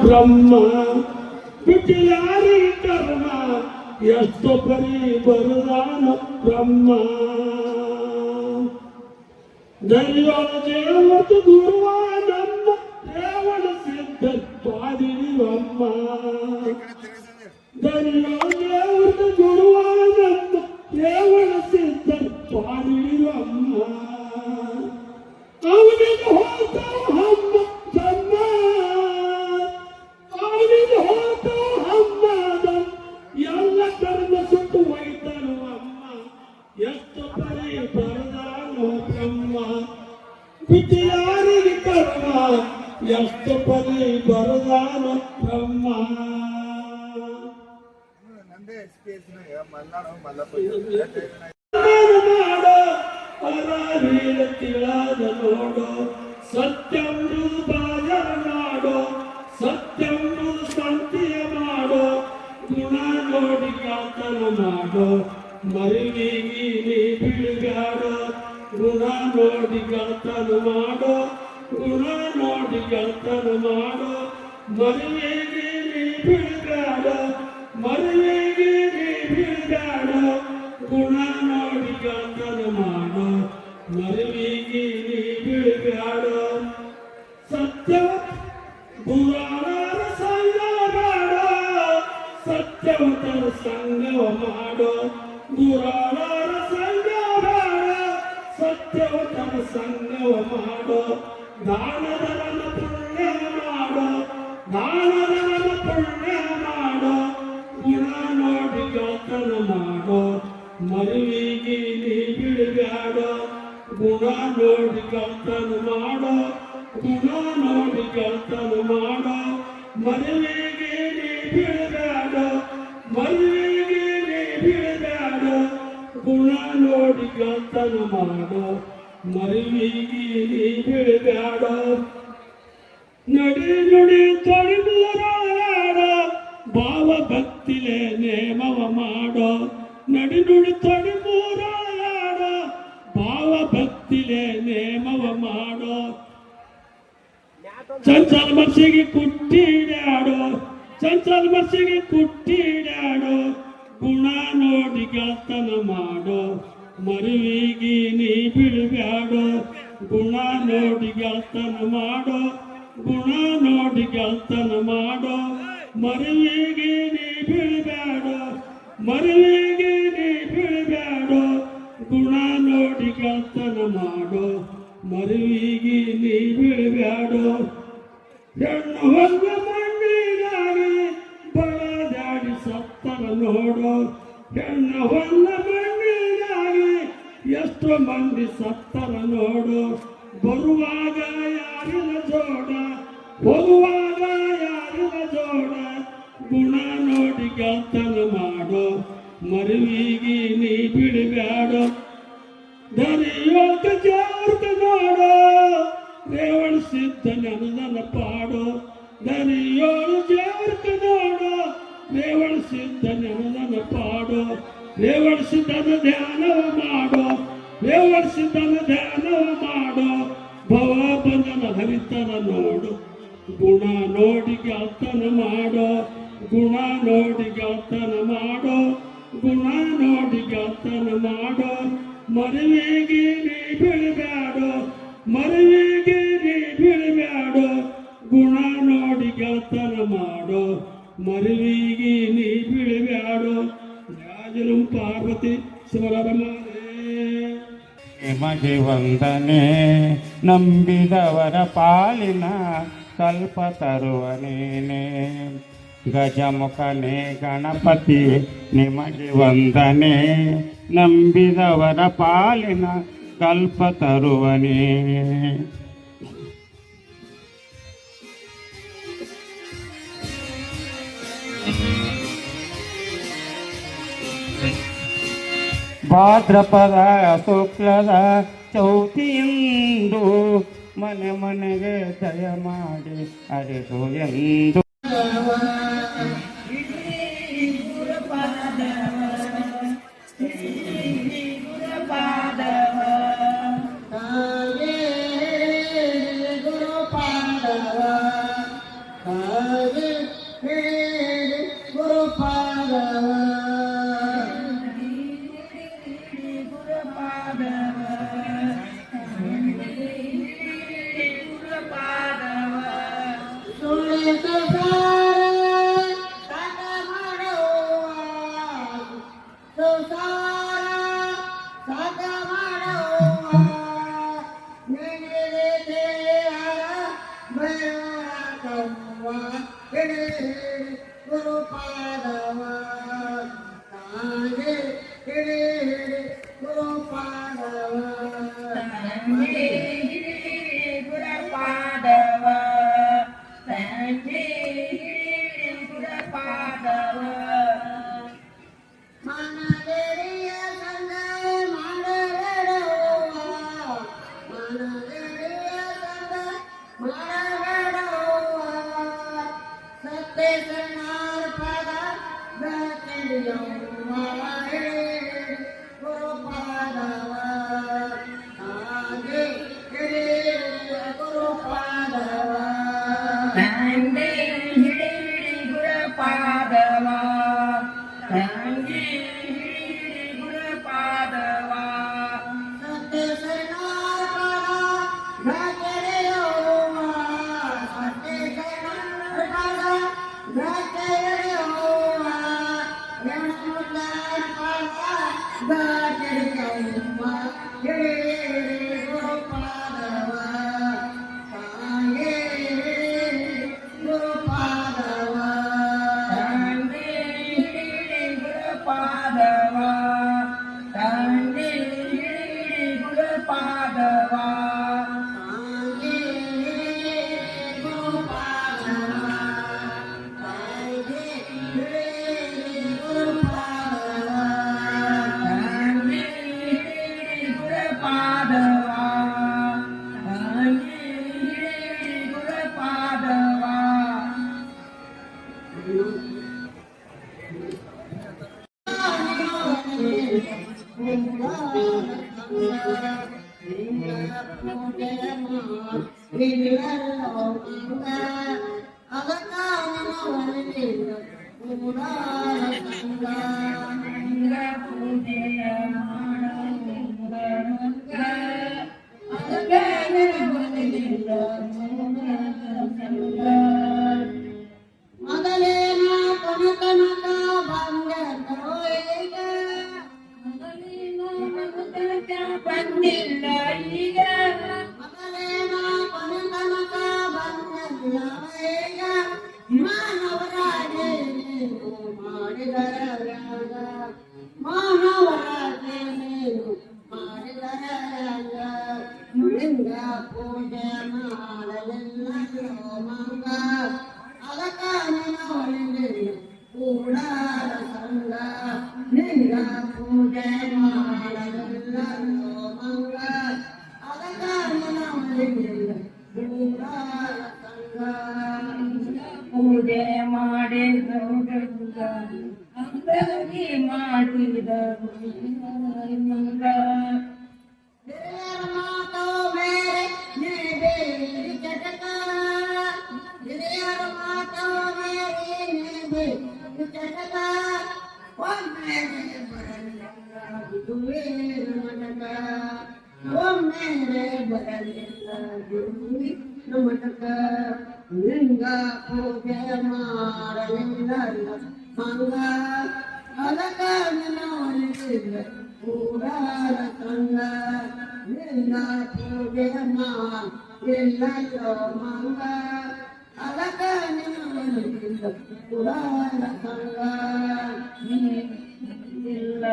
ಬ್ರಹ್ಮ ಬಿಟ್ಟು ಯಾರಿಗೆ ಕರ್ಮ ಎಷ್ಟು ಪರಿ ಬರದಾನ ಬ್ರಹ್ಮ ದೈವನ ದೇವತು ಗುರುವ ನಮ್ಮ ದೇವನ ಸಿದ್ಧ ಪಾದಿರಿವಮ್ಮ ದೈವನ ದೇವತು ಗುರುವ ನಮ್ಮ ದೇವನ ಸಿದ್ಧ ಪಾದಿರಿವಮ್ಮ ಅವನಿಗೆ ಹೋಗ್ತಾವ ಹಮ್ಮ ಜನ್ಮ ಅವನಿಗೆ ಹೋಗ್ತಾವ ಹಮ್ಮ ಎಲ್ಲ ಕರ್ಮ ಸುಟ್ಟು ಒಯ್ತಾನು ಅಮ್ಮ ಎಷ್ಟು ಪರಿ ಬರದಾನೋ ಬ್ರಹ್ಮ ಬಿಟ್ಟು ಯಾರಿಗೆ ಕರ್ಮ ಎಷ್ಟು ಪರಿ ಬರದಾನೋ ಬ್ರಹ್ಮ ಮಾಡೋ ಅರಾವೀರ ತಿಳಾದ ನೋಡೋ ಸತ್ಯಮೃದು ಬಾಜರ ಮಾಡೋ ಸತ್ಯಮೃದು ಸಂತಿಯ ಮಾಡೋ ಗುಣ ನೋಡಿ ಕಾತನ ಮಾಡೋ ಮರಿವಿಗಿ ನೀ ಬಿಡುಗಾಡೋ ಗುಣ ನೋಡಿ ಕರ್ತನ ಮಾಡೋ ಗುಣ ನೋಡಿ ಕರ್ತನ ಮಾಡೋ ಮರಿವಿಗಿ ನೀ ಬಿಡುಗಾಡೋ ಮರಿವಿಗಿ ನೀ ಬಿಡುಗಾಡೋ ಗುಣ ನೋಡಿ ಕರ್ತನ ಮಾಡೋ ಮರಿವಿಗಿ ನೀ ಬಿಡುಗಾಡೋ ಸತ್ಯ ಪುರಾಣರ ಸಂಗ ಮಾಡೋ ಸತ್ಯವತರ ಸಂಗವ ಮಾಡೋ ಪುರಾಣರ ಸಂಗ ಮಾಡೋ ಸತ್ಯವತರ ಸಂಗವ ಮಾಡೋ ದಾನದರನ ಪುಣ್ಯ ಮಾಡೋ ದಾನದರನ ಪುಣ್ಯ ಮಾಡೋ ಗುಣ ನೋಡಿ ಗಾತನ ಮಾಡೋ ಮರಿವಿಗಿ ನೀ ಬಿಡುಗಾಡೋ ಗುಣ ನೋಡಿ ಗಾತನ ಮಾಡೋ ಗುಣ ನೋಡಿ ಗಾತನ ಮಾಡೋ ಮರಿವಿಗಿ ನೀ ಬಿಡುಗಾಡೋ ಮರಿವಿಗಿ ನೀ ಬಿಡುಗಾಡೋ ಗುಣ ನೋಡಿ ಗಾತನ ಮಾಡೋ ಮರಿವಿಗಿ ನೀ ಬಿಡುಗಾಡೋ ನಡಿ ನುಡಿ ತೊಡಿಮೂರಾಡೋ ಭಾವ ಭಕ್ತಿಲೆ ನೇಮವ ಮಾಡೋ ನಡಿ ನುಡಿ ತೊಡಿಮೂರಾಡೋ ಭಾವ ಭಕ್ತಿಲೆ ನೇಮವ ಮಾಡೋ ಚಂಚಲ ಮನಸ್ಸಿಗೆ ಕುಟ್ಟಿಡ್ಯಾಡೋ ಚಂಚಲ ಮನಸ್ಸಿಗೆ ಕುಟ್ಟಿಡ್ಯಾಡೋ ಗುಣ ನೋಡಿ ಗೆಳತನ ಮಾಡೋ ಮರಿವಿಗಿ ನೀ ಬಿಡುಗಾಡೋ ಗುಣ ನೋಡಿ ಗೆಳತನ ಮಾಡೋ ಗುಣ ನೋಡಿ ಗೆಳತನ ಮಾಡೋ ಮರಿವಿಗಿ ನೀ ಬಿಡುಗಾಡೋ ಮರಿವಿಗಿ ನೀ ಬಿಡುಗಾಡೋ ಗುಣ ನೋಡಿ ಗೆಳತನ ಮಾಡೋ ಮರಿವಿಗಿ ನೀ ಬಿಡುಗಾಡೋ ಹೆಣ್ಣು ಹೊಂದ ಮಣ್ಣಿಗಾಗಿ ಬಳದಾಡಿ ಸತ್ತರ ನೋಡೋ ಹೆಣ್ಣು ಹೊಂದ ಮಣ್ಣಿಗಾಗಿ ಎಷ್ಟು ಮಂದಿ ಸತ್ತರ ನೋಡೋ ಬರುವಾಗ ಯಾರಿನ ಜೋಡ ಹೋಗುವಾಗ ಯಾರಿನ ಜೋಡ ಗುಣ ನೋಡಿ ಗೆಳತನ ಮಾಡೋ ಮರಿವಿಗಿ ನೀ ಬಿಡುಗಾಡೋ ದರಿಯೋಗ ಜಾರ್ಕ ನೋಡೋ ರೇವಣ ಸಿದ್ಧ ನೆನದನ ಪಾಡೋ ದರಿಯೋಳು ಜಾರ್ಕ ನೋಡೋ ರೇವಣ ಸಿದ್ಧ ನೆನದನ ಪಾಡೋ ರೇವಣ ಸಿದ್ಧನ ಧ್ಯಾನವ ಮಾಡೋ ರೇವಣ ಸಿದ್ಧನ ಧ್ಯಾನವ ಮಾಡೋ ಭವ ಬಂಧನ ಹರಿತನ ನೋಡು ಗುಣ ನೋಡಿ ಗೆಳತನ ಮಾಡೋ ಗುಣ ನೋಡಿ ಗೆಳತನ ಮಾಡೋ ಗುಣ ನೋಡಿ ಗೆಳತನ ಮಾಡೋ ಮರಿವಿಗಿ ನೀ ಬಿಡುಗಾಡೋ ಮರಿವಿಗಿ ನೀ ಬಿಡುಗಾಡೋ ಗುಣ ನೋಡಿ ಗೆಳತನ ಮಾಡೋ ಮರಿವಿಗಿ ನೀ ಬಿಡುಗಾಡೋ ರಾಜನು ಪಾರ್ವತಿ ಶಿವರಮಾನೆ ನಿಮಗೆ ವಂದನೆ ನಂಬಿದವರ ಪಾಲಿನ ಕಲ್ಪ ತರುವ ನೀನೆ ಗಜಮುಖನೇ ಗಣಪತಿ ನಿಮಗೆ ವಂದನೆ ನಂಬಿದವರ ಪಾಲಿನ ಕಲ್ಪ ತರುವನೇ ಭಾದ್ರಪದ ಶುಕ್ಲದ ಚೌತಿಯಂದು ಮನೆ ಮನೆಗೆ ದಯ ಮಾಡಿ ಅರಿದು ಎಂದು ಗುರುಪಾದವ ಬಂದಿಲ್ಲ ಈಗ ಮಾನವರಾಜೇ ಮಾಡಿದರ ಮಾನವರಾಜೇ ಮಾಡಿದರ ಲಿಂಗ ಪೂಜೆ ಮಾಡಲಿಲ್ಲ ಮಂಗ ಅದಕ್ಕ ಕೂಡ ಸಂಗ ಲಿಂಗ ಪೂಜೆ ಮಾಡಲಿಲ್ಲ ಮಂಗ ಅದಕ್ಕ ಪೂಜೆ ಮಾಡಿದರು ಅಂಗಡಿ ಮಾಡಿದರು ಮಾತೋ ಮೇರೆ ಬೇರೆ ಚಟಕ ಹಿರಿಯರ ಮಾತೋ ಮೇರೆ ಚಟಕ ಒಮ್ಮೆ ಬರಲಿಲ್ಲ ಗುರುವೇ ಮಟಕ ಒಮ್ಮೆ ಬರಲಿಲ್ಲ ಗುರುವೇ ಮಟಕ ಲಿಂಗ ಪೂಜೆ ಮಾಡಲಿಲ್ಲ ಮಂಗ ಅದಕ್ಕ ನೋಡಿಲ್ಲ ಕೂಡಲ ಸಂಗ ಲಿಂಗ ಪೂಜೆ ಮಾಡಿಲ್ಲ ಮಂಗ ಅದಕ್ಕ ನೋಡಿಲ್ಲ ಕೂಡಲ ಸಂಗ ಇಲ್ಲ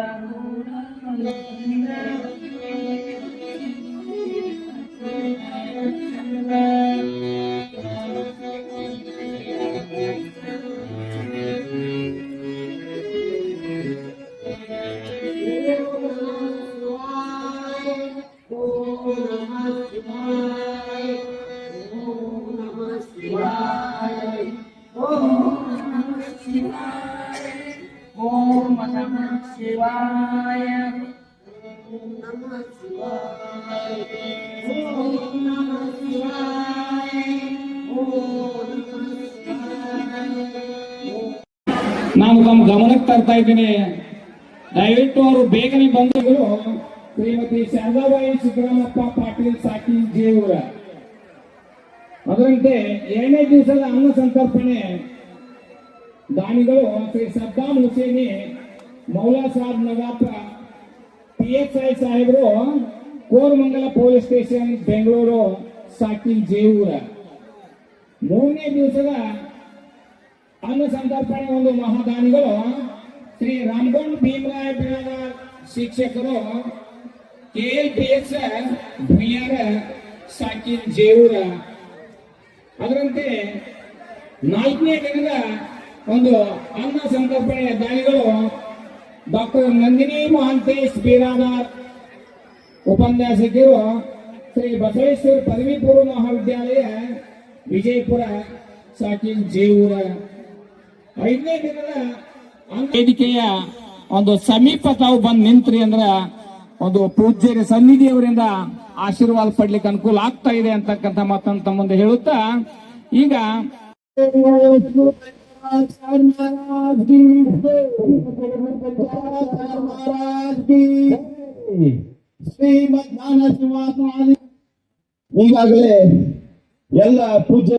ನಾನು ನಮ್ಮ ಗಮನಕ್ಕೆ ತರ್ತಾ ಇದ್ದೀನಿ. ದಯವಿಟ್ಟು ಅವರು ಬೇಗನೆ ಬಂದರು. ಶ್ರೀಮತಿ ಶಾರದಾಬಾಯಿ ಸಿದ್ದರಾಮಪ್ಪ ಪಾಟೀಲ್ ಸಾಕಿ ಜೇವೂರ. ಅದರಂತೆ 2ನೇ ದಿವಸದ ಅನ್ನ ಸಂತರ್ಪಣೆ ದಾನಿಗಳು ಶ್ರೀ ಸದ್ದಾಂ ಹುಸೇನಿ ಮೌಲಾ ಸಾಬ್ ನವಾಪ PSI ಸಾಹೇಬರು, ಕೋರಮಂಗಲ ಪೊಲೀಸ್ ಸ್ಟೇಷನ್, ಬೆಂಗಳೂರು ಸಾಕಿ ಜೇವೂರ. 3ನೇ ದಿವಸದ ಅನ್ನ ಸಂತರ್ಪಣೆ ಒಂದು ಮಹಾದಾನಿಗಳು ಶ್ರೀ ರಾಮಗೊಂಡ್ ಭೀಮರಾಯ ಬಿರಾದಾರ್ ಶಿಕ್ಷಕರು, KLPS ಭುಯ್ಯಾರ ಸಾಕಿ ಜೇವೂರ. ಅದರಂತೆ 4ನೇ ದಿನದ ಒಂದು ಅನ್ನ ಸಂತರ್ಪಣೆ ದಾನಿಗಳು ಡಾಕ್ಟರ್ ನಂದಿನಿ ಮಹಾಂತೇಶ್ ಬಿರಾದಾರ್, ಉಪನ್ಯಾಸಕರು, ಶ್ರೀ ಬಸವೇಶ್ವರ ಪದವಿ ಪೂರ್ವ ಮಹಾವಿದ್ಯಾಲಯ ವಿಜಯಪುರ ಸಾಕಿ ಜೇವೂರ. 5ನೇ ದಿನದ ವೇದಿಕೆಯ ಒಂದು ಸಮೀಪ ತಾವು ಬಂದು ನಿಂತ್ರಿ ಅಂದ್ರ ಒಂದು ಪೂಜ್ಯರ ಸನ್ನಿಧಿಯವರಿಂದ ಆಶೀರ್ವಾದ ಪಡ್ಲಿಕ್ಕೆ ಅನುಕೂಲ ಆಗ್ತಾ ಇದೆ ಅಂತಕ್ಕಂಥ ಮಾತನ್ನು ತಮ್ಮ ಮುಂದೆ ಹೇಳುತ್ತಾ ಈಗ ಈಗಾಗಲೇ ಎಲ್ಲ ಪೂಜೆ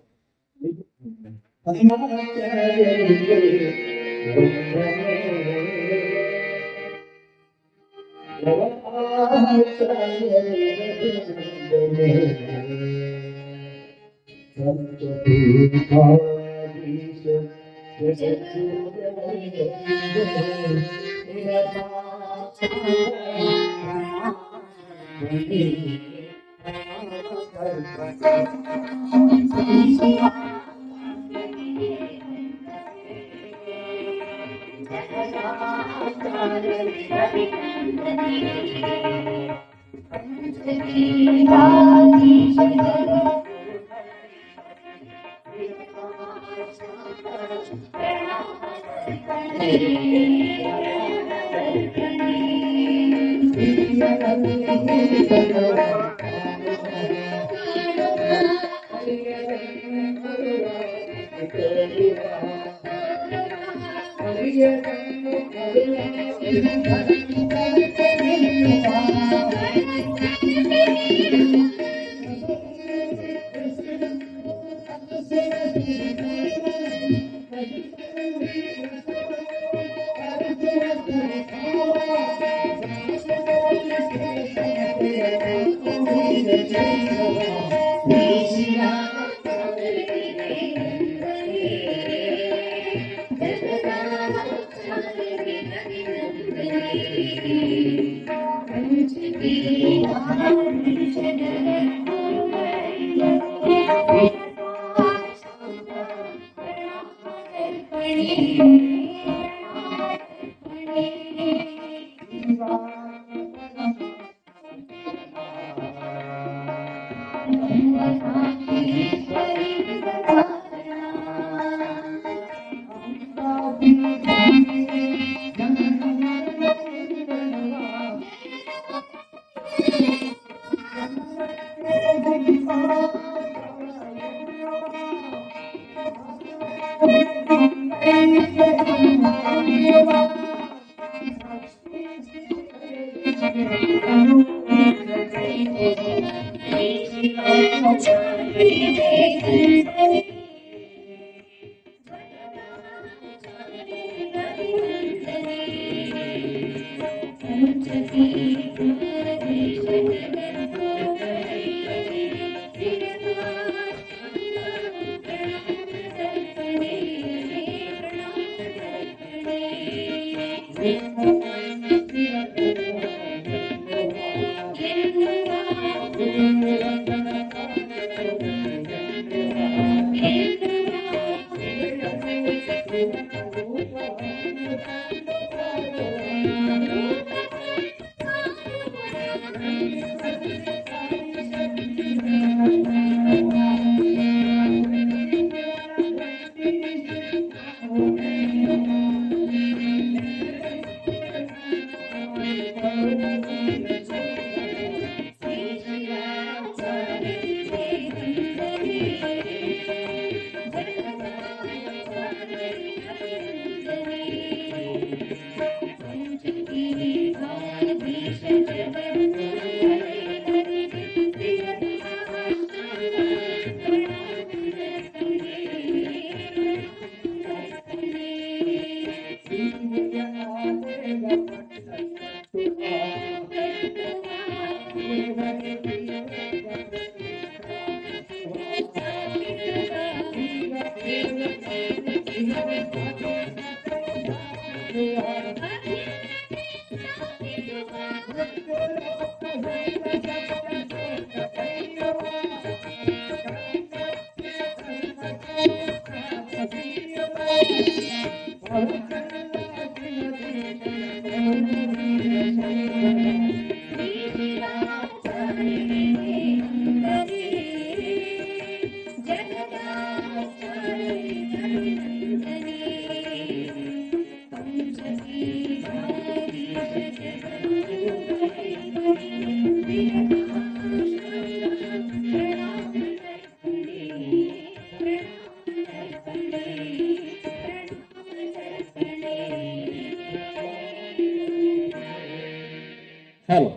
ಹಲೋ,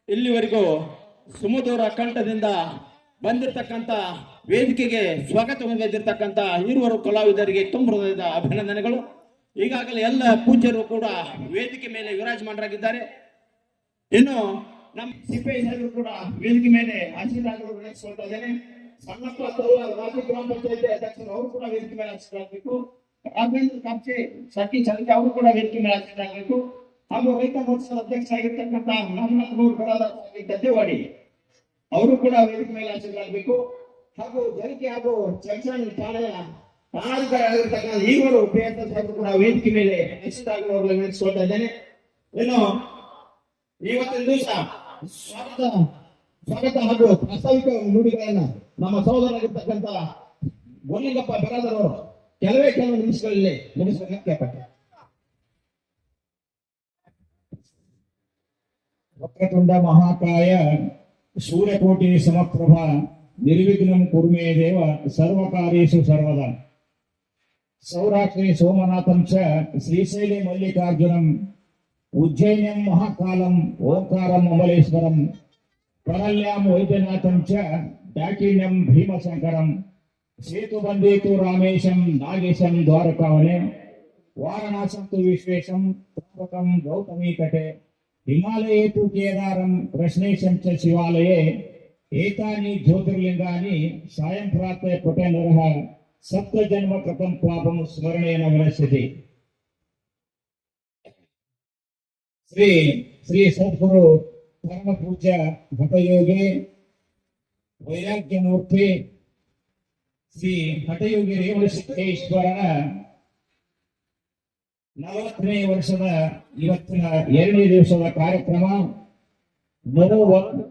ಇಲ್ಲಿವರೆಗೂ ಸುಮಧುರ ಕಂಠದಿಂದ ಬಂದಿರತಕ್ಕಂಥ ವೇದಿಕೆಗೆ ಸ್ವಾಗತ ಹೊಂದಿರತಕ್ಕಂಥ ಹಿರಿಯರು ಕಲಾವಿದರಿಗೆ ತುಂಬ ಹೃದಯದ ಅಭಿನಂದನೆಗಳು. ಈಗಾಗಲೇ ಎಲ್ಲ ಪೂಜ್ಯರು ಕೂಡ ವೇದಿಕೆ ಮೇಲೆ ವಿರಾಜಮಾನರಾಗಿದ್ದಾರೆ. ಇನ್ನು ನಮ್ಮ ಸಿಪಿಐ ಸಾಹೇಬರು ಕೂಡ ವೇದಿಕೆ ಮೇಲೆ ಆಶೀರ್ವಾದಗಳು ನಡೆಸಿಕೊಳ್ತಾ ಇದ್ದೇನೆ. ಸಣ್ಣಪ್ಪ ರಾಜ್ಯ ಗ್ರಾಮ ಪಂಚಾಯತಿ ಅಧ್ಯಕ್ಷರು ಅವರು ಕೂಡ ವೇದಿಕೆ ಮೇಲೆ ಆಶೀರ್ವಾಗಬೇಕು. ರಾಘವೇಂದ್ರ ಕಾಪ್ಚೆ ಸಖಿ ಚಲಿಕೆ ಅವರು ಕೂಡ ವೇದಿಕೆ ಮೇಲೆ ಆಶೀರ್ವಾಗಬೇಕು. ಹಾಗೂ ರೈತ ಮೋರ್ಚಾದ ಅಧ್ಯಕ್ಷ ಆಗಿರ್ತಕ್ಕಂಥ ನಾಮನಾಥ್ ಗದ್ದೆವಾಡಿ ಅವರು ಕೂಡ ವೇದಿಕೆ ಮೇಲೆ ಆಶೀರ್ವಾಗಬೇಕು. ಹಾಗೂ ಜರಿಕೆ ಹಾಗೂ ಚರ್ಚಣಿ ಠಾಣೆಯ ಠಾಣಾಧಿಕಾರಿಯಾಗಿರ್ತಕ್ಕಂಥ ಈಗಲೂ ಪ್ರಿಯಾಂಕ ಸಾಹೇಬರು ಕೂಡ ವೇದಿಕೆ ಮೇಲೆ ಆಶೀರ್ವಾದಗಳು ನಡೆಸಿಕೊಳ್ತಾ ಇದ್ದೇನೆ. ಇನ್ನು ಇವತ್ತಿನ ದಿವಸ ಸ್ವಾಗತ ಹಾಗೂ ಪ್ರಾಸ್ತಾವಿಕ ನುಡಿಗಳನ್ನ ನಮ್ಮ ಸಹೋದರರಾಗಿರ್ತಕ್ಕಂಥ ಗೋಲಿಂಗಪ್ಪ ಬೆರಾದರ್ ಅವರು ಕೆಲವು ನಿಮಿಷಗಳಲ್ಲಿ ಮುಗಿಸಬೇಕಂತ ಕೇಳ್ಪಟ್ಟೆ. ವಕ್ರತುಂಡ ಮಹಾಕಾಯ ಸೂರ್ಯಕೋಟಿ ಸಮಪ್ರಭ ನಿರ್ವಿಘ್ನಂ ಕುರ್ಮೇ ದೇವ ಸರ್ವಕಾರ್ಯೇಷು ಸರ್ವದ. ಸೌರಾಷ್ಟ್ರೇ ಸೋಮನಾಥಂ ಚ ಶ್ರೀಶೈಲೆ ಮಲ್ಲಿಕಾರ್ಜುನಂ ಉಜ್ಜಯಿನ್ಯಂ ಮಹಾಕಾಲಂ ಓಂಕಾರಂ ಅಮಲೇಶ್ವರಂ ಪ್ರಹಲ್ಯಾಂ ವೈದ್ಯನಾಥಂ ಚ ಡಾಕಿನ್ಯಂ ಭೀಮಶಂಕರಂ ಸೇತುಬಂಧೇತು ರಾಮೇಶಂ ನಾಗೇಶಂ ದ್ವಾರಕಾವನೆ ವಾರಣಾಸಂ ತು ವಿಶ್ವೇಶಂ ತ್ರ್ಯಂಬಕಂ ಗೌತಮೀ ತಟೆ ಹಿಮಾಲಯೇ ತು ಕೇದಾರಂ ಕೃಷ್ಣೇಶಂ ಚ ಶಿವಾಲಯೇ ಏತಾನಿ ಜ್ಯೋತಿರ್ಲಿಂಗಾನಿ ಸಾಯಂ ಪ್ರಾತಃ ಪಟೇ ನರಃ ಸಪ್ತ ಜನ್ಮ ಕೃತಂ ಪಾಪಂ ಸ್ಮರಣೇನ ವಿನಶ್ಯತಿ. ಶ್ರೀ ಶ್ರೀ ಸದ್ಗುರು ಪರಮ ಪೂಜ್ಯ ಹಠಯೋಗಿ ವೈರಾಗ್ಯಮೂರ್ತಿ ಶ್ರೀ ಹಠಯೋಗಿ ರೇವಣಸಿದ್ದೇಶ್ವರನ 40ನೇ ವರ್ಷದ ಇವತ್ತಿನ 2ನೇ ದಿವಸದ ಕಾರ್ಯಕ್ರಮ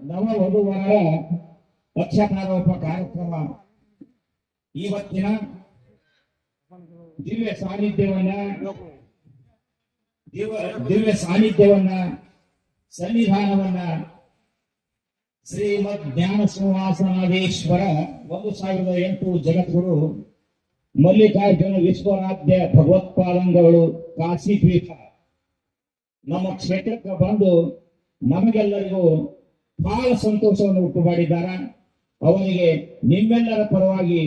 ನವವಧುವರರ ಪಕ್ಷಾರೋಪ ಕಾರ್ಯಕ್ರಮ. ಇವತ್ತಿನ ದಿವ್ಯ ಸಾನ್ನಿಧ್ಯವನ್ನ ಸನ್ನಿಧಾನವನ್ನ ಶ್ರೀಮದ್ ಜ್ಞಾನ ಸಿಂಹಾಸನಾಧೀಶ್ವರ 1008 ಜಗದ್ಗುರು ಮಲ್ಲಿಕಾರ್ಜುನ ವಿಶ್ವರಾಧ್ಯ ಭಗವತ್ಪಾದಂಗಳು ಕಾಶಿಪೀಠ ನಮ್ಮ ಕ್ಷೇತ್ರಕ್ಕೆ ಬಂದು ನಮಗೆಲ್ಲರಿಗೂ ಬಹಳ ಸಂತೋಷವನ್ನು ಉಂಟು ಮಾಡಿದ್ದಾರೆ. ಅವರಿಗೆ ನಿಮ್ಮೆಲ್ಲರ ಪರವಾಗಿ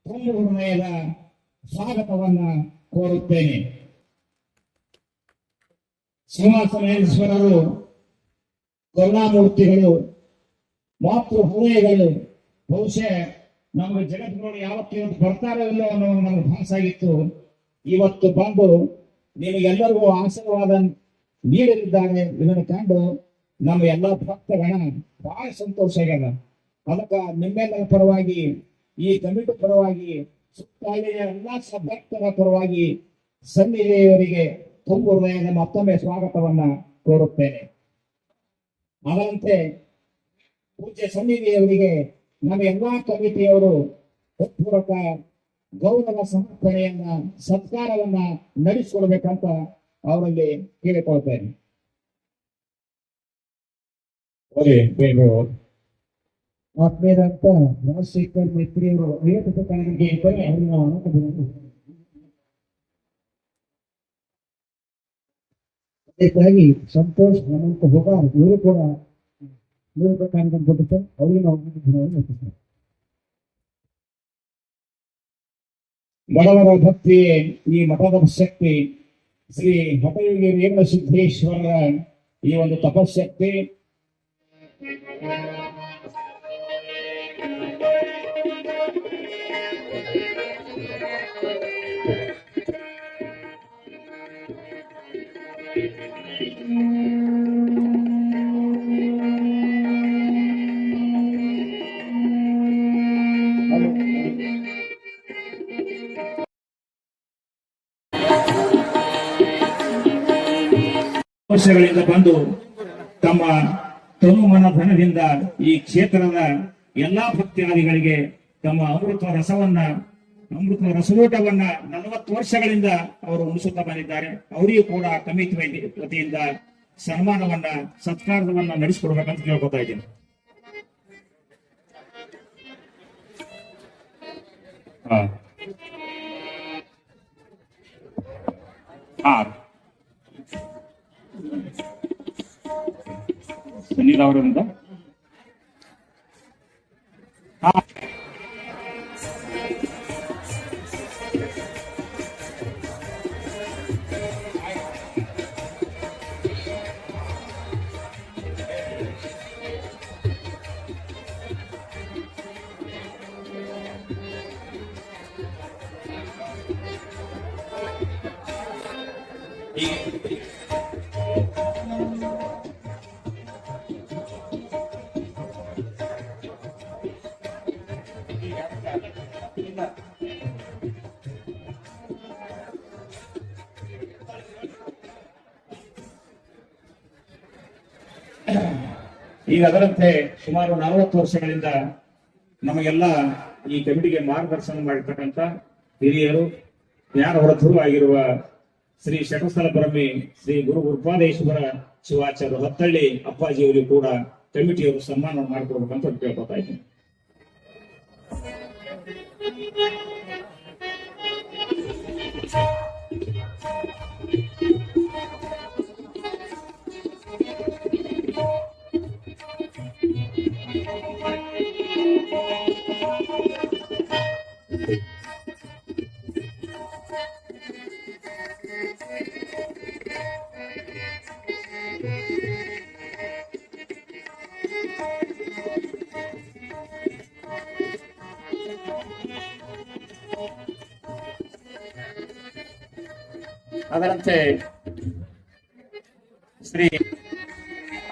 ತುಂಬ ಹೃದಯದ ಸ್ವಾಗತವನ್ನ ಕೋರುತ್ತೇನೆ. ಸಿಂಹಾಸನೇಶ್ವರರು ಕರುಣಾಮೂರ್ತಿಗಳು, ಮಾತೃ ಹೃದಯಗಳು. ಬಹುಶಃ ನಮಗೆ ಜಗತ್ತಿನೊಳಗೆ ಯಾವತ್ತು ಬರ್ತಾರೋ ಇಲ್ಲೋ ಅನ್ನೋ ನಮ್ಗೆ ಭಾಸಾಗಿತ್ತು. ಇವತ್ತು ಬಂದು ನಿಮಗೆಲ್ಲರಿಗೂ ಆಶೀರ್ವಾದ ನೀಡಲಿದ್ದಾರೆ. ಇದನ್ನು ಕಂಡು ನಮ್ಮ ಎಲ್ಲ ಭಕ್ತಗಣ ಬಹಳ ಸಂತೋಷ ಆಗ್ಯದ. ಅದಕ್ಕೆ ನಿಮ್ಮೆಲ್ಲರ ಪರವಾಗಿ, ಈ ಕಮಿಟಿ ಪರವಾಗಿ, ಸುತ್ತಲಿನ ಎಲ್ಲ ಭಕ್ತರ ಪರವಾಗಿ ಸನ್ನಿಧಿಯವರಿಗೆ ತುಂಬ ಹೃದಯದ ಮತ್ತೊಮ್ಮೆ ಸ್ವಾಗತವನ್ನ ಕೋರುತ್ತೇನೆ. ಅದರಂತೆ ಪೂಜ್ಯ ಸನ್ನಿಧಿಯವರಿಗೆ ನಮ್ಮ ಎಲ್ಲಾ ಕಮಿಟಿಯವರು ಹೃತ್ಪೂರ್ವಕ ಗೌರವ ಸಮರ್ಪಣೆಯನ್ನ, ಸತ್ಕಾರವನ್ನ ನಡೆಸಿಕೊಡ್ಬೇಕಂತ ಅವರಲ್ಲಿ ಕೇಳಿಕೊಳ್ತೇನೆ. ಆತ್ಮೀಯರಂತ ರಾಜಶೇಖರ್ ಮೈತ್ರಿಯವರು ಅದಕ್ಕಾಗಿ ಸಂತೋಷ್ ಹನುಮಂತ ಹೋಗಾರ್ ಇವರು ಕೂಡ ಕೊಟ್ಟಿರ್ತಾರೆ. ಅವರಿಗೆ ನಾವು ಬಡವರ ಭಕ್ತಿಯೇ ಈ ಮಠದ ಶಕ್ತಿ. ಶ್ರೀ ಹಠಯೋಗಿ ರೇವಣಸಿದ್ದೇಶ್ವರರ ಈ ಒಂದು ತಪಶಕ್ತಿ ವರ್ಷಗಳಿಂದ ಬಂದು ತಮ್ಮ ತನುಮನ ಧನದಿಂದ ಈ ಕ್ಷೇತ್ರದ ಎಲ್ಲಾ ಭಕ್ತಾದಿಗಳಿಗೆ ತಮ್ಮ ಅಮೃತ ರಸೋಟವನ್ನ 40 ವರ್ಷಗಳಿಂದ ಅವರು ಉಣಿಸುತ್ತಾ ಬಂದಿದ್ದಾರೆ. ಅವರಿಗೂ ಕೂಡ ಕಮಿಟಿ ವತಿಯಿಂದ ಸನ್ಮಾನವನ್ನ ಸತ್ಕಾರವನ್ನ ನಡೆಸಿಕೊಡ್ಬೇಕಂತ ಕೇಳ್ಕೊತಾ ಇದ್ದೀನಿ. ಸುನೀಲ್ ಅವರಿಂದ ಈಗ ಅದರಂತೆ ಸುಮಾರು 40 ವರ್ಷಗಳಿಂದ ನಮಗೆಲ್ಲ ಈ ಕಮಿಟಿಗೆ ಮಾರ್ಗದರ್ಶನ ಮಾಡಿರ್ತಕ್ಕಂಥ ಹಿರಿಯರು ಜ್ಞಾನ ಹೊರತರು ಆಗಿರುವ ಶ್ರೀ ಶಟಸ್ಥಲ ಬ್ರಹ್ಮಿ ಶ್ರೀ ಗುರು ಗುರುಪಾದೇಶ್ವರ ಶಿವಾಚಾರ್ಯ ಹತ್ತಳ್ಳಿ ಅಪ್ಪಾಜಿಯವರಿಗೂ ಕೂಡ ಕಮಿಟಿಯವರು ಸನ್ಮಾನ ಮಾಡಿಕೊಡ್ಬೇಕಂತ ಕೇಳ್ಕೊತಾ ಇದ್ದೀನಿ.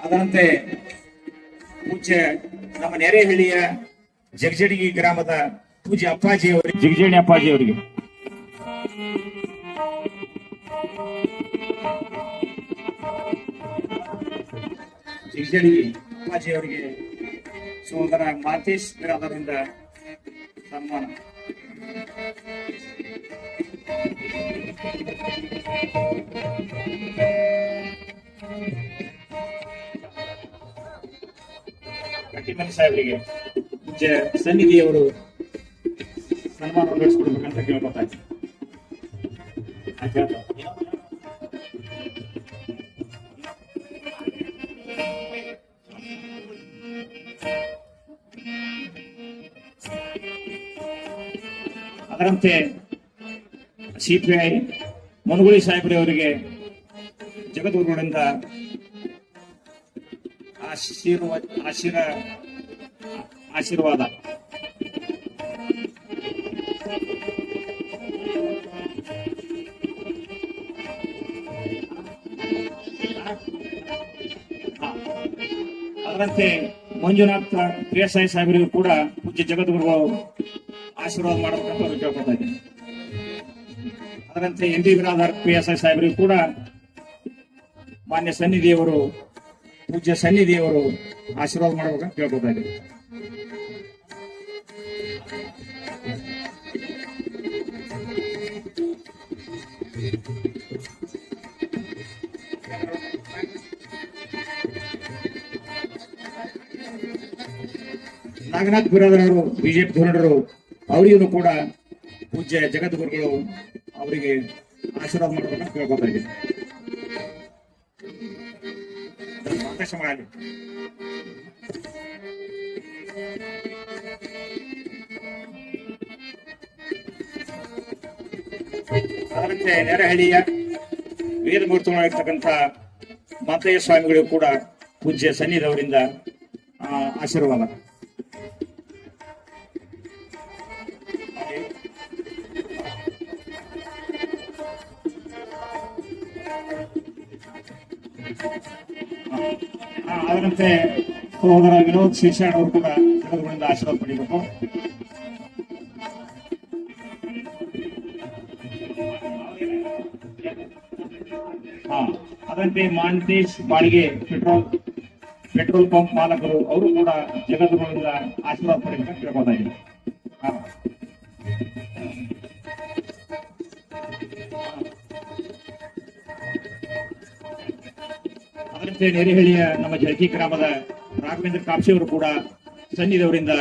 ಅದರಂತೆ ಪೂಜ್ಯ ನಮ್ಮ ನೆರೆಹಳ್ಳಿಯ ಜಗಜಡಿಗಿ ಗ್ರಾಮದ ಪೂಜ್ಯ ಅಪ್ಪಾಜಿಯವರಿಗೆ ಜಗಜೇಣಿ ಅಪ್ಪಾಜಿಯವರಿಗೆ ಜಗಜಡಿಗಿ ಅಪ್ಪಾಜಿಯವರಿಗೆ ಸೋದರ ಮಾತೇಶ್ ಅವರಿಂದ ಸನ್ಮಾನ. ಕಟ್ಟಿಮನಿ ಸಾಹೇಬರಿಗೆ ಪೂಜ್ಯ ಸನ್ನಿಧಿಯವರು ಸನ್ಮಾನ ನಡೆಸಿಕೊಡ್ಬೇಕಂತ ಕೇಳ್ಕೊತಾ ಇದ್ದೀನಿ. ಅದರಂತೆ ಸಿಪಿಐ ಮನುಗುಳಿ ಸಾಹೇಬ್ರವರಿಗೆ ಜಗದ್ಗುರುಗಳಿಂದ ಆಶೀರ್ವಾದ. ಅದರಂತೆ ಮಂಜುನಾಥ ಪ್ರಿಯಸಾಯಿ ಸಾಹೇಬರಿಗೂ ಕೂಡ ಪೂಜ್ಯ ಜಗದ್ಗುರುಗಳು ಆಶೀರ್ವಾದ ಮಾಡಬೇಕಂತ ಕೇಳ್ಕೊತಾ ಇದ್ದೀನಿ. ಅದರಂತೆ ಎಂ ಬಿ ಬಿರಾದಾರ್ ಪ್ರಿಯಸಾಯಿ ಸಾಹೇಬರಿಗೂ ಕೂಡ ಮಾನ್ಯ ಸನ್ನಿಧಿಯವರು ಪೂಜ್ಯ ಸನ್ನಿಧಿಯವರು ಆಶೀರ್ವಾದ ಮಾಡಬೇಕಂತ ಕೇಳ್ಕೊತಾ ಇದ್ದೀನಿ. ನಾಗನಾಥ್ ಬಿರಾದರವರು ಬಿಜೆಪಿ ಧೋರಣರು ಅವರಿಗೂ ಕೂಡ ಪೂಜ್ಯ ಜಗದ್ಗುರುಗಳು ಅವರಿಗೆ ಆಶೀರ್ವಾದ ಮಾಡಬೇಕಂತ ಕೇಳ್ಕೊತಾ ಇದ್ದೀನಿ. ಅವಕಾಶ ಮಾಡಲಿ. ಅದರಂತೆ ನೆರೆಹಳ್ಳಿಯ ವೇದ ಮೂರ್ತವಾಗಿರ್ತಕ್ಕಂಥ ಮಾತಯ್ಯ ಸ್ವಾಮಿಗಳಿಗೂ ಕೂಡ ಪೂಜ್ಯ ಸನ್ನಿಧವರಿಂದ ಆಶೀರ್ವಾದ. ಅದರಂತೆ ಸಹೋದರ ವಿನೋದ್ ಶೇಷಾಣ್ ಅವರು ಕೂಡ ಜನರುಗಳಿಂದ ಆಶೀರ್ವಾದ ಪಡಿಬೇಕು. ಅದರಂತೆ ಮಾಂತೇಶ್ ಬಾಳಿಗೆ ಪೆಟ್ರೋಲ್ ಪಂಪ್ ಮಾಲಕರು ಅವರು ಕೂಡ ಜಗದ್ಗುರುಗಳಿಂದ ಆಶೀರ್ವಾದ ಪಡಿಬೇಕಂತ ಕೇಳ್ಕೊತಾ ಇದ್ದೀನಿ. ಅದರಂತೆ ನೆರೆಹಳ್ಳಿಯ ನಮ್ಮ ಜಳಕಿ ಗ್ರಾಮದ ರಾಘವೇಂದ್ರ ಕಾಪ್ಸಿ ಅವರು ಕೂಡ ಸನ್ನಿಧಿಯವರಿಂದ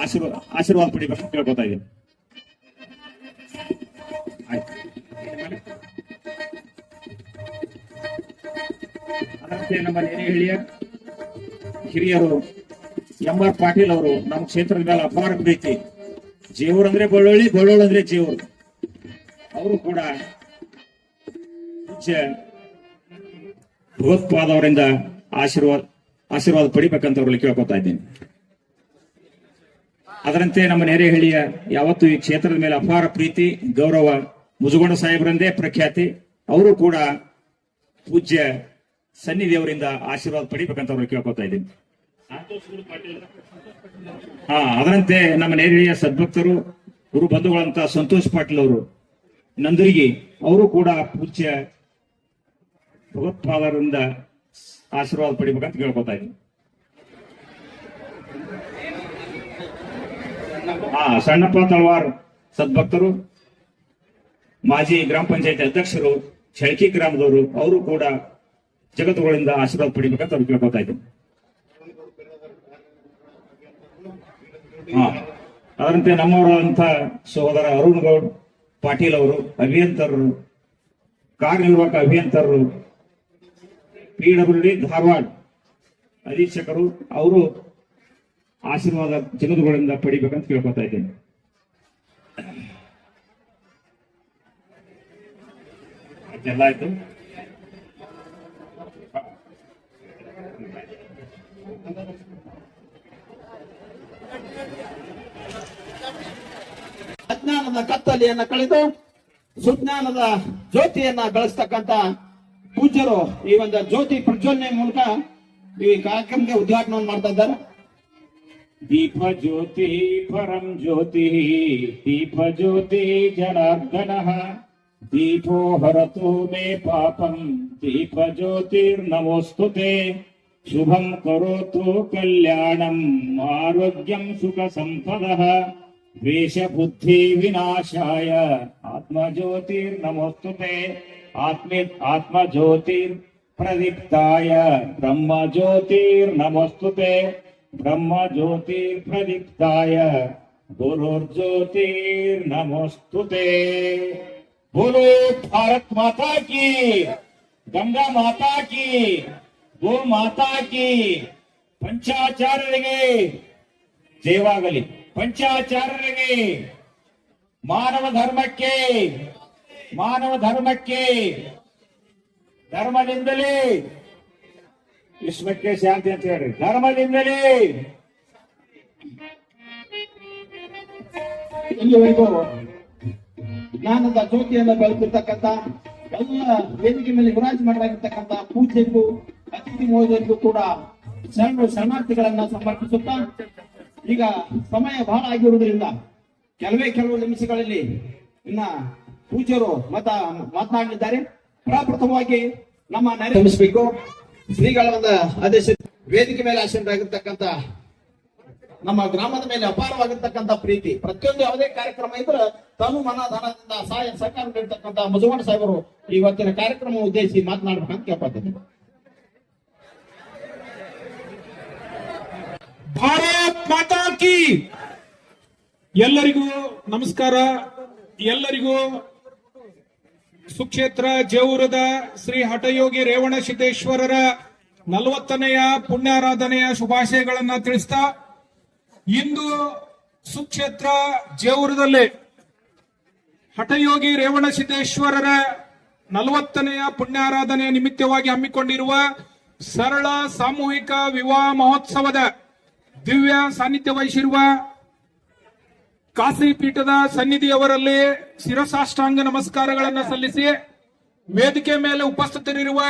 ಆಶೀರ್ವಾದ ಪಡಿಬೇಕಂತ ಕೇಳ್ಕೊತಾ ಇದ್ದೀನಿ. ಅದರಂತೆ ನಮ್ಮ ನೆರೆಹಳ್ಳಿಯ ಹಿರಿಯರು ಎಂ.ಆರ್. ಪಾಟೀಲ್ ಅವರು ನಮ್ಮ ಕ್ಷೇತ್ರದ ಮೇಲೆ ಅಪಾರ ಪ್ರೀತಿ. ಜೇವೂರ್ ಅಂದ್ರೆ ಬಳ್ಳೊಳ್ಳಿ, ಬಳ್ಳೊಳ್ಳಿ ಅಂದ್ರೆ ಜೇವೂರ್. ಅವರು ಕೂಡ ಪೂಜ್ಯ ಭಗವತ್ಪಾದ ಅವರಿಂದ ಆಶೀರ್ವಾದ ಪಡಿಬೇಕಂತ ಅವರಲ್ಲಿ ಕೇಳ್ಕೊತಾ ಇದ್ದೀನಿ. ಅದರಂತೆ ನಮ್ಮ ನೆರೆಹಳ್ಳಿಯ ಯಾವತ್ತು ಈ ಕ್ಷೇತ್ರದ ಮೇಲೆ ಅಪಾರ ಪ್ರೀತಿ ಗೌರವ ಮುಜುಗೊಂಡ ಸಾಹೇಬರಂದೇ ಪ್ರಖ್ಯಾತಿ. ಅವರು ಕೂಡ ಪೂಜ್ಯ ಸನ್ನಿಧಿಯವರಿಂದ ಆಶೀರ್ವಾದ ಪಡಿಬೇಕಂತ ಅವ್ರಿಗೆ ಕೇಳ್ಕೊತಾ ಇದ್ದೀನಿ. ಅದರಂತೆ ನಮ್ಮ ನೆರೆಹಳ್ಳಿಯ ಸದ್ಭಕ್ತರು ಗುರು ಬಂಧುಗಳಂತ ಸಂತೋಷ್ ಪಾಟೀಲ್ ಅವರು ನಂದೂರಿಗೆ, ಅವರು ಕೂಡ ಪೂಜ್ಯ ಭಗವತ್ಪಾದರಿಂದ ಆಶೀರ್ವಾದ ಪಡಿಬೇಕಂತ ಕೇಳ್ಕೊತಾ ಇದ್ದೀನಿ. ಸಣ್ಣಪ್ಪ ತಳವಾರ್ ಸದ್ಭಕ್ತರು ಮಾಜಿ ಗ್ರಾಮ ಪಂಚಾಯತ್ ಅಧ್ಯಕ್ಷರು ಚಳಕಿ ಗ್ರಾಮದವರು, ಅವರು ಕೂಡ ಜಗತ್ತುಗಳಿಂದ ಆಶೀರ್ವಾದ ಪಡಿಬೇಕಂತ ಅವ್ರು ಕೇಳ್ಕೊತಾ ಇದ್ದೀನಿ. ಅದರಂತೆ ನಮ್ಮವರಂತ ಸಹೋದರ ಅರುಣ್ ಗೌಡ್ ಪಾಟೀಲ್ ಅವರು ಅಭಿಯಂತರರು, ಕಾರ್ಯನಿರ್ವಾಹಕ ಅಭಿಯಂತರರು, PWD ಧಾರವಾಡ ಅಧೀಕ್ಷಕರು, ಅವರು ಆಶೀರ್ವಾದ ಜಗತ್ತುಗಳಿಂದ ಪಡಿಬೇಕಂತ ಕೇಳ್ಕೊತಾ ಇದ್ದೇನೆ. ಎಲ್ಲ ಆಯ್ತು. ಅಜ್ಞಾನದ ಕತ್ತಲೆಯನ್ನ ಕಳೆದು ಸುಜ್ಞಾನದ ಜ್ಯೋತಿಯನ್ನ ಬೆಳೆಸ್ತಕ್ಕಂತ ಪೂಜ್ಯರು ಈ ಒಂದು ಜ್ಯೋತಿ ಪ್ರಜ್ವಲನೆ ಮೂಲಕ ಈ ಕಾರ್ಯಕ್ರಮಕ್ಕೆ ಉದ್ಘಾಟನೆ ಮಾಡ್ತಾ ಇದ್ದಾರೆ. ದೀಪ ಜ್ಯೋತಿ ಪರಂ ಜ್ಯೋತಿ, ದೀಪ ಜ್ಯೋತಿ ಜನಾರ್ದನ, ದೀಪೋ ಹರತು ಮೇ ಪಾಪಂ, ದೀಪ ಜ್ಯೋತಿರ್ನಮೋಸ್ತುತೆ, ಶುಭಂ ಕರೋತು ಕಲ್ಯಾಣಂ, ಆರೋಗ್ಯಂ ಸುಖ ಸಂಪದಃ, ದ್ವೇಷ ಬುದ್ಧಿ ವಿನಾಶಾಯ, ಆತ್ಮಜ್ಯೋತಿರ್ನಮೋಸ್ತುತೆ, ಆತ್ಮಜ್ಯೋತಿರ್ ಪ್ರದೀಪ್ತಾಯ, ಬ್ರಹ್ಮ ಜ್ಯೋತಿರ್ನಮೋಸ್ತುತೆ, ಬ್ರಹ್ಮ ಜ್ಯೋತಿರ್ ಪ್ರದೀಪ್ತಾಯ, ಗುರುರ್ಜ್ಯೋತಿರ್ನಮೋಸ್ತುತೆ. बोलो भारत माता की, गंगा माता की, गो माता की. ಪಂಚಾಚಾರ್ಯರಿಗೆ ಜಯವಾಗಲಿ. ಪಂಚಾಚಾರ್ಯರಿಗೆ, ಮಾನವ ಧರ್ಮಕ್ಕೆ ಧರ್ಮದಿಂದಲೇ ವಿಶ್ವಕ್ಕೆ ಶಾಂತಿ ಅಂತ ಹೇಳಿ, ಧರ್ಮದಿಂದಲೇ ಇಲ್ಲಿವರೆಗೂ ಜ್ಞಾನದ ಜ್ಯೋತಿಯನ್ನು ಬೆಳೆಸಿರ್ತಕ್ಕಂಥ ಎಲ್ಲ ವೇದಿಕೆ ಮೇಲೆ ವಿರಾಜ ಮಾಡಲಾಗಿರ್ತಕ್ಕಂಥ ಪೂಜೆಗೂ ಅತಿಥಿ ಮೋದರಿಗೂ ಕೂಡ ಶರಣಾರ್ಥಿಗಳನ್ನ ಸಮರ್ಪಿಸುತ್ತಾ, ಈಗ ಸಮಯ ಬಹಳ ಆಗಿರುವುದರಿಂದ ಕೆಲವು ನಿಮಿಷಗಳಲ್ಲಿ ಇನ್ನ ಪೂಜ್ಯರು ಮಾತನಾಡಲಿದ್ದಾರೆ. ಪ್ರಪ್ರಥಮವಾಗಿ ನಮ್ಮ ನೆರವೇರಿಸಬೇಕು ಶ್ರೀಗಳ ಆದೇಶ. ವೇದಿಕೆ ಮೇಲೆ ಆಸೀನರಾಗಿರ್ತಕ್ಕಂಥ ನಮ್ಮ ಗ್ರಾಮದ ಮೇಲೆ ಅಪಾರವಾಗಿರ್ತಕ್ಕಂಥ ಪ್ರೀತಿ, ಪ್ರತಿಯೊಂದು ಯಾವುದೇ ಕಾರ್ಯಕ್ರಮ ಇದ್ರೆ ತನು ಮನ ಧನದಿಂದ ಸಹಾಯ ಸಹಕಾರ ನೀಡತಕ್ಕಂಥ ಮುಜುಗೊಂಡ ಸಾಹೇಬರು ಇವತ್ತಿನ ಕಾರ್ಯಕ್ರಮ ಉದ್ದೇಶಿಸಿ ಮಾತನಾಡಬೇಕಂತ ಕೇಳ್ಕೊತೀನಿ. ಭಾರತ್ ಮಾತಾ ಕಿ. ಎಲ್ಲರಿಗೂ ನಮಸ್ಕಾರ. ಎಲ್ಲರಿಗೂ ಸುಕ್ಷೇತ್ರ ಜೇವೂರದ ಶ್ರೀ ಹಠಯೋಗಿ ರೇವಣ ಸಿದ್ದೇಶ್ವರರ 40ನೆಯ ಪುಣ್ಯಾರಾಧನೆಯ ಶುಭಾಶಯಗಳನ್ನ ತಿಳಿಸ್ತಾ, ಇಂದು ಸುಕ್ಷೇತ್ರ ಜೇವೂರದಲ್ಲಿ ಹಠಯೋಗಿ ರೇವಣ ಸಿದ್ದೇಶ್ವರರ 40ನೆಯ ಪುಣ್ಯಾರಾಧನೆಯ ನಿಮಿತ್ತವಾಗಿ ಹಮ್ಮಿಕೊಂಡಿರುವ ಸರಳ ಸಾಮೂಹಿಕ ವಿವಾಹ ಮಹೋತ್ಸವದ ದಿವ್ಯ ಸಾನ್ನಿಧ್ಯ ವಹಿಸಿರುವ ಕಾಸಿ ಪೀಠದ ಸನ್ನಿಧಿಯವರಲ್ಲಿ ಶಿರಸಾಷ್ಟಾಂಗ ನಮಸ್ಕಾರಗಳನ್ನು ಸಲ್ಲಿಸಿ, ವೇದಿಕೆ ಮೇಲೆ ಉಪಸ್ಥಿತರಿರುವ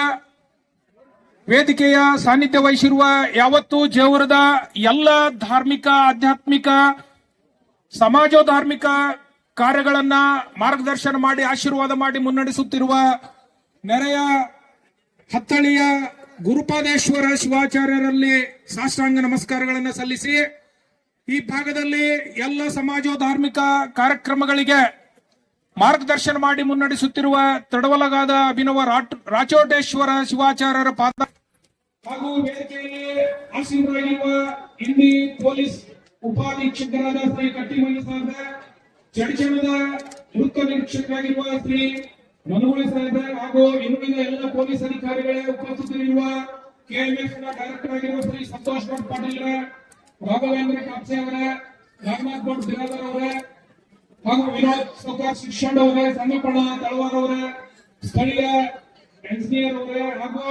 ವೇದಿಕೆಯ ಸಾನ್ನಿಧ್ಯ ವಹಿಸಿರುವ ಯಾವತ್ತು ಜೇವರದ ಎಲ್ಲ ಧಾರ್ಮಿಕ ಆಧ್ಯಾತ್ಮಿಕ ಸಮಾಜೋಧಾರ್ಮಿಕ ಕಾರ್ಯಗಳನ್ನ ಮಾರ್ಗದರ್ಶನ ಮಾಡಿ ಆಶೀರ್ವಾದ ಮಾಡಿ ಮುನ್ನಡೆಸುತ್ತಿರುವ ನೆರೆಯ ಹತ್ತಳಿಯ ಗುರುಪಾದೇಶ್ವರ ಶಿವಾಚಾರ್ಯರಲ್ಲಿ ಸಾಷ್ಟಾಂಗ ನಮಸ್ಕಾರಗಳನ್ನು ಸಲ್ಲಿಸಿ ಈ ಭಾಗದಲ್ಲಿ ಎಲ್ಲ ಸಮಾಜೋಧಾರ್ಮಿಕ ಕಾರ್ಯಕ್ರಮಗಳಿಗೆ ಮಾರ್ಗದರ್ಶನ ಮಾಡಿ ಮುನ್ನಡೆಸುತ್ತಿರುವ ತಡವಲಗಾದ ಅಭಿನವ ರಾಚೋಟೇಶ್ವರ ಶಿವಾಚಾರ್ಯರ ಪಾದ ಹಾಗೂ ವೇದಿಕೆಯಲ್ಲಿ ಆಸೀನರಾಗಿರುವ ಇಂಡಿ ಪೊಲೀಸ್ ಉಪಾಧೀಕ್ಷಕರಾದ ಶ್ರೀ ಕಟ್ಟಿಮನಿ ಸಾಹೇಬ್, ಚಡಿಚಣದ ವೃತ್ತ ನಿರೀಕ್ಷಕರಾಗಿರುವ ಶ್ರೀ ಮನೋಳಿ ಸಾಹೇಬ್ ಹಾಗೂ ಇನ್ನುಳಿದ ಎಲ್ಲ ಪೊಲೀಸ್ ಅಧಿಕಾರಿಗಳೇ ಉಪಸ್ಥಿತರಿರುವ ಕೆಎಂಎಫ್ ನ ಡೈರೆಕ್ಟರ್ ಆಗಿರುವ ಶ್ರೀ ಸಂತೋಷ್ ಗೌಡ್ ಪಾಟೀಲ್, ರಾಘವೇಂದ್ರ ಕಾಪ್ಸೆ ಅವರ, ರಾಮನಾಥ್ ಗೌಡ್ ಬಿರಾದರ್ ಅವರೇ ಹಾಗೂ ವಿನೋದ್ ಸೌಕಾರ್ ಶಿಕ್ಷಣ ಅವರೇ, ಸಂಗಪ್ಪಣ್ಣ ತಳವಾರ್ ಅವರೇ, ಸ್ಥಳೀಯ ಎಂಜಿನಿಯರ್ ಅವರೇ ಹಾಗೂ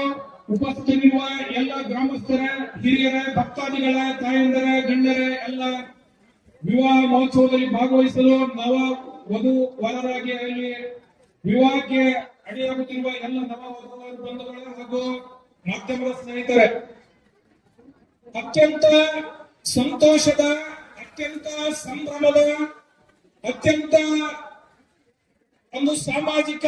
ಉಪಸ್ಥಿತರಿರುವ ಎಲ್ಲ ಗ್ರಾಮಸ್ಥರ, ಹಿರಿಯರ, ಭಕ್ತಾದಿಗಳ, ತಾಯಂದರ, ಗಣ್ಯರೇ, ಎಲ್ಲ ವಿವಾಹ ಮಹೋತ್ಸವದಲ್ಲಿ ಭಾಗವಹಿಸಲು ನವ ವಧು ವರರಾಗಿ ಅಲ್ಲಿ ವಿವಾಹಕ್ಕೆ ಅಡಿಯಾಗುತ್ತಿರುವ ಎಲ್ಲ ನವ ವಧು ಬಂಧುಗಳು ಹಾಗೂ ಮಾಧ್ಯಮದ ಸ್ನೇಹಿತರೆ, ಅತ್ಯಂತ ಸಂತೋಷದ, ಅತ್ಯಂತ ಸಂಭ್ರಮದ, ಅತ್ಯಂತ ಒಂದು ಸಾಮಾಜಿಕ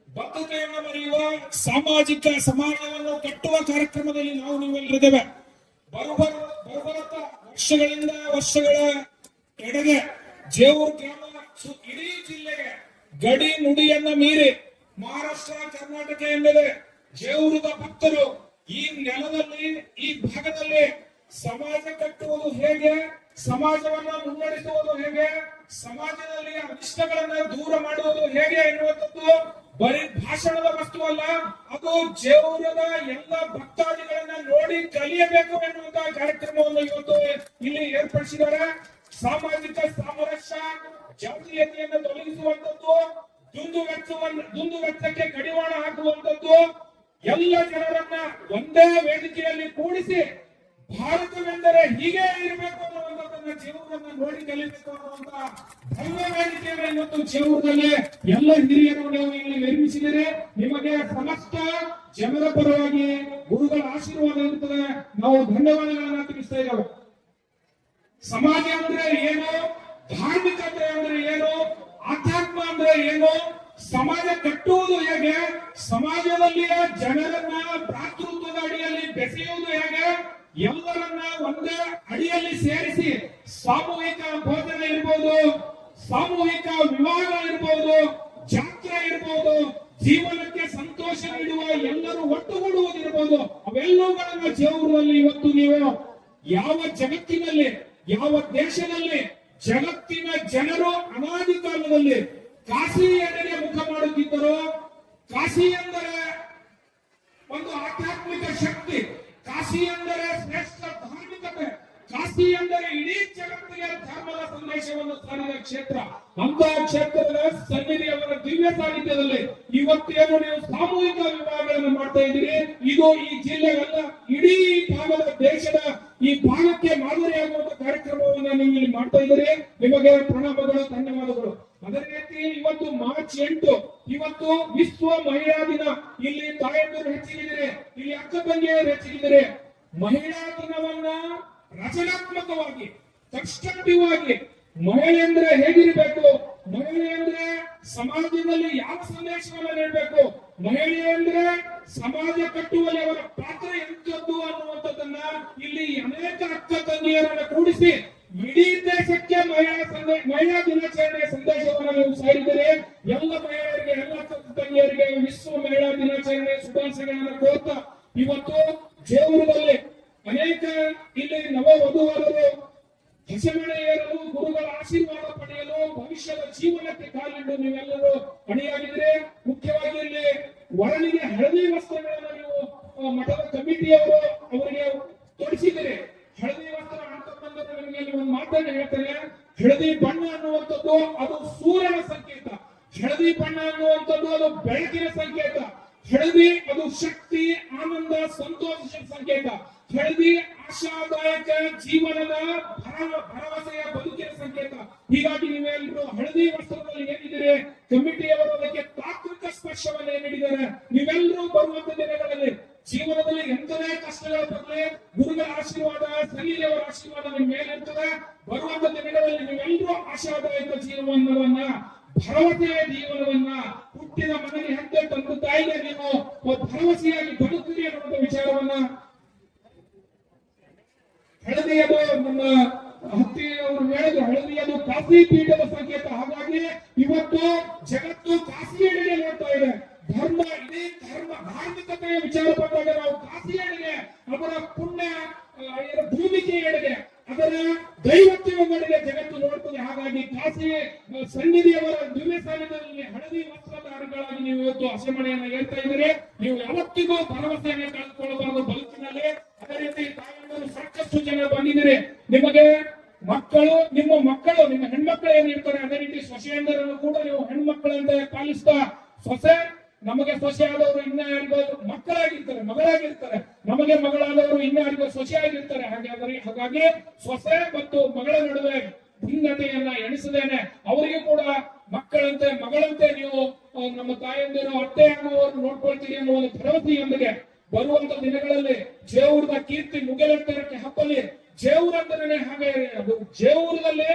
ಬದ್ಧತೆಯನ್ನು ಮರೆಯುವ, ಸಾಮಾಜಿಕ ಸಮಾಜವನ್ನು ಕಟ್ಟುವ ಕಾರ್ಯಕ್ರಮದಲ್ಲಿ ನಾವು ನೀವೆಲ್ಲರಿದ್ದೇವೆ. ಬರುಬರುತ್ತ ವರ್ಷಗಳ ಎಡೆಗೆ ಜೇವೂರು ಗ್ರಾಮ ಇಡೀ ಜಿಲ್ಲೆಗೆ ಗಡಿ ನುಡಿಯನ್ನ ಮೀರಿ ಮಹಾರಾಷ್ಟ್ರ, ಕರ್ನಾಟಕ ಎಂದರೆ ಜೇವೂರದ ಭಕ್ತರು ಈ ನೆಲದಲ್ಲಿ, ಈ ಭಾಗದಲ್ಲಿ ಸಮಾಜ ಕಟ್ಟುವುದು ಹೇಗೆ, ಸಮಾಜವನ್ನ ಮುನ್ನಡೆಸುವುದು ಹೇಗೆ, ಸಮಾಜದಲ್ಲಿ ಅನಿಷ್ಟಗಳನ್ನ ದೂರ ಮಾಡುವುದು ಹೇಗೆ ಎನ್ನುವಂಥದ್ದು ಬರೀ ಭಾಷಣದ ವಸ್ತು ಅಲ್ಲ, ಅದು ಜೇವೂರದ ಎಲ್ಲ ಭಕ್ತಾದಿಗಳನ್ನ ನೋಡಿ ಕಲಿಯಬೇಕು ಎನ್ನುವಂತಹ ಕಾರ್ಯಕ್ರಮವನ್ನು ಇವತ್ತು ಇಲ್ಲಿ ಏರ್ಪಡಿಸಿದ್ದಾರೆ. ಸಾಮಾಜಿಕ ಸಾಮರಸ್ಯ, ಜಾತೀಯತೆಯನ್ನು ತೊಲಗಿಸುವಂಥದ್ದು, ದುಂದುವೆಚ್ಚಕ್ಕೆ ಕಡಿವಾಣ ಹಾಕುವಂಥದ್ದು, ಎಲ್ಲ ಜನರನ್ನ ಒಂದೇ ವೇದಿಕೆಯಲ್ಲಿ ಕೂಡಿಸಿ ಭಾರತವೆಂದರೆ ಹೀಗೆ ಇರಬೇಕು ಅನ್ನುವಂಥದ್ದನ್ನ ಜೇವೂರನ್ನ ನೋಡಿ ಕಲಿಬೇಕು ಅನ್ನುವಂತ ಭವ್ಯ ವೇದಿಕೆಯನ್ನು ಇವತ್ತು ಜೇವೂರದಲ್ಲಿ ಎಲ್ಲ ಹಿರಿಯರು ನೀವು ಇಲ್ಲಿ ನಿರ್ಮಿಸಿದರೆ ನಿಮಗೆ ಸಮಸ್ತ ಜನರ ಪರವಾಗಿ ಗುರುಗಳ ಆಶೀರ್ವಾದ ಇರುತ್ತದೆ. ನಾವು ಧನ್ಯವಾದಗಳನ್ನ ತಿಳಿಸ್ತಾ ಇದ್ದೇವೆ. ಸಮಾಜ ಅಂದ್ರೆ ಏನು, ಧಾರ್ಮಿಕತೆ ಅಂದ್ರೆ ಏನು, ಆಧ್ಯಾತ್ಮ ಅಂದ್ರೆ ಏನು, ಸಮಾಜ ಕಟ್ಟುವುದು ಹೇಗೆ, ಸಮಾಜದಲ್ಲಿಯ ಜನರನ್ನ ಭ್ರಾತೃತ್ವದ ಅಡಿಯಲ್ಲಿ ಬೆಸೆಯುವುದು ಹೇಗೆ, ಎಲ್ಲರನ್ನ ಒಂದೇ ಅಡಿಯಲ್ಲಿ ಸೇರಿಸಿ ಸಾಮೂಹಿಕ ಭೋಜನ ಇರ್ಬೋದು, ಸಾಮೂಹಿಕ ವಿವಾಹ ಇರ್ಬೋದು, ಜಾತ್ರೆ ಇರ್ಬೋದು, ಜೀವನಕ್ಕೆ ಸಂತೋಷ ನೀಡುವ ಎಲ್ಲರೂ ಒಟ್ಟುಗೂಡುವುದಿರ್ಬೋದು, ಅವೆಲ್ಲವುಗಳನ್ನ ಜೇವೂರಿನಲ್ಲಿ ಇವತ್ತು ನೀವು ಯಾವ ಜಗತ್ತಿನಲ್ಲಿ, ಯಾವ ದೇಶದಲ್ಲಿ ಜಗತ್ತಿನ ಜನರು ಅನಾದಿ ಕಾಲದಲ್ಲಿ ಕಾಶಿ ಎಡೆಗೆ ಮುಖ ಮಾಡುತ್ತಿದ್ದರು. ಕಾಶಿ ಎಂದರೆ ಒಂದು ಆಧ್ಯಾತ್ಮಿಕ ಶಕ್ತಿ, ಕಾಶಿ ಎಂದರೆ ಶ್ರೇಷ್ಠ ಧಾರ್ಮಿಕತೆ, ಕಾಶಿ ಎಂದರೆ ಇಡೀ ಜಗತ್ತಿಗೆ ಧರ್ಮದ ಸಂದೇಶವನ್ನು ಸಾರಿದ ಕ್ಷೇತ್ರ. ಅಂತಹ ಕ್ಷೇತ್ರದ ಸನ್ನಿಧಿಯವರ ದಿವ್ಯ ಸಾನ್ನಿಧ್ಯದಲ್ಲಿ ಇವತ್ತೇನು ನೀವು ಸಾಮೂಹಿಕ ವಿವಾಹಗಳನ್ನು ಮಾಡ್ತಾ ಇದ್ದೀರಿ, ಇದು ಈ ಜಿಲ್ಲೆಗಲ್ಲ, ಇಡೀ ಭಾಗದ ದೇಶದ ಈ ಭಾಗಕ್ಕೆ ಮಾದರಿಯಾಗುವಂತ ಕಾರ್ಯಕ್ರಮವನ್ನು ನೀವು ಇಲ್ಲಿ ಮಾಡ್ತಾ ಇದ್ದೀರಿ. ನಿಮಗೆ ಪ್ರಣಾಮಗಳು, ಧನ್ಯವಾದಗಳು. ಅದೇ ರೀತಿ ಇವತ್ತು ಮಾರ್ಚ್ 8 ಇವತ್ತು ವಿಶ್ವ ಮಹಿಳಾ ದಿನ. ಇಲ್ಲಿ ತಾಯಂದಿರು ಹೆಚ್ಚಿಗಿದ್ದಾರೆ, ಇಲ್ಲಿ ಅಕ್ಕ ತಂಗಿಯರು ಹೆಚ್ಚಿಗಿದ್ದಾರೆ. ಮಹಿಳಾ ದಿನವನ್ನ ರಚನಾತ್ಮಕವಾಗಿ, ಕನ್ಸ್ಟ್ರಕ್ಟಿವ್ ಆಗಿ, ಮಹಿಳೆ ಅಂದ್ರೆ ಹೇಗಿರಬೇಕು, ಮಹಿಳೆ ಅಂದ್ರೆ ಸಮಾಜದಲ್ಲಿ ಯಾವ ಸಂದೇಶವನ್ನು ನೀಡಬೇಕು, ಮಹಿಳೆ ಅಂದ್ರೆ ಸಮಾಜ ಕಟ್ಟುವಲ್ಲಿ ಅವರ ಪಾತ್ರ ಎಂಥದ್ದು ಅನ್ನುವಂಥದ್ದನ್ನ ಇಲ್ಲಿ ಅನೇಕ ಅಕ್ಕ ತಂಗಿಯರನ್ನ ಕೂಡಿಸಿ ಇಡೀ ದೇಶಕ್ಕೆ ಮಹಿಳಾ ದಿನಾಚರಣೆಯ ಸಂದೇಶವನ್ನು ನೀವು ಸಾರಿದರೆ ಎಲ್ಲ ಮಹಿಳೆಯರಿಗೆ, ಎಲ್ಲ ತಂಗಿಯರಿಗೆ ವಿಶ್ವ ಮಹಿಳಾ ದಿನಾಚರಣೆಯ ಶುಭಾಶಯಗಳನ್ನು ಕೋರ್ತಾ ಇವತ್ತು ಜೇವೂರಿನಲ್ಲಿ ಅನೇಕ ಇಲ್ಲಿ ನವ ವಧುವರರು ಹಸೆಮಣೆ ಏರಲು, ಗುರುಗಳ ಆಶೀರ್ವಾದ ಪಡೆಯಲು, ಭವಿಷ್ಯದ ಜೀವನಕ್ಕೆ ಕಾಲಿಟ್ಟು ನೀವೆಲ್ಲರೂ ಅಣಿಯಾಗಿದ್ರೆ. ಮುಖ್ಯವಾಗಿ ಇಲ್ಲಿ ವರನಿಗೆ ಹಳದಿ ವಸ್ತ್ರಗಳನ್ನು ನೀವು ಮಠದ ಕಮಿಟಿಯವರು ಅವರಿಗೆ ತೊಡಿಸಿದರೆ, ಹಳದಿ ವಸ್ತ್ರ ಅಂತಕ್ಕಂಥದ್ದು ನಿಮಗೆ ಒಂದು ಮಾತನ್ನು ಹೇಳ್ತಾರೆ. ಹಳದಿ ಬಣ್ಣ ಅನ್ನುವಂಥದ್ದು ಅದು ಸೂರ್ಯನ ಸಂಕೇತ, ಹಳದಿ ಬಣ್ಣ ಅನ್ನುವಂಥದ್ದು ಅದು ಬೆಳಕಿನ ಸಂಕೇತ, ಹಳದಿ ಅದು ಶಕ್ತಿ, ಆನಂದ, ಸಂತೋಷದ ಸಂಕೇತ, ಹಳದಿ ಆಶಾದಾಯಕ ಜೀವನದ ಭರವಸೆಯ ಬದುಕಿನ ಸಂಕೇತ. ಹೀಗಾಗಿ ನೀವೆಲ್ಲರೂ ಹಳದಿ ವಸ್ತ್ರದಲ್ಲಿ ಏನಿದ್ದೀರಿ, ಕಮಿಟಿಯವರು ಅದಕ್ಕೆ ತಾತ್ವಿಕ ಸ್ಪರ್ಶವನ್ನು ನೀಡಿದ್ದಾರೆ. ನೀವೆಲ್ಲರೂ ಬರುವಂತ ದಿನಗಳಲ್ಲಿ ಜೀವನದಲ್ಲಿ ಎಂತದೇ ಕಷ್ಟಗಳ ಬರಲಿ, ಗುರುಗಳ ಆಶೀರ್ವಾದ, ಸನ್ನಿಧಿಯವರ ಆಶೀರ್ವಾದ ನಿಮ್ಮ ಮೇಲೆ ಇರ್ತದೆ. ಬರುವಂತ ದಿನಗಳಲ್ಲಿ ನೀವೆಲ್ಲರೂ ಆಶಾದಾಯಕ ಜೀವನವನ್ನ, ಭರವಸೆಯ ಜೀವನವನ್ನ, ಹುಟ್ಟಿದ ಮನೆಗೆ ಹೆಂತೆ ತಂದೆ ತಾಯಿಗೆ ನೀವು ಭರವಸೆಯಾಗಿ ಬದುಕ್ತೀರಿ ಅನ್ನುವಂಥ ವಿಚಾರವನ್ನ ಹಳದಿಯದು ನಮ್ಮ ಹತ್ತಿ ಅವರು ಹೇಳಿದ್ರು. ಹಳದಿಯದು ಕಾಶಿ ಪೀಠದ ಸಂಕೇತ. ಹಾಗಾಗಿ ಇವತ್ತು ಜಗತ್ತು ಕಾಶಿಯೆಡೆಗೆ ನೋಡ್ತಾ ಇದೆ. ಧರ್ಮ, ಇಡೀ ಧಾರ್ಮಿಕತೆಯ ವಿಚಾರ ಬಂದಾಗ ನಾವು ಕಾಶಿಯೆಡೆಗೆ, ಅವರ ಪುಣ್ಯ ಭೂಮಿಕೆಯೆಡೆಗೆ, ಅದರ ದೈವತ್ವವೆಡೆಗೆ ಜಗತ್ತು ನೋಡ್ತದೆ. ಹಾಗಾಗಿ ಕಾಶಿ ಸನ್ನಿಧಿಯವರ ದಿವ್ಯ ಸಾನ್ನಿಧ್ಯದಲ್ಲಿ ಹಳದಿ ವಸ್ತ್ರಧಾರಿಗಳಾಗಿ ನೀವು ಇವತ್ತು ಹಸೆಮಣೆಯನ್ನ ಹೇಳ್ತಾ ಇದ್ದೀರಿ. ನೀವು ಯಾವತ್ತಿಗೂ ಭರವಸೆಯನ್ನು ಕಳೆದುಕೊಳ್ಳಬಾರದು ಬದುಕಿನಲ್ಲಿ. ಅದೇ ರೀತಿ ತಾಯಂದಿರು ಸಾಕಷ್ಟು ಜನ ಬಂದಿದ್ದೀರಿ. ನಿಮಗೆ ಮಕ್ಕಳು, ನಿಮ್ಮ ಹೆಣ್ಮಕ್ಳು ಏನಿರ್ತಾರೆ, ಅದೇ ರೀತಿ ಸೊಸೆಯಂದರನ್ನು ಕೂಡ ನೀವು ಹೆಣ್ಮಕ್ಳಂತ ಪಾಲಿಸ್ತಾ, ಸೊಸೆ ನಮಗೆ ಸೊಸೆ ಆದವರು ಇನ್ಯಾರಿಗೋ ಮಕ್ಕಳಾಗಿರ್ತಾರೆ, ಮಗಳಾಗಿರ್ತಾರೆ, ನಮಗೆ ಮಗಳಾದವರು ಇನ್ಯಾರಿಗೋ ಸೊಸೆ ಆಗಿರ್ತಾರೆ. ಹಾಗಾಗಿ ಸೊಸೆ ಮತ್ತು ಮಗಳ ನಡುವೆ ಭಿನ್ನತೆಯನ್ನ ಎಣಿಸದೇನೆ ಅವರಿಗೆ ಕೂಡ ಮಕ್ಕಳಂತೆ ಮಗಳಂತೆ ನೀವು ನಮ್ಮ ತಾಯಂದಿರು ಅತ್ತೆ ಆಗುವವರು ನೋಡ್ಕೊಳ್ತೀರಿ ಅನ್ನೋ ಒಂದು ಭರವಸೆಯೊಂದಿಗೆ ಬರುವಂತ ದಿನಗಳಲ್ಲಿ ಜೇವೂರದ ಕೀರ್ತಿ ಮುಗಿಲೆತ್ತರಕ್ಕೆ ಹಬ್ಬಲಿ. ಜೇವೂರಂದ್ರೆ ಹಾಗೆ, ಅದು ಜೇವೂರದಲ್ಲಿ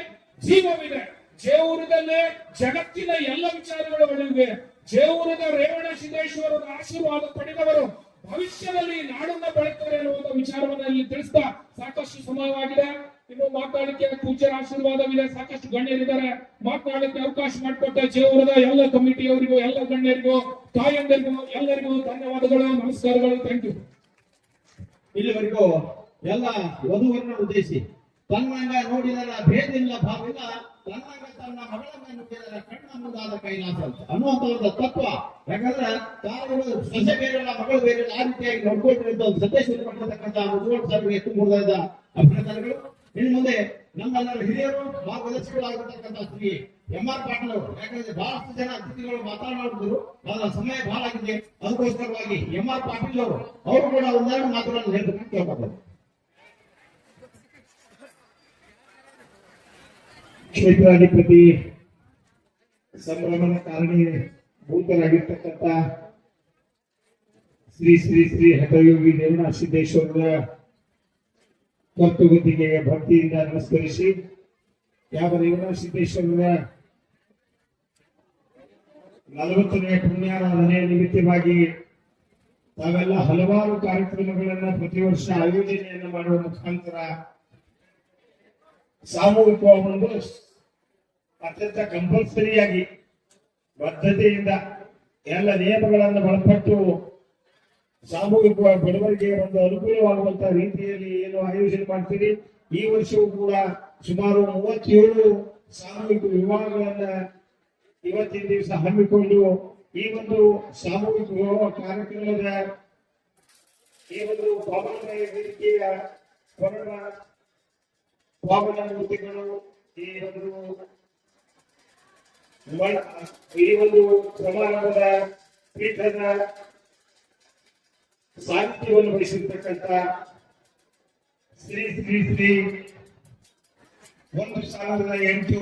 ಜೀವವಿದೆ. ಜೇವೂರದಲ್ಲಿ ಜಗತ್ತಿನ ಎಲ್ಲ ವಿಚಾರಗಳು ಒಳಗಿವೆ. ಜೇವೂರದ ರೇವಣ ಸಿದ್ದೇಶ್ವರರ ಆಶೀರ್ವಾದ ಪಡೆದವರು ಭವಿಷ್ಯದಲ್ಲಿ ನಾಡನ್ನ ಬೆಳೆತಾರೆ ಅನ್ನುವಂಥ ವಿಚಾರವನ್ನ ಇಲ್ಲಿ ತಿಳಿಸ್ತಾ ಸಾಕಷ್ಟು ಸಮಯವಾಗಿದೆ. ಇನ್ನು ಮಾತಾಡಲಿಕ್ಕೆ ಪೂಜ್ಯರ ಆಶೀರ್ವಾದವಿದೆ. ಸಾಕಷ್ಟು ಗಣ್ಯರಿದ್ದಾರೆ. ಮಾತನಾಡಲಿಕ್ಕೆ ಅವಕಾಶ ಮಾಡಿಕೊಟ್ಟ ಜೇವೂರದ ಎಲ್ಲ ಕಮಿಟಿಯವರಿಗೂ, ಎಲ್ಲ ಗಣ್ಯರಿಗೂ, ತಾಯಂದರಿಗೂ ಎಲ್ಲರಿಗೂ ಧನ್ಯವಾದಗಳು, ನಮಸ್ಕಾರಗಳು. Thank you. ಇಲ್ಲಿವರೆಗೂ ಎಲ್ಲ ವಧುವರನ್ನ ಉದ್ದೇಶಿಸಿ ತನ್ನಂಗ ನೋಡಿದರ ಭೇದಿಲ್ಲ ಭಾವಿಲ್ಲ, ತನ್ನಂಗ ತನ್ನ ಮಗಳನ್ನ ನುಡಿದರ ಕಣ್ಣ ಮುಂದಾದ ಕೈಲಾಸ ಅಂತ ಅನ್ನುವಂತ ಒಂದು ತತ್ವ. ಯಾಕಂದ್ರೆ ತಾಯಿಗಳು ಸೊಸೆ ಬೇರೆಲ್ಲ, ಮಗಳು ಬೇರೆಲ್ಲ, ಆ ರೀತಿಯಾಗಿ ನೋಡ್ಕೊಂಡಿರುವಂತ ಒಂದು ಸತ್ಯೇಶ್ವರ ಪಟ್ಟಿರ್ತಕ್ಕಂಥ ಮುದುಗೋಡು ಸಾಹೇಬರಿಗೆ ತುಂಬುವುದಾದ ಅಭಿನಂದನೆಗಳು. ಇನ್ನು ಮುಂದೆ ನಮ್ಮೆಲ್ಲರ ಹಿರಿಯರು ಮಾರ್ಗದರ್ಶಿಗಳಾಗಿರ್ತಕ್ಕಂಥ ಶ್ರೀ MR ಪಾಟೀಲ್ ಅವರು, ಯಾಕಂದ್ರೆ ಬಹಳಷ್ಟು ಜನ ಅತಿಥಿಗಳು ಮಾತನಾಡಿದ್ರು, ಅದರ ಸಮಯ ಬಹಳ ಆಗಿದೆ. ಅದಕ್ಕೋಸ್ಕರವಾಗಿ MR ಪಾಟೀಲ್ ಅವರು ಕೂಡ ಒಂದೆರಡು ಮಾತುಗಳನ್ನು ಹೇಳ್ಬೇಕು ಕೇಳ್ಕೊತಾರೆ. ಕ್ಷೇತ್ರಾಧಿಪತಿ ಸಂಭ್ರಮದ ಕಾರಣೀಭೂತರಾಗಿರ್ತಕ್ಕಂಥ ಶ್ರೀ ಶ್ರೀ ಶ್ರೀ ಹಠಯೋಗಿ ರೇವಣ ಸಿದ್ದೇಶ್ವರರ ಕರ್ತೃಗತಿಗೆ ಭಕ್ತಿಯಿಂದ ನಮಸ್ಕರಿಸಿ, ಯಾವ ರೇವಣ ಸಿದ್ದೇಶ್ವರರ 40ನೇ ಪುಣ್ಯಾರಾಧನೆಯ ನಿಮಿತ್ತವಾಗಿ ತಾವೆಲ್ಲ ಹಲವಾರು ಕಾರ್ಯಕ್ರಮಗಳನ್ನ ಪ್ರತಿ ವರ್ಷ ಆಯೋಜನೆಯನ್ನು ಮಾಡುವ ಮುಖಾಂತರ ಸಾಮೂಹಿಕ ಒಂದು ಅತ್ಯಂತ ಕಂಪಲ್ಸರಿಯಾಗಿ ಬದ್ಧತೆಯಿಂದ ಎಲ್ಲ ನಿಯಮಗಳನ್ನು ಒಳಪಟ್ಟು ಸಾಮೂಹಿಕ ಬಡವರಿಗೆ ಒಂದು ಅನುಕೂಲವಾಗುವಂತಹ ರೀತಿಯಲ್ಲಿ ಏನು ಆಯೋಜನೆ ಮಾಡ್ತೀರಿ. ಈ ವರ್ಷವೂ ಕೂಡ ಸುಮಾರು 37 ಸಾಮೂಹಿಕ ವಿವಾಹಗಳನ್ನ ಇವತ್ತಿನ ದಿವಸ ಹಮ್ಮಿಕೊಂಡು ಈ ಒಂದು ಸಾಮೂಹಿಕ ವಿವಾಹ ಕಾರ್ಯಕ್ರಮದ ಈ ಒಂದು ಪಾವನ ವೇದಿಕೆಯ ಪಾವನ ಮೂರ್ತಿಗಳು ಈ ಒಂದು ಸಮಾರಂಭದ ಪೀಠದ ಸಾಹಿತ್ಯವನ್ನು ವಹಿಸಿರ್ತಕ್ಕಂಥ ಶ್ರೀ ಶ್ರೀ ಶ್ರೀ 1008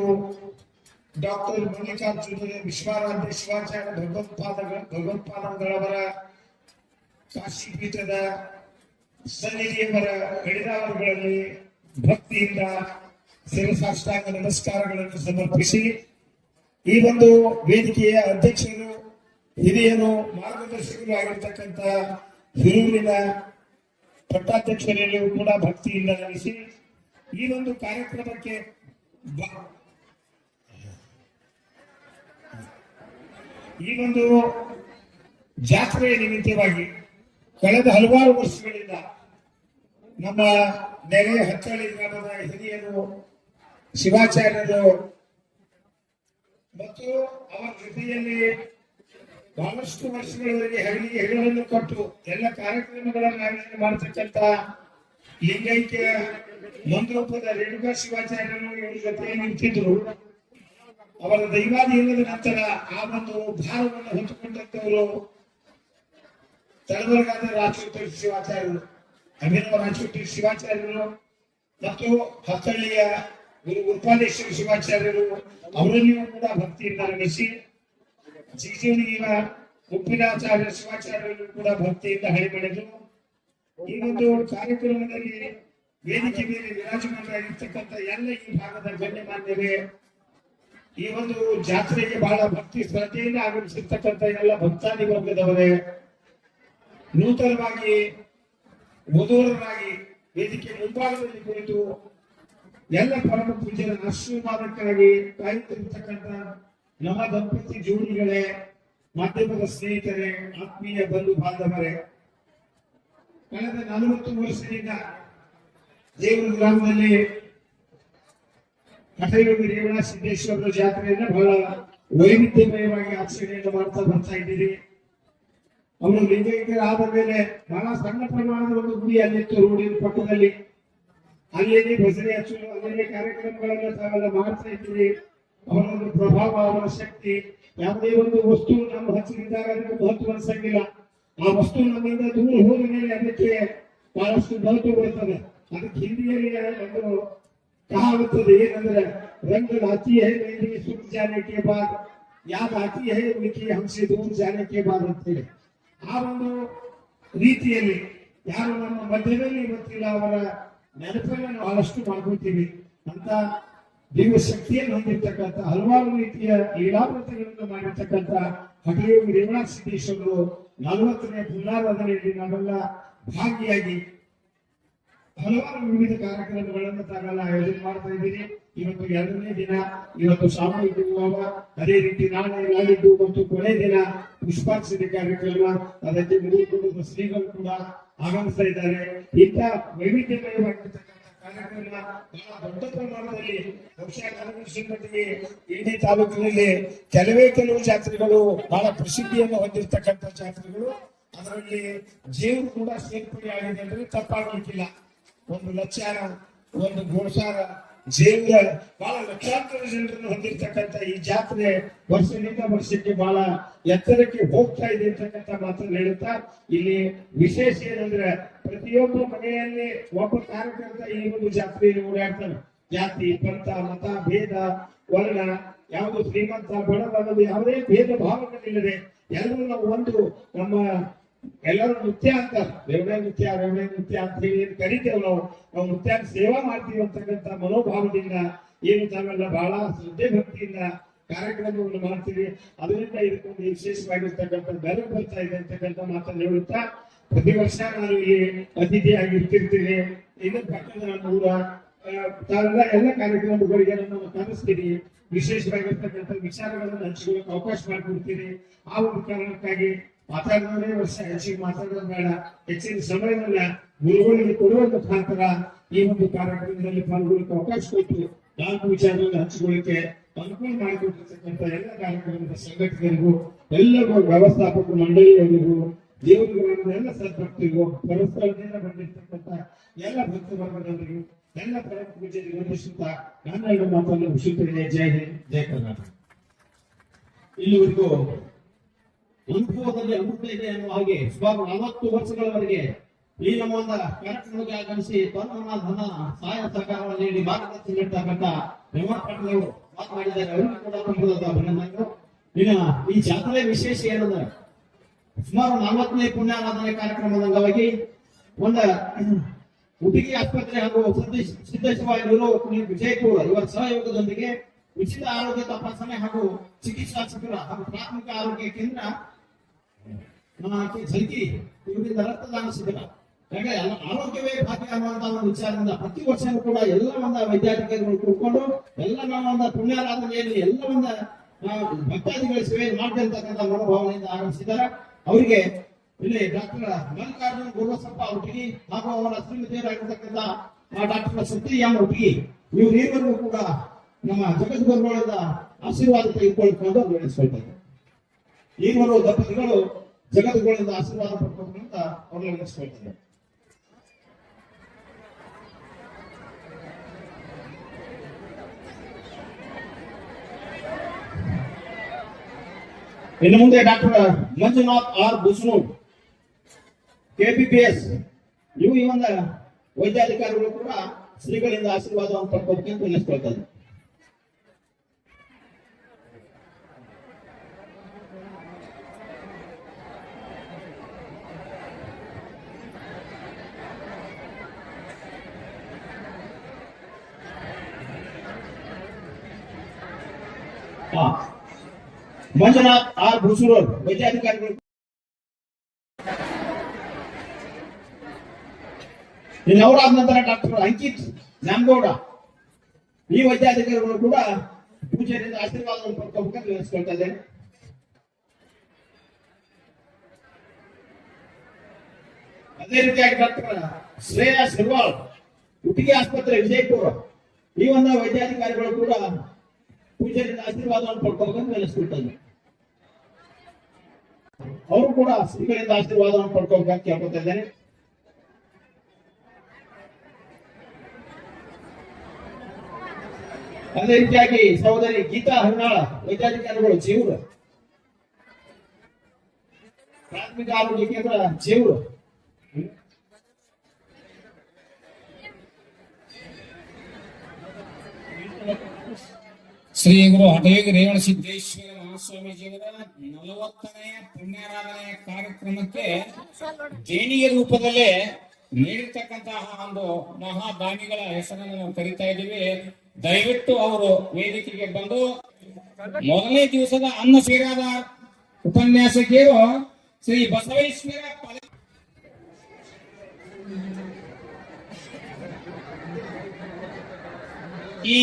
ಡಾಕ್ಟರ್ ಮಲ್ಲಿಕಾರ್ಜುನ ವಿಶ್ವಾರಾಧ್ಯ ಶಿವಾಚಾರ್ಯ ಭಗವತ್ಪಾದಗಳವರ ಕಾಶಿ ಪೀಠದ ಸನ್ನಿಧಿಯವರ ಹಿಡಿದಾವರುಗಳಲ್ಲಿ ಭಕ್ತಿಯಿಂದ ಶಿರಸಾಷ್ಟಾಂಗ ನಮಸ್ಕಾರಗಳನ್ನು ಸಮರ್ಪಿಸಿ, ಈ ಒಂದು ವೇದಿಕೆಯ ಅಧ್ಯಕ್ಷರು, ಹಿರಿಯರು, ಮಾರ್ಗದರ್ಶಕರು ಆಗಿರ್ತಕ್ಕಂಥ ಹಿರಿಯೂರಿನ ಪಟ್ಟಾಧ್ಯಕ್ಷರಲ್ಲಿಯೂ ಕೂಡ ಭಕ್ತಿಯಿಂದ ನಡೆಸಿ ಈ ಒಂದು ಕಾರ್ಯಕ್ರಮಕ್ಕೆ ಈ ಒಂದು ಜಾತ್ರೆಯ ನಿಮಿತ್ತವಾಗಿ ಕಳೆದ ಹಲವಾರು ವರ್ಷಗಳಿಂದ ನಮ್ಮ ನೆರೆಯ ಹತ್ತಳ್ಳಿ ಗ್ರಾಮದ ಹಿರಿಯರು, ಶಿವಾಚಾರ್ಯರು ಮತ್ತು ಅವರ ಜೊತೆಯಲ್ಲಿ ಬಹಳಷ್ಟು ವರ್ಷಗಳವರೆಗೆ ಹೆಗಲನ್ನು ಕೊಟ್ಟು ಎಲ್ಲ ಕಾರ್ಯಕ್ರಮಗಳನ್ನು ಆಯೋಜನೆ ಮಾಡತಕ್ಕಂತ ಲಿಂಗೈಕ್ಯ ಮಂದ್ರೂಪದ ರೇಣುಕಾ ಶಿವಾಚಾರ್ಯರು ಇವರ ಜೊತೆ ನಿಂತಿದ್ರು. ಅವರ ದೈವಾಧೀನದ ನಂತರ ಆ ಒಂದು ಭಾರವನ್ನು ಹೊತ್ತುಕೊಂಡಂತವರು ತಳಬರಗಾದ ರಾಜೋತ್ತರ ಶಿವಾಚಾರ್ಯರು, ಅಭಿನವ ರಾಜೋತ್ತರ ಶಿವಾಚಾರ್ಯರು ಮತ್ತು ಹತ್ತಳ್ಳಿಯ ಗುರು ಗುರುಪಾಲೇಶ್ವರ ಶಿವಾಚಾರ್ಯರು ಅವರಲ್ಲಿಯೂ ಕೂಡ ಭಕ್ತಿಯಿಂದ ನಡೆಸಿ, ಜಿಗಜಿಣಗಿಯ ಉಪ್ಪಿನಾಚಾರ್ಯ ಶಿವಾಚಾರ್ಯರು ಕೂಡ ಭಕ್ತಿಯಿಂದ ಹರಿಬೆಳೆದು ಈ ಒಂದು ಕಾರ್ಯಕ್ರಮದಲ್ಲಿ ವೇದಿಕೆ ಮೇಲೆ ವಿರಾಜಮಾನರಾಗಿರ್ತಕ್ಕಂಥ ಎಲ್ಲ ಈ ಭಾಗದ ಗಣ್ಯಮಾನ್ಯರೇ, ಈ ಒಂದು ಜಾತ್ರೆಗೆ ಬಹಳ ಭಕ್ತಿ ಶ್ರದ್ಧೆಯಿಂದ ಆಗಮಿಸಿರ್ತಕ್ಕಂಥ ಎಲ್ಲ ಭಕ್ತಾದಿ ವರ್ಗದವರೇ, ನೂತನವಾಗಿ ವಧುವರರಾಗಿ ವೇದಿಕೆ ಮುಂಭಾಗದಲ್ಲಿ ಕುಳಿತು ಎಲ್ಲ ಪರಮ ಪೂಜ್ಯರ ಆಶೀರ್ವಾದಕ್ಕಾಗಿ ಕಾಯುತ್ತಿರ್ತಕ್ಕಂಥ ನಮ್ಮ ದಂಪತಿ ಜೋಡಿಗಳೇ, ಮಾಧ್ಯಮದ ಸ್ನೇಹಿತರೇ, ಆತ್ಮೀಯ ಬಂಧು ಬಾಂಧವರೇ, ಕಳೆದ 40 ವರ್ಷದಿಂದ ದೇವರ ಗ್ರಾಮದಲ್ಲಿ ಕಟೇರಿ ರೇವಣ ಸಿದ್ದೇಶ್ವರ ಜಾತ್ರೆಯನ್ನ ಬಹಳ ವೈವಿಧ್ಯಮಯವಾಗಿ ಆಚರಣೆಯನ್ನು ಮಾಡ್ತಾ ಬರ್ತಾ ಇದ್ದೀರಿ. ಅವರು ಲಿಂಗೈಕ್ಯರಾದ ಮೇಲೆ ಬಹಳ ಸಣ್ಣ ಪ್ರಮಾಣದ ಒಂದು ಗುಡಿ ಅಲ್ಲಿತ್ತು ರೋಡಿನ ಪಕ್ಕದಲ್ಲಿ. ಅಲ್ಲಿಯೇ ಭಜನೆ ಹಚ್ಚಲು, ಅಲ್ಲಿಯೇ ಕಾರ್ಯಕ್ರಮಗಳನ್ನ ತಾವೆಲ್ಲ ಮಾಡ್ತಾ ಇದ್ದೀರಿ. ಅವರ ಒಂದು ಪ್ರಭಾವ, ಅವರ ಶಕ್ತಿ, ಯಾವುದೇ ಒಂದು ವಸ್ತು ನಮ್ಮ ಹಚ್ಚಿದಾಗ ಅದಕ್ಕೆ ಮಹತ್ವ ಅನಿಸಂಗಿಲ್ಲ. ಆ ವಸ್ತು ನಮ್ಮಿಂದ ದೂರ ಹೋದ ಮೇಲೆ ಅದಕ್ಕೆ ಬಹಳಷ್ಟು ಮಹತ್ವ ಬರ್ತದೆ. ಅದಕ್ಕೆ ಹಿಂದಿಯಲ್ಲಿ ಒಂದು ಕಹಾವತ್ತದೆ, ಏನಂದ್ರೆ रंग लाती है मेरी सुख जाने के बाद, याद आती है उनकी हमसे दूर जाने के बाद ಅಂತೇಳಿ ಆ ಒಂದು ರೀತಿಯಲ್ಲಿ ಯಾರು ನಮ್ಮ ಮಧ್ಯದಲ್ಲಿ ಇವತ್ತಿಲ್ಲ ಅವರ ನೆನಪನ್ನ ನಾವು ಬಹಳಷ್ಟು ಮಾಡ್ಕೊಳ್ತೀವಿ ಅಂತ ದಿವ್ಯ ಶಕ್ತಿಯನ್ನು ಹೊಂದಿರ್ತಕ್ಕಂಥ ಹಲವಾರು ರೀತಿಯ ಲೀಲಾವೃತಗಳನ್ನು ಮಾಡಿರ್ತಕ್ಕಂಥ ಹಠಯೋಗಿ ರೇವಣ ಸಿದ್ದೇಶ್ವರರು 40ನೇ ಪುನರಾರಾಧನೆಯಲ್ಲಿ ನಾವೆಲ್ಲ ಭಾಗಿಯಾಗಿ ಹಲವಾರು ವಿವಿಧ ಕಾರ್ಯಕ್ರಮಗಳನ್ನು ತಾವೆಲ್ಲ ಆಯೋಜನೆ ಮಾಡ್ತಾ ಇದ್ದೀರಿ. ಇವತ್ತು 2ನೇ ದಿನ, ಇವತ್ತು ಸಾಮೂಹಿಕ ವಿವಾಹ, ಅದೇ ರೀತಿ ನಾಳೆ ನಾಳಿದ್ದು ಮತ್ತು ಕೊನೆ ದಿನ ಪುಷ್ಪಾರ್ಚನೆ ಕಾರ್ಯಕ್ರಮ, ಅದಕ್ಕೆ ಮುಗಿದುಕೊಂಡು ಶ್ರೀಗಳು ಕೂಡ ಆಗಮಿಸ್ತಾ ಇದ್ದಾರೆ. ಇಂಥ ವೈವಿಧ್ಯಮಯವಾಗಿರ್ತಕ್ಕಂಥ ಕಾರ್ಯಕ್ರಮ ಬಹಳ ದೊಡ್ಡ ಪ್ರಮಾಣದಲ್ಲಿ ಬಹುಶಃ ಮಟ್ಟಿಗೆ ಇಂಡಿ ತಾಲೂಕಿನಲ್ಲಿ ಕೆಲವು ಜಾತ್ರೆಗಳು ಬಹಳ ಪ್ರಸಿದ್ಧಿಯನ್ನು ಹೊಂದಿರತಕ್ಕಂಥ ಜಾತ್ರೆಗಳು, ಅದರಲ್ಲಿ ಜೇವರು ಕೂಡ ಸೇರ್ಪಡೆ ಆಗಿದೆ ಅಂದ್ರೆ ತಪ್ಪಾಗಲಿಕ್ಕಿಲ್ಲ. ಒಂದು ಲಕ್ಷಾರ, ಒಂದು ಗೋಸಾರ, ಜೇವರ ಬಹಳ ಲಕ್ಷಾಂತರ ಜನರನ್ನು ಹೊಂದಿರತಕ್ಕಂಥ ಈ ಜಾತ್ರೆ ವರ್ಷದಿಂದ ವರ್ಷಕ್ಕೆ ಬಹಳ ಎತ್ತರಕ್ಕೆ ಹೋಗ್ತಾ ಇದೆ ಅಂತಕ್ಕಂಥ ಮಾತನ್ನು ಹೇಳುತ್ತಾ, ಇಲ್ಲಿ ವಿಶೇಷ ಏನಂದ್ರೆ ಪ್ರತಿಯೊಬ್ಬ ಮನೆಯಲ್ಲಿ ಒಬ್ಬ ಕಾರ್ಯಕರ್ತ ಈ ಒಂದು ಜಾತ್ರೆಯಲ್ಲಿ ಓಡಾಡ್ತಾನೆ. ಜಾತಿ, ಪಂಥ, ಮತ, ಭೇದ, ವರ್ಣ, ಯಾವುದು ಶ್ರೀಮಂತ ಬಡವ ಅನ್ನೋದು ಯಾವುದೇ ಭೇದ ಭಾವಗಳಿಲ್ಲದೆ ಎಲ್ಲರೂ ನಾವು ಒಂದು ನಮ್ಮ ಎಲ್ಲರೂ ನೃತ್ಯ ಅಂತ ರೇವಣೆ ನೃತ್ಯ ಅಂತ ಹೇಳಿ ಏನ್ ಕರಿತೇವೆ ನಾವು ನೃತ್ಯ ಸೇವಾ ಮಾಡ್ತೀವಿ ಅಂತಕ್ಕಂಥ ಮನೋಭಾವದಿಂದ ಏನು ತಾವೆಲ್ಲ ಬಹಳ ಶ್ರದ್ಧೆ ಭಕ್ತಿಯಿಂದ ಕಾರ್ಯಕ್ರಮವನ್ನು ಮಾಡ್ತೀವಿ. ಅದರಿಂದ ಇದಕ್ಕೊಂದು ವಿಶೇಷವಾಗಿರ್ತಕ್ಕಂಥ ಬೆಲೆ ಬರ್ತಾ ಇದೆ ಅಂತಕ್ಕಂಥ ಮಾತನ್ನು ಹೇಳುತ್ತಾ, ಪ್ರತಿ ವರ್ಷ ನಾನು ಇಲ್ಲಿ ಅತಿಥಿಯಾಗಿ ಇರ್ತಿರ್ತೀನಿ. ಇದ್ರ ಪಕ್ಕದ ಊರ ತಾವೆಲ್ಲ ಎಲ್ಲ ಕಾರ್ಯಕ್ರಮಗಳಿಗೆ ನಾವು ಕರೆಸ್ತೀರಿ, ವಿಶೇಷವಾಗಿರ್ತಕ್ಕಂಥ ವಿಚಾರಗಳನ್ನು ಹಂಚಿಕೊಳ್ಳಕ್ಕೆ ಅವಕಾಶ ಮಾಡಿಕೊಡ್ತೀರಿ. ಆ ಒಂದು ಕಾರಣಕ್ಕಾಗಿ ಮಾತಾಡಿದ್ರೆ ವರ್ಷ ಹೆಚ್ಚಿಗೆ ಮಾತಾಡೋದು ಬೇಡ, ಹೆಚ್ಚಿನ ಸಮಯವನ್ನ ಗುರುಗಳಿಗೆ ಕೊಡುವ ಮುಖಾಂತರ ಈ ಒಂದು ಕಾರ್ಯಕ್ರಮದಲ್ಲಿ ಪಾಲ್ಗೊಳ್ಳಕ್ಕೆ ಅವಕಾಶ ಕೊಟ್ಟು 4 ವಿಚಾರಗಳನ್ನು ಹಂಚಿಕೊಳ್ಳಿಕ್ಕೆ ಅನುಕೂಲ ಮಾಡಿಕೊಟ್ಟಿರ್ತಕ್ಕಂಥ ಎಲ್ಲ ಕಾರ್ಯಕ್ರಮದ ಸಂಘಟಕರಿಗೂ, ಎಲ್ಲರಿಗೂ, ವ್ಯವಸ್ಥಾಪಕ ಮಂಡಳಿಯವರಿಗೂ, ದೇವರ ಗ್ರಾಮದ ಎಲ್ಲ ಸದ್ಭಕ್ತರಿಗೂ, ಪರಸ್ಪರದಿಂದ ಬಂದಿರ್ತಕ್ಕಂಥ ಎಲ್ಲ ಭಕ್ತ ವರ್ಗದವರಿಗೂ, ಎಲ್ಲ ಪರಮ ಪೂಜೆಗೆ ವಂದಿಸುತ್ತಾ ನನ್ನ 2 ಮಾತನ್ನು ಮುಗಿಸುತ್ತೇನೆ. ಜೈ ಹಿಂದ್, ಜೈ ಕರ್ನಾಟಕ. ಇಲ್ಲಿವರೆಗೂ ಅನುಭವದಲ್ಲಿ ಅಮೃತ ಇದೆ ಅನ್ನುವ ಹಾಗೆ ಸುಮಾರು 40 ವರ್ಷಗಳವರೆಗೆ ಈ ನಮ್ಮ ಒಂದು ಕಾರ್ಯಕ್ರಮಕ್ಕೆ ಆಗಮಿಸಿ ತನ್ನ ಧನ ಸಹಾಯ ಸಹಕಾರವನ್ನು ನೀಡಿ ಮಾರ್ಗದರ್ಶನ ನೀಡತಕ್ಕಂಥ ರೇವಣ ಪಾಟೀಲ್ ಅವರು ಮಾತನಾಡಿದ್ದಾರೆ. ಅವರಿಗೂ ಕೂಡ ತುಂಬುವುದಾದ ಅಭಿನಂದನೆಗಳು. ಇನ್ನು ಈ ಜಾತ್ರೆ ವಿಶೇಷ ಏನಂದ್ರೆ ಸುಮಾರು 40ನೇ ಪುಣ್ಯಾರಾಧನೆ ಕಾರ್ಯಕ್ರಮದ ಅಂಗವಾಗಿ ಒಂದು ಉಡುಗಿ ಆಸ್ಪತ್ರೆ ಹಾಗೂ ಸಿದ್ದೇಶ್ವರ ವಿಜಯಪುರ ಇವರ ಸಹಯೋಗದೊಂದಿಗೆ ಉಚಿತ ಆರೋಗ್ಯ ತಪಾಸಣೆ ಹಾಗೂ ಚಿಕಿತ್ಸಾ ಶಿಬಿರ ಹಾಗೂ ಪ್ರಾಥಮಿಕ ಆರೋಗ್ಯ ಕೇಂದ್ರ ಜಲ್ಕಿ ಇವರಿಂದ ರಕ್ತದಾನ ಶಿಬಿರ. ಯಾಕಂದ್ರೆ ಆರೋಗ್ಯವೇ ಭಾಗ್ಯ ಅನ್ನುವಂತಹ ಒಂದು ವಿಚಾರದಿಂದ ಪ್ರತಿ ವರ್ಷವೂ ಕೂಡ ಎಲ್ಲ ಒಂದು ವೈದ್ಯಾಧಿಕಾರಿಗಳು ಕೂತ್ಕೊಂಡು ಎಲ್ಲ ನಮ್ಮ ಒಂದು ಪುಣ್ಯಾರಾಧನೆಯಲ್ಲಿ ಎಲ್ಲ ಒಂದು ಭಕ್ತಾದಿಗಳ ಸೇವೆ ಮಾಡ್ತಿರ್ತಕ್ಕಂಥ ಮನೋಭಾವನೆಯಿಂದ ಆಗಮಿಸಿದ್ದಾರೆ. ಅವರಿಗೆ ಇಲ್ಲಿ ಡಾಕ್ಟರ್ ಮಲ್ಲಿಕಾರ್ಜುನ ಗುರುವಸಪ್ಪ ಹುಡುಗಿ ಹಾಗೂ ಅವರ ಶ್ರೀಮತಿಯರಾಗಿರ್ತಕ್ಕಂಥ ಡಾಕ್ಟರ್ ಸತ್ಯಯ್ಯ ಹುಡುಗಿ ಇವರಿಬ್ಬರಿಗೂ ಕೂಡ ನಮ್ಮ ಜಗದ್ಗುರುಗಳಿಂದ ಆಶೀರ್ವಾದ ತೆಗೆದುಕೊಳ್ಳಿಕೊಂಡು ನಡೆಸ್ಕೊಳ್ತಾರೆ. ಈವರು ದಂಪತಿಗಳು ಜಗದ್ಗುರುಗಳಿಂದ ಆಶೀರ್ವಾದ ಪಡ್ಕೊಂಡು ಅಂತ ಅವ್ರನ್ನ ನಡೆಸ್ಕೊಳ್ತಾರೆ. ಇನ್ನು ಮುಂದೆ ಡಾಕ್ಟರ್ ಮಂಜುನಾಥ್ ಆರ್ ಬುಸ್ನೂರ್ KPPS ಇವು ಈ ಒಂದು ವೈದ್ಯಾಧಿಕಾರಿಗಳು ಕೂಡ ಶ್ರೀಗಳಿಂದ ಆಶೀರ್ವಾದವನ್ನು ಪಡ್ಕೋಬೇಕಂತ ನೆನೆಸ್ಕೊಳ್ತಾರೆ. ಮಂಜುನಾಥ್ ಆರ್ ಬುಸೂರ್ ವೈದ್ಯಾಧಿಕಾರಿಗಳು. ಇನ್ನು ಅವರಾದ ನಂತರ ಡಾಕ್ಟರ್ ಅಂಕಿತ್ ನ್ಯಾಮಗೌಡ ಈ ವೈದ್ಯಾಧಿಕಾರಿಗಳು ಕೂಡ ಪೂಜೆಯಿಂದ ಆಶೀರ್ವಾದವನ್ನು ಪಡ್ಕೋಬೇಕಂತ ವಿವರಿಸ್ಕೊಳ್ತಾ ಇದ್ದೇನೆ. ಅದೇ ರೀತಿಯಾಗಿ ಡಾಕ್ಟರ್ ಶ್ರೇಯಾ ಶಿರ್ವಾಳ್ ಹುಟ್ಟಿಗೆ ಆಸ್ಪತ್ರೆ ವಿಜಯಪುರ ಈ ಒಂದು ವೈದ್ಯಾಧಿಕಾರಿಗಳು ಕೂಡ ಪೂಜೆಯಿಂದ ಆಶೀರ್ವಾದವನ್ನು ಪಡ್ಕೋಬೇಕಂತ ವಿವರಿಸ್ಕೊಳ್ತಾ ಇದ್ದಾರೆ. ಅವರು ಕೂಡ ಶ್ರೀಗಳಿಂದ ಆಶೀರ್ವಾದವನ್ನು ಪಡ್ಕೋಬೇಕಂತ ಕೇಳ್ಕೊತಾ ಇದ್ದೇನೆ. ಅದೇ ರೀತಿಯಾಗಿ ಸಹೋದರಿ ಗೀತಾ ಹರ್ನಾಳ ವೈದ್ಯಾಧಿಕಾರಿಗಳು ಜೇವೂರು ಪ್ರಾಥಮಿಕ ಆರೋಗ್ಯ ಕೇಂದ್ರ ಜೇವೂರು. ಶ್ರೀ ಗುರು ಹಠಯೋಗಿ ರೇವಣ ಸಿದ್ದೇಶ್ವರ ಮಹಾಸ್ವಾಮೀಜಿಯವರ 40ನೇ ಪುಣ್ಯಾರಾಧನೆಯ ಕಾರ್ಯಕ್ರಮಕ್ಕೆ ದೇಣಿಗೆ ರೂಪದಲ್ಲಿ ನೀಡಿರ್ತಕ್ಕಂತಹ ಒಂದು ಮಹಾದಾನಿಗಳ ಹೆಸರನ್ನು ನಾವು ಕರೀತಾ ಇದ್ದೀವಿ. ದಯವಿಟ್ಟು ಅವರು ವೇದಿಕೆಗೆ ಬಂದು ಮೊದಲನೇ ದಿವಸದ ಅನ್ನ ಸೇರಾದ ಉಪನ್ಯಾಸಕಿಯರು ಶ್ರೀ ಬಸವೇಶ್ವರ ಈ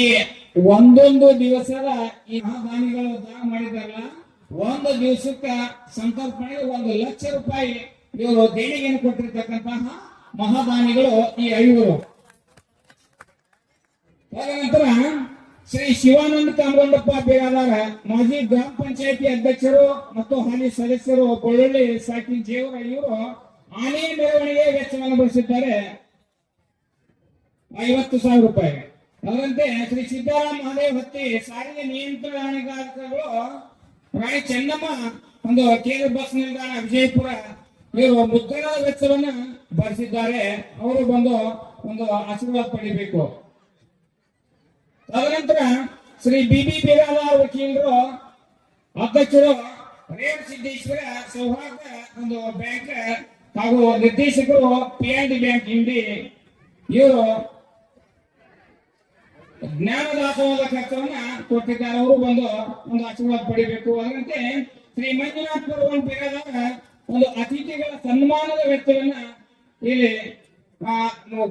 ಒಂದೊಂದು ದಿವಸದ ಈ ಮಹಾದಾನಿಗಳು ದಾನ ಮಾಡಿದಾರಲ್ಲ, ಒಂದು ದಿವಸಕ್ಕ ಸಂತರ್ಪಣೆ 1 ಲಕ್ಷ ರೂಪಾಯಿ ಇವರು ದೇಣಿಗೆಯನ್ನು ಕೊಟ್ಟಿರ್ತಕ್ಕಂತಹ ಮಹಾದಾನಿಗಳು ಈ ಐವರು. ತದನಂತರ ಶ್ರೀ ಶಿವಾನಂದ ಕಾಮಗೊಂಡಪ್ಪ ಬೇರಾದಾರ ಮಾಜಿ ಗ್ರಾಮ ಪಂಚಾಯತಿ ಅಧ್ಯಕ್ಷರು ಮತ್ತು ಹಾಲಿ ಸದಸ್ಯರು ಬೆಳ್ಳುಳ್ಳಿ ಸಾಕಿ ಜೇವರ ಇವರು ಆನೆ ಮೆರವಣಿಗೆ ವೆಚ್ಚವನ್ನು ಭರಿಸಿದ್ದಾರೆ 50,000 ರೂಪಾಯಿ. ಅದರಂತೆ ಶ್ರೀ ಸಿದ್ದರಾಮ ಮಹಾದೇವ್ ಹತ್ತಿ ಸಾರಿಗೆ ನಿಯಂತ್ರಣಾಧಿಕಾರಿಗಳು ರಾಣಿ ಚೆನ್ನಮ್ಮ ಒಂದು ಕೇಂದ್ರ ಬಸ್ ನಿಲ್ದಾಣ ವಿಜಯಪುರ ಇವರು ಮುದ್ರಣದ ವೆಚ್ಚವನ್ನು ಭರಿಸಿದ್ದಾರೆ. ಅವರು ಬಂದು ಒಂದು ಆಶೀರ್ವಾದ ಪಡಿಬೇಕು. ತದನಂತರ ಶ್ರೀ ಬಿಬಿ ಬೇರಾದಾರ್ ವಕೀಲರು ಅಧ್ಯಕ್ಷರು ರೇವಣ ಸಿದ್ದೇಶ್ವರ ಸೌಹಾರ್ದ ಒಂದು ಬ್ಯಾಂಕ್ ಹಾಗೂ ನಿರ್ದೇಶಕರು PNB ಬ್ಯಾಂಕ್ ಹಿಂದಿ ಇವರು ಜ್ಞಾನದಾಸವಾದ ಖರ್ಚವನ್ನ ಕೊಟ್ಟಿದ್ದಾರೆ. ಅವರು ಬಂದು ಒಂದು ಆಶೀರ್ವಾದ ಪಡಿಬೇಕು. ಅದರಂತೆ ಶ್ರೀ ಮಂಜುನಾಥ್ ಬೇರಾದಾರ ಒಂದು ಅತಿಥಿಗಳ ಸನ್ಮಾನದ ವೆಚ್ಚವನ್ನ ಇಲ್ಲಿ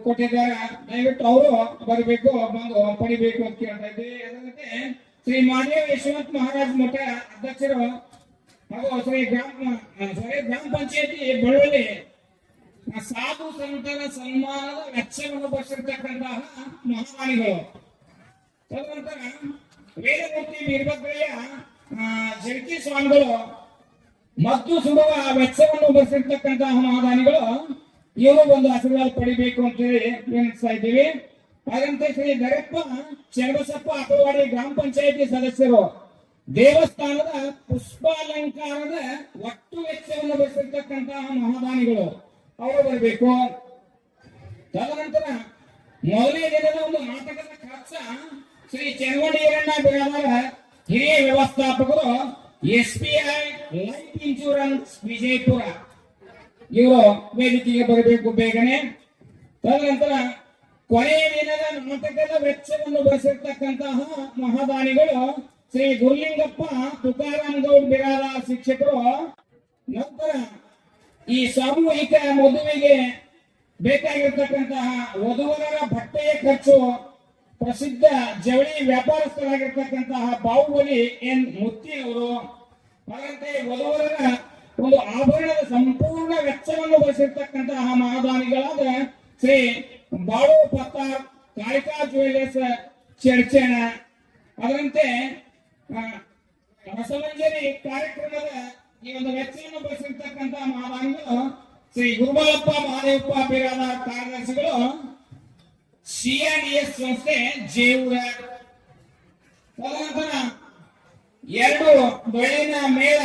ಕೊಟ್ಟಿದ್ದಾರೆ. ದಯವಿಟ್ಟು ಅವರು ಬರಬೇಕು, ಬಂದು ಪಡಿಬೇಕು ಅಂತ ಕೇಳ್ತಾ ಇದ್ದೀವಿ. ಅದರಂತೆ ಶ್ರೀ ಮಾದೇವ ಯಶವಂತ ಮಹಾರಾಜ್ ಮಠ ಅಧ್ಯಕ್ಷರು ಹಾಗೂ ಶ್ರೀ ಗ್ರಾಮ ಪಂಚಾಯತಿ ಬೆಳ್ಳುಳ್ಳಿ ಸಾಧು ಸಂತರ ಸನ್ಮಾನದ ವೆಚ್ಚವನ್ನು ಭರಿಸಿರ್ತಕ್ಕಂತಹ ಮಹಾದಾನಿಗಳು. ತದನಂತರ ವೇದಮೂರ್ತಿ ವೀರಭದ್ರಯ್ಯ ಜಗತಿ ಸ್ವಾಮಿಗಳು ಮತ್ತು ಸುಡುವ ವೆಚ್ಚವನ್ನು ಭರಿಸಿರ್ತಕ್ಕಂತಹ ಮಹಾದಾನಿಗಳು ಇವರು ಒಂದು ಆಶೀರ್ವಾದ ಪಡಿಬೇಕು ಅಂತ ಹೇಳಿ ವಿನಂತಿಸ್ತಾ ಇದ್ದೀವಿ. ಹಾಗಂತೆ ಶ್ರೀ ದರಪ್ಪ ಚನ್ನಬಸಪ್ಪ ಅಕವಾಡಿ ಗ್ರಾಮ ಪಂಚಾಯತಿ ಸದಸ್ಯರು ದೇವಸ್ಥಾನದ ಪುಷ್ಪಾಲಂಕಾರದ ಒಟ್ಟು ವೆಚ್ಚವನ್ನು ಭರಿಸಿರ್ತಕ್ಕಂತಹ ಮಹಾದಾನಿಗಳು ಅವರು ಬರಬೇಕು. ತದನಂತರ ಮೊದಲನೇ ದಿನದ ಒಂದು ನಾಟಕದ ಖರ್ಚ ಶ್ರೀ ಚೆನ್ನವಣ್ಣೀರಣ್ಣ ಬೇರಾದಾರ ಹಿರಿಯ ವ್ಯವಸ್ಥಾಪಕರು SBI ಲೈಫ್ ಇನ್ಶೂರೆನ್ಸ್ ವಿಜಯಪುರ ಇವರು ವೇದಿಕೆಗೆ ಬರಬೇಕು ಬೇಗನೆ. ತದನಂತರ ಕೊನೆಯ ದಿನದ ನಾಟಕದ ವೆಚ್ಚವನ್ನು ಭರಿಸಿರ್ತಕ್ಕಂತಹ ಮಹಾದಾನಿಗಳು ಶ್ರೀ ಗುರುಲಿಂಗಪ್ಪ ತುಕಾರಾಮ್ ಗೌಡ್ ಬಿರಾದಾರ್ ಶಿಕ್ಷಕರು. ನಂತರ ಈ ಸಾಮೂಹಿಕ ಮದುವೆಗೆ ಬೇಕಾಗಿರ್ತಕ್ಕಂತಹ ವಧುವರರ ಬಟ್ಟೆಯ ಖರ್ಚು ಪ್ರಸಿದ್ಧ ಜವಳಿ ವ್ಯಾಪಾರಸ್ಥರಾಗಿರ್ತಕ್ಕಂತಹ ಬಾಹುಬಲಿ ಎನ್ ಮುತ್ತಿ ಅವರು. ಹಾಗಂತೆ ವಧುವರರ ಒಂದು ಆಭರಣದ ಸಂಪೂರ್ಣ ವೆಚ್ಚವನ್ನು ಭರಿಸಿರ್ತಕ್ಕಂತಹ ಮಹಾದಾನಿಗಳಾದ ಶ್ರೀ ಬಾಳು ಪತ್ತಾರ್ ಕಾಳಿಕಾ ಜ್ಯುವೆಲ್ಲರ್ಸ್ ಚರ್ಚಣ. ಅದರಂತೆ ರಸಮಂಜರಿ ಕಾರ್ಯಕ್ರಮದ ಈ ಒಂದು ವೆಚ್ಚವನ್ನು ಭರಿಸಿರ್ತಕ್ಕಂತಹ ಮಹಾದಾನಿಗಳು ಶ್ರೀ ಗುರುಮಲಪ್ಪ ಮಹಾದೇವಪ್ಪ ಬೇರಾದಾರ್ ಕಾರ್ಯದರ್ಶಿಗಳು CNDS ಸಂಸ್ಥೆ ಜೇವೂರ. ತದನಂತರ 2 ಬೆಳ್ಳಿನ ಮೇಳ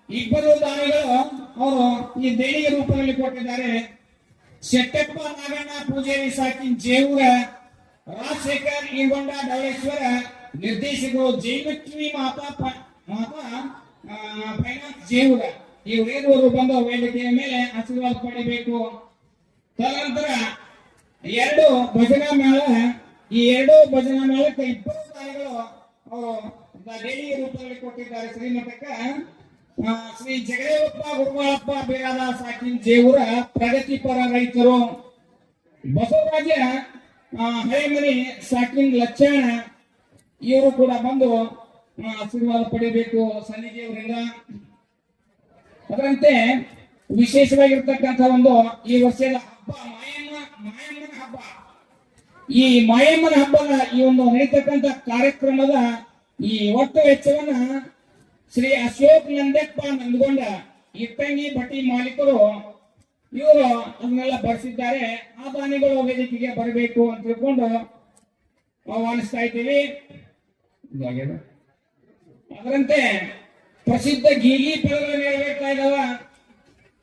2 ದಾನಿಗಳು ಅವರು ಈ ದೇಣಿಗೆ ರೂಪದಲ್ಲಿ ಕೊಟ್ಟಿದ್ದಾರೆ. ಶೆಟ್ಟಪ್ಪ ನಾಗಣ್ಣ ಪೂಜಾರಿ ಸಾಕಿ ಜೇವೂರ, ರಾಜಶೇಖರ್ ಈಗೊಂಡ ಡವಳೇಶ್ವರ ನಿರ್ದೇಶಕರು ಜೈಲಕ್ಷ್ಮಿ ಮಾತಾ ಫೈನಾನ್ಸ್ ಜೇವೂರ. ಈ ಉಳಿದವರು ಬಂದು ವೇದಿಕೆಯ ಮೇಲೆ ಆಶೀರ್ವಾದ ಪಡಿಬೇಕು. ತದನಂತರ 2 ಭಜನಾ ಮೇಳ, ಈ 2 ಭಜನಾ ಮೇಳಕ್ಕೆ 2 ದಾನಿಗಳು ಅವರು ದೇಣಿಗೆ ರೂಪದಲ್ಲಿ ಕೊಟ್ಟಿದ್ದಾರೆ ಶ್ರೀಮಠಕ್ಕೆ. ಶ್ರೀ ಜಗದೇವಪ್ಪ ಗುರುಗಳಪ್ಪ ಬೇರಾದ ಸಾಕಿನ ಜೇವೂರ ಪ್ರಗತಿಪರ ರೈತರು, ಬಸವರಾಜ ಹಳೆಮನಿ ಸಾಕಿನ್ ಲಚ್ಚಣ ಇವರು ಕೂಡ ಬಂದು ಆಶೀರ್ವಾದ ಪಡಿಬೇಕು ಸನ್ನಿಧಿಯವರಿಂದ. ಅದರಂತೆ ವಿಶೇಷವಾಗಿರ್ತಕ್ಕಂಥ ಒಂದು ಈ ವರ್ಷದ ಹಬ್ಬ ಮಾಯಮ್ಮನ ಹಬ್ಬ. ಈ ಮಾಯಮ್ಮನ ಹಬ್ಬದ ಈ ಒಂದು ನಡೀತಕ್ಕಂಥ ಕಾರ್ಯಕ್ರಮದ ಈ ಒಟ್ಟು ವೆಚ್ಚವನ್ನ ಶ್ರೀ ಅಶೋಕ್ ನಂದೆಪ್ಪ ನಂದಗೊಂಡ ಇಟ್ಟಂಗಿ ಭಟ್ಟಿ ಮಾಲೀಕರು ಇವರು ಅದನ್ನೆಲ್ಲ ಬರೆಸಿದ್ದಾರೆ. ಆ ದಾನಿಗಳು ವೇದಿಕೆಗೆ ಬರಬೇಕು ಅಂತ ತಿಳ್ಕೊಂಡು ಆಹ್ವಾನಿಸ್ತಾ ಇದ್ದೀವಿ. ಅದರಂತೆ ಪ್ರಸಿದ್ಧ ಗೀಗಿ ಪದಗಳು ನೆರವೇರ್ತಾ ಇದ್ದಾವ.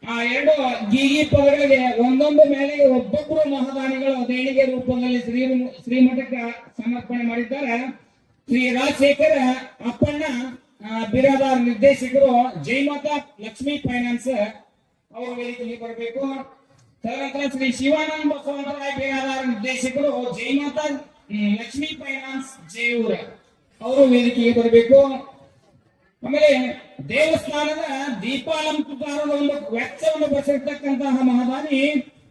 ಆ ಎರಡು ಗೀಗಿ ಪದಗಳಿಗೆ ಒಂದೊಂದು ಮೇಲೆ ಒಬ್ಬೊಬ್ಬರು ಮಹಾದಾನಿಗಳು ದೇಣಿಗೆ ರೂಪದಲ್ಲಿ ಶ್ರೀಮಠಕ್ಕೆ ಸಮರ್ಪಣೆ ಮಾಡಿದ್ದಾರೆ. ಶ್ರೀ ರಾಜಶೇಖರ ಅಪ್ಪಣ್ಣ ಬಿರಾದಾರ್ ನಿರ್ದೇಶಕರು, ಜಯಮಾತಾ ಲಕ್ಷ್ಮೀ ಫೈನಾನ್ಸ್ ಅವರು ವೇದಿಕೆಗೆ ಬರಬೇಕು. ತದನಂತರ ಶ್ರೀ ಶಿವಾನಂದ ಬಸವಂತರಾಯ ಬಿರಾದಾರ್ ನಿರ್ದೇಶಕರು, ಜಯಮಾತಾ ಲಕ್ಷ್ಮೀ ಫೈನಾನ್ಸ್ ಜೇವೂರ ಅವರು ವೇದಿಕೆಗೆ ಬರಬೇಕು. ಆಮೇಲೆ ದೇವಸ್ಥಾನದ ದೀಪಾಲಂಕಾರದ ಒಂದು ವೆಚ್ಚವನ್ನು ಬರೆಸಿರ್ತಕ್ಕಂತಹ ಮಹಾದಾನಿ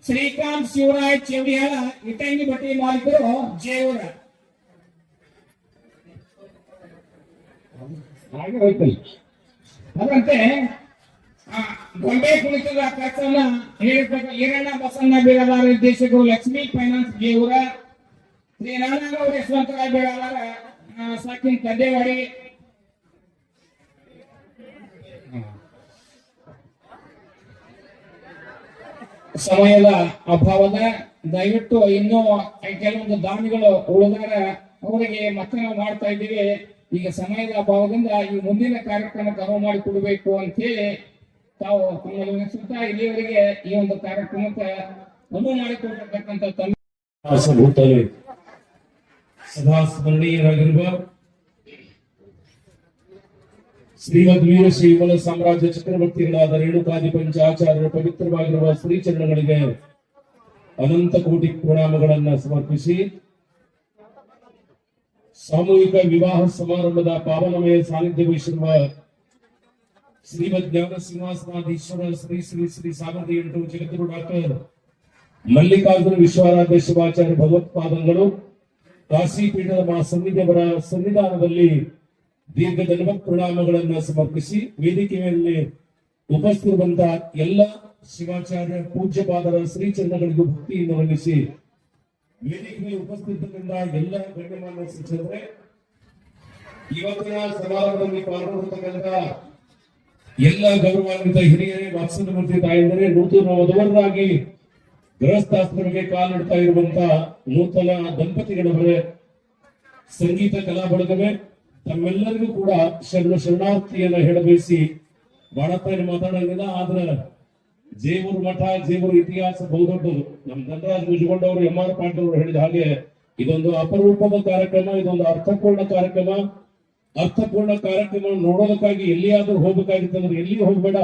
ಶ್ರೀಕಾಂತ್ ಶಿವರಾಯ್ ಚೇವಡಿಯಾಳ ಇಟಂಗಿ ಭಟ್ಟಿ ಮಾಲೀಕರು ಜೇವೂರ. ಹಾಗೆ ಹೋಯ್ತಲ್ಲ. ಅದರಂತೆ ಗೊಂಬೆ ಕುಣಿತದ ಖರ್ಚನ್ನ ಹೇಳಿರ್ತಕ್ಕ ಈರಣ್ಣ ಬಸಣ್ಣ ಬಿರಾದಾರ ನಿರ್ದೇಶಕರು, ಲಕ್ಷ್ಮೀ ಫೈನಾನ್ಸ್ ಜೇವೂರ. ಶ್ರೀ ನಾರಾಯಣಗೌಡ ಯಶವಂತರಾಯ ಬಿರಾದಾರ ಸಾಕಿನ ಕದ್ದೇವಾಡಿ. ಸಮಯದ ಅಭಾವದ ದಯವಿಟ್ಟು ಇನ್ನೂ ಕೆಲವೊಂದು ದಾನಿಗಳು ಉಳಿದಾರ, ಅವರಿಗೆ ಮತ್ತೆ ನಾವು ಮಾಡ್ತಾ ಇದ್ದೀವಿ. ಈಗ ಸಮಯದ ಅಭಾವದಿಂದ ಈ ಮುಂದಿನ ಕಾರ್ಯಕ್ರಮಕ್ಕೆ ಅನುವು ಮಾಡಿ ಕೊಡಬೇಕು ಅಂತ ಹೇಳಿ ತಾವು ತಮ್ಮಲ್ಲಿ ವಿನಂತಿಸುತ್ತಾ ಇಲ್ಲಿಯವರೆಗೆ ಈ ಒಂದು ಕಾರ್ಯಕ್ರಮಕ್ಕೆ ಅನುವು ಮಾಡಿಕೊಟ್ಟಿರ್ತಕ್ಕಂಥ ಭೂತಲೆ ಸದಾ ಸ್ಮರಣೀಯರಾಗಿರುವ ಶ್ರೀಮದ್ ವೀರಶೈವ ಸಾಮ್ರಾಜ್ಯ ಚಕ್ರವರ್ತಿಗಳಾದ ರೇಣುಕಾಧಿಪಂಚ ಆಚಾರ್ಯರ ಪವಿತ್ರವಾಗಿರುವ ಶ್ರೀಚರಣಗಳಿಗೆ ಅನಂತ ಕೋಟಿ ಪ್ರಣಾಮಗಳನ್ನ ಸಮರ್ಪಿಸಿ, ಸಾಮೂಹಿಕ ವಿವಾಹ ಸಮಾರಂಭದ ಪಾವನಮಯ ಸಾನ್ನಿಧ್ಯ ವಹಿಸಿರುವ ಶ್ರೀಮದ್ ಜ್ಞಾನ ಸಿಂಹಾಸನಾಧೀಶ್ವರ ಶ್ರೀ ಶ್ರೀ ಶ್ರೀ 1800 ಜಗದ್ಗುರು ಡಾಕ್ಟರ್ ಮಲ್ಲಿಕಾರ್ಜುನ ವಿಶ್ವಾರಾಧ್ಯ ಶಿವಾಚಾರ್ಯ ಭಗವತ್ಪಾದಂಗಳು ಕಾಶಿ ಪೀಠದ ಮಹಾಸನ್ನಿಧಿಯವರ ಸನ್ನಿಧಾನದಲ್ಲಿ ದೀರ್ಘ ಧನ್ಯವಾದ ಪ್ರಣಾಮಗಳನ್ನ ಸಮರ್ಪಿಸಿ, ವೇದಿಕೆ ಮೇಲೆ ಉಪಸ್ಥಿತಿರುವಂತಹ ಎಲ್ಲ ಶಿವಾಚಾರ್ಯ ಪೂಜ್ಯಪಾದರ ಶ್ರೀಚರಣಗಳಿಗೂ ಭಕ್ತಿಯಿಂದ ವಂದಿಸಿ, ವೇದಿಕೆ ಮೇಲೆ ಉಪಸ್ಥಿತರಿಂದ ಎಲ್ಲ ಗಣ್ಯಮಾನ್ಯ ಶಿಕ್ಷಕರೇ, ಇವತ್ತಿನ ಸಮಾರಂಭದಲ್ಲಿ ಪಾಲ್ಗೊಳ್ಳತಕ್ಕಂಥ ಎಲ್ಲ ಗೌರವಾನ್ವಿತ ಹಿರಿಯರೇ, ವಾತ್ಸಲ್ಯಮೂರ್ತಿ ತಾಯಂದರೆ, ನೂತನ ವಧುವರರಾಗಿ ಗೃಹಸ್ಥಾಶ್ರಮಕ್ಕೆ ಕಾಲಿಡ್ತಾ ಇರುವಂತಹ ನೂತನ ದಂಪತಿಗಳವರೇ, ಸಂಗೀತ ಕಲಾ ಬಳಗವೇ, ತಮ್ಮೆಲ್ಲರಿಗೂ ಕೂಡ ಶರಣಾರ್ಥಿಯನ್ನ ಹೇಳಬಯಸಿ ಬಹಳ ಮಾತಾಡೋದಿಲ್ಲ. ಆದ್ರೆ ಜೇವೂರು ಮಠ, ಜೇವೂರು ಇತಿಹಾಸ ಬಹುದೊಡ್ಡದು. ನಮ್ಮ ಧನರಾಜ್ ಮುಜುಗೊಂಡವರು, MR ಪಾಟೀಲ್ ಅವರು ಹೇಳಿದ ಹಾಗೆ ಇದೊಂದು ಅಪರೂಪದ ಕಾರ್ಯಕ್ರಮ, ಇದೊಂದು ಅರ್ಥಪೂರ್ಣ ಕಾರ್ಯಕ್ರಮ. ಅರ್ಥಪೂರ್ಣ ಕಾರ್ಯಕ್ರಮ ನೋಡೋದಕ್ಕಾಗಿ ಎಲ್ಲಿಯಾದ್ರೂ ಹೋಗ್ಬೇಕಾಗಿತ್ತಂದ್ರೆ ಎಲ್ಲಿ ಹೋಗ್ಬೇಡ,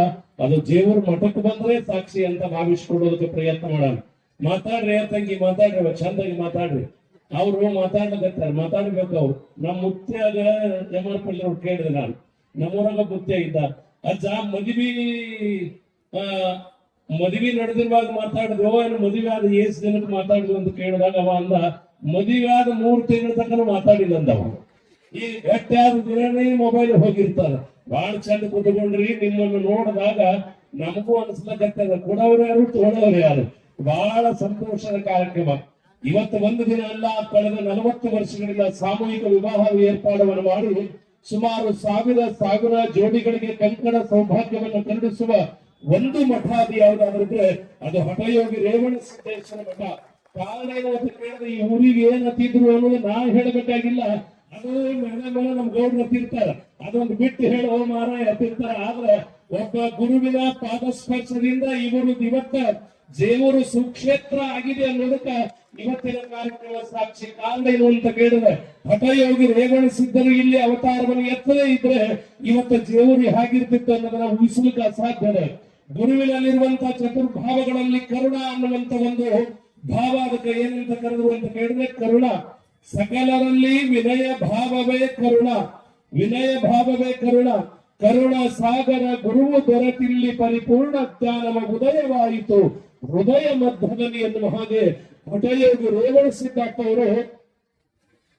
ಅದು ಜೇವೂರು ಮಠಕ್ಕೆ ಬಂದ್ರೆ ಸಾಕ್ಷಿ ಅಂತ ಭಾವಿಸ್ಕೊಡೋದಕ್ಕೆ ಪ್ರಯತ್ನ ಮಾಡೋಣ. ಮಾತಾಡ್ರಿ ತಂಗಿ, ಮಾತಾಡ್ರಿ, ಚಂದಾಗಿ ಮಾತಾಡ್ರಿ. ಅವ್ರು ಮಾತಾಡ್ಲಕತ್ತಾರೆ, ಮಾತಾಡ್ಬೇಕು. ಅವ್ರು ನಮ್ಮ ಮುತ್ಯಾಗ MR ಪಾಟೀಲ್ ಅವ್ರು ಕೇಳಿದೆ, ನಾನು ನಮ್ಮೂರಾಗ ಮುತ್ಯ ಇದ್ದ ಅಜ್ಜ ಮದುವೆ ನಡೆದಿರುವಾಗ ಮಾತಾಡಿದ್ವು, ಏನು ಮದುವೆ ಆದ ಏಸ್ ಜನಕ್ಕೆ ಮಾತಾಡಿದ್ವು ಅಂತ ಕೇಳಿದಾಗ ಅವ ಅಂದ, ಮದುವೆ ಆದ 3 ತಿಂಗಳ ತನಕ ಮಾತಾಡಿಲ್ಲ ಅಂದವ. ಈ ಗಟ್ಟಿಯಾದ ದಿನನೇ ಮೊಬೈಲ್ ಹೋಗಿರ್ತಾರ. ಬಹಳ ಚಂದ ಕುತ್ಕೊಂಡ್ರಿ, ನಿಮ್ಮನ್ನು ನೋಡಿದಾಗ ನಮಗೂ ಅನಿಸ್ಲಕತ್ತದ, ಕೊಡೋರು ಯಾರು ತೋಡೋರು ಯಾರು. ಬಹಳ ಸಂತೋಷದ ಕಾರ್ಯಕ್ರಮ. ಇವತ್ತು ಒಂದು ದಿನ ಅಲ್ಲ, ಕಳೆದ 40 ವರ್ಷಗಳಿಂದ ಸಾಮೂಹಿಕ ವಿವಾಹ ಏರ್ಪಾಡನ್ನು ಮಾಡಿ ಸುಮಾರು ಸಾವಿರ ಜೋಡಿಗಳಿಗೆ ಕಂಕಣ ಸೌಭಾಗ್ಯವನ್ನು ಕರುಣಿಸುವ ಒಂದು ಮಠ ಅದು ಯಾವ್ದಾದ್ರೆ ಅದು ಹಠಯೋಗಿ ರೇವಣ ಸಿದ್ದೇಶ್ವರ ಮಠ. ಕಾರಣ ಏನು ಅಂತ ಕೇಳಿದ್ರೆ, ಈ ಊರಿಗೆ ಏನ್ ಹತ್ತಿದ್ರು ಅನ್ನೋದು ನಾ ಹೇಳಬೇಕಾಗಿಲ್ಲ, ಅದು ಮೇಲೆ ನಮ್ ಗೌಡ್ರು ಹತ್ತಿರ್ತಾರ, ಅದೊಂದು ಬಿಟ್ಟು ಹೇಳೋ ಮಾರಾಯ ಹತ್ತಿರ್ತಾರ. ಆದ್ರೆ ಒಬ್ಬ ಗುರುವಿನ ಪಾದಸ್ಪರ್ಶದಿಂದ ಇವರು ಇವತ್ತ ಜೇವೂರು ಸುಕ್ಷೇತ್ರ ಆಗಿದೆ ಅನ್ನೋದಕ್ಕ ಇವತ್ತಿನ ಕಾರ್ಯಕ್ರಮ ಸಾಕ್ಷಿ. ಕಾರಣ ಏನು ಅಂತ ಕೇಳಿದ್ರೆ, ಹಠಯೋಗಿ ರೇವಣ ಸಿದ್ಧರು ಇಲ್ಲಿ ಅವತಾರವನ್ನು ಎತ್ತದೇ ಇದ್ರೆ ಇವತ್ತು ಜೇವೂರು ಹೇಗಿರ್ತಿತ್ತು ಅನ್ನೋದನ್ನ ಊಹಿಸಲಿಕ್ಕೆ ಅಸಾಧ್ಯ. ಗುರುವಿನಲ್ಲಿರುವಂತಹ ಚತುರ್ಭಾವಗಳಲ್ಲಿ ಕರುಣ ಅನ್ನುವಂತ ಒಂದು ಭಾವ, ಅದಕ್ಕೆ ಏನಂತ ಕರೆದ್ರು ಅಂತ ಕೇಳಿದ್ರೆ ಕರುಣ. ಸಕಲರಲ್ಲಿ ವಿನಯ ಭಾವವೇ ಕರುಣ. ವಿನಯ ಭಾವವೇ ಕರುಣ ಕರುಣ ಸಾಗರ ಗುರುವು ದೊರೆತಿಲ್ಲಿ ಪರಿಪೂರ್ಣ ಜ್ಞಾನವ ಉದಯವಾಯಿತು ಹೃದಯ ಮಧ್ಯದಲ್ಲಿ ಎನ್ನುವ ಹಾಗೆ ಹಠಯೋಗಿ ರೇವಣಸಿದ್ದಪ್ಪವರು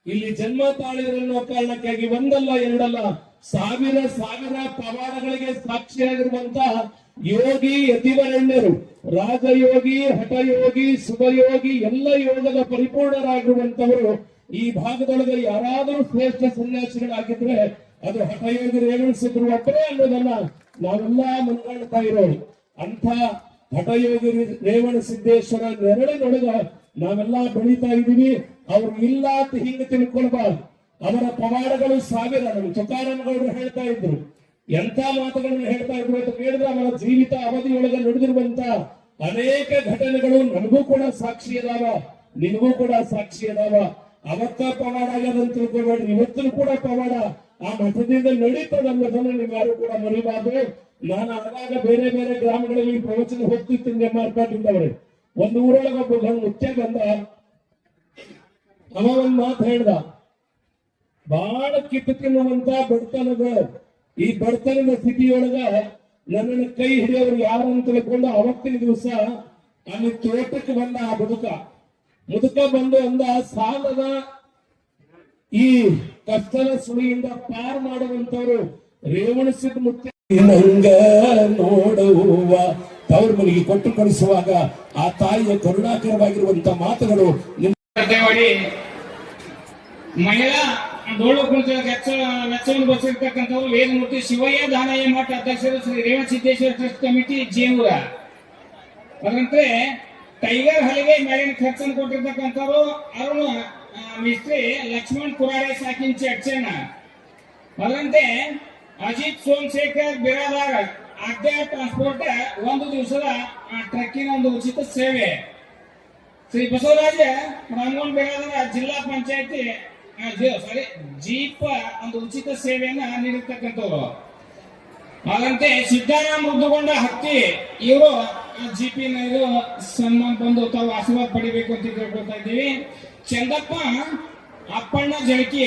ಇಲ್ಲಿ ಜನ್ಮ ತಾಳಿರನ್ನೋ ಕಾರಣಕ್ಕಾಗಿ ಒಂದಲ್ಲ ಎರಡಲ್ಲ ಸಾವಿರ ಸಾವಿರ ಪವಾಡಗಳಿಗೆ ಸಾಕ್ಷಿಯಾಗಿರುವಂತ ಯೋಗಿ ಯತಿವರಣ್ಯರು ರಾಜಯೋಗಿ ಹಠಯೋಗಿ ಶುಭಯೋಗಿ ಎಲ್ಲ ಯೋಗದ ಪರಿಪೂರ್ಣರಾಗಿರುವಂತವರು ಈ ಭಾಗದೊಳಗೆ ಯಾರಾದರೂ ಶ್ರೇಷ್ಠ ಸನ್ಯಾಸಿಗಳಾಗಿದ್ರೆ ಅದು ಹಠಯೋಗಿ ರೇವಣಸಿದ್ರು ಒಬ್ಬರೇ ಅನ್ನೋದನ್ನ ನಾವೆಲ್ಲ ಮನಗಾಣ್ತಾ ಇರೋರು. ಅಂಥ ಹಠಯೋಗಿ ರೇವಣಸಿದ್ದೇಶ್ವರ ನೆರಳಿನೊಳಗ ನಾವೆಲ್ಲ ಬೆಳೀತಾ ಇದೀವಿ. ಅವ್ರು ಇಲ್ಲ ಅಂತ ಹಿಂಗೆ ತಿಳ್ಕೊಳ್ಬಾರ್ದು. ಅವರ ಪವಾಡಗಳು ಸಾವಿರ. ತುಕಾರಾಮಗೌಡರು ಹೇಳ್ತಾ ಇದ್ರು, ಎಂಥ ಮಾತುಗಳನ್ನು ಹೇಳ್ತಾ ಇದ್ರು ಅಂತ ಕೇಳಿದ್ರೆ ಅವರ ಜೀವಿತ ಅವಧಿಯೊಳಗೆ ನಡೆದಿರುವಂತ ಅನೇಕ ಘಟನೆಗಳು ನನಗೂ ಕೂಡ ಸಾಕ್ಷಿ ಅದಾವ, ನಿನಗೂ ಕೂಡ ಸಾಕ್ಷಿ ಅದಾವ. ಅವತ್ತ ಪವಾಡ ಆಗ್ಯದಂತ ತಿಳ್ಕೊಬೇಡ್ರಿ, ಇವತ್ತೂ ಕೂಡ ಪವಾಡ ಆ ಮಠದಿಂದ ನಡೀತದ ಅನ್ನೋದನ್ನು ನೀವು ಯಾರು ಕೂಡ ಮರಿಬಾರ್ದು. ನಾನು ಆಗಾಗ ಬೇರೆ ಬೇರೆ ಗ್ರಾಮಗಳಲ್ಲಿ ಪ್ರವಚನ ಹೋಗ್ತಿದ್ದೀನಿ ಮಾರ್ಪಾಟಿಂದವ್ರೆ. ಒಂದು ಊರೊಳಗೆ ಒಬ್ಬ ಮುಚ್ಚೆ ಬಂದ, ಅವ ಒಂದ್ ಮಾತು ಹೇಳ್ದ, ಬಹಳ ಕಿತ್ತು ತಿನ್ನುವಂತ ಬಡತನದ ಈ ಬಡತನದ ಸ್ಥಿತಿಯೊಳಗ ನನ್ನನ್ನು ಕೈ ಹಿಡಿಯೋರು ಯಾರಂತ ತಿಳ್ಕೊಂಡು ಅವತ್ತಿನ ದಿವಸ ಅಲ್ಲಿ ತೋಟಕ್ಕೆ ಬಂದ. ಆ ಮುದುಕ ಬಂದು ಅಂದ, ಸಾಲದ ಈ ಕಷ್ಟದ ಸುಳಿಯಿಂದ ಪಾರು ಮಾಡುವಂತವ್ರು ರೇವಣಸಿದ ಮುತ್ತೆ ನಂಗ ನೋಡುವ ತವ್ರ ಮನೆಗೆ ಕೊಟ್ಟು ಕಳಿಸುವಾಗ ಆ ತಾಯಿಯ ಕರುಣಾಕರವಾಗಿರುವಂತ ಮಾತುಗಳು ದೇವಡಿ ಮಹಿಳಾ ಡೋಳು ಕುಣಿತ ವೆಚ್ಚವನ್ನು ಬರೆಸಿರ್ತಕ್ಕಂಥವ್ರು ವೇದಮೂರ್ತಿ ಶಿವಯ್ಯ ದಾನಯ್ಯ ಮಠ ಅಧ್ಯಕ್ಷರು ಶ್ರೀ ರೇವಣಸಿದ್ದೇಶ್ವರ ಟ್ರಸ್ಟ್ ಕಮಿಟಿ ಜೇವೂರ. ಅದರಂತೆ ಟೈಗರ್ ಹಲಿಗೆ ಮೇಲಿನ ಖರ್ಚನ್ನು ಕೊಟ್ಟಿರ್ತಕ್ಕಂಥವ್ರು ಅರುಣ್ ಮಿಸ್ತ್ರಿ ಲಕ್ಷ್ಮಣ್ ಕುರಾಡೆ ಸಾಕಿನ್ ಚರ್ಚೆನ. ಅದರಂತೆ ಅಜಿತ್ ಸೋಮಶೇಖರ್ ಬಿರಾದಾರ್ ಅಡ್ಡ ಟ್ರಾನ್ಸ್ಪೋರ್ಟ್ ಒಂದು ದಿವಸದ ಟ್ರಕ್ಕಿನ ಒಂದು ಉಚಿತ ಸೇವೆ. ಶ್ರೀ ಬಸವರಾಜ ರಾಮೋಹನ್ ಬಿರಾದಾರ್ ಜಿಲ್ಲಾ ಪಂಚಾಯತಿ ಜೀಪ್ ಒಂದು ಉಚಿತ ಸೇವೆಯನ್ನ ನೀಡಿರ್ತಕ್ಕಂಥವ್ರು. ಹಾಗಂತೆ ಸಿದ್ದಾರಾಮ ಮೃದುಗೊಂಡ ಹತ್ತಿ ಇವರು ಜಿಪಿನ ಸನ್ಮಾನ ಬಂದು ತಾವು ಆಶೀರ್ವಾದ ಪಡಿಬೇಕು ಅಂತ ಕೇಳ್ಕೊಳ್ತಾ ಇದ್ದೀವಿ. ಚಂದಪ್ಪ ಅಪ್ಪಣ್ಣ ಜಳಕಿ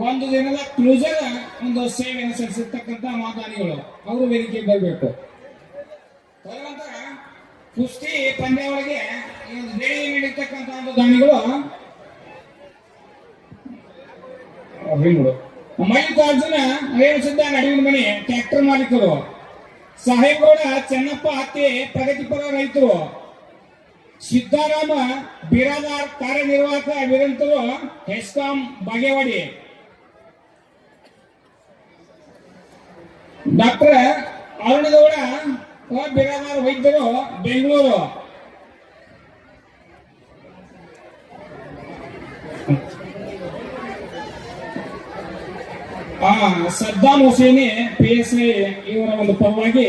ಒಂದು ದಿನದ ಕ್ಲೂಸರ್ ಒಂದು ಸೇವೆಯನ್ನು ಸಲ್ಲಿಸಿರ್ತಕ್ಕಂಥ ಮಾತಾಡಿಗಳು ಅವರು ವೇದಿಕೆ ಬರಬೇಕು. ತದನಂತರ ಕುಸ್ತಿ ಪಂದ್ಯಾವಳಿಗೆ ದೇಣಿಗೆ ನೀಡಿರ್ತಕ್ಕಂಥ ಒಂದು ದಾನಿಗಳು ಮಲ್ಲಿಕಾರ್ಜುನ ರೇವಣಸಿದ್ದ ನಡುವಿನ ಮನೆ ಟ್ರ್ಯಾಕ್ಟರ್ ಮಾಲೀಕರು, ಸಾಹೇಬಗೌಡ ಚೆನ್ನಪ್ಪ ಹತ್ತಿ ಪ್ರಗತಿಪರ ರೈತರು, ಸಿದ್ದಾರಾಮ ಬಿರಾದಾರ್ ಕಾರ್ಯನಿರ್ವಾಹಕ ಅಭಿಯಂತರು ಹೆಸ್ಕಾಂ ಬಾಗೇವಾಡಿ, ಡಾಕ್ಟರ್ ಅರುಣಗೌಡ ಬಿರಾದಾರ್ ವೈದ್ಯರು ಬೆಂಗಳೂರು, ಸದ್ದಾಂ ಹುಸೇನಿ PSI ಇವರ ಒಂದು ಪರವಾಗಿ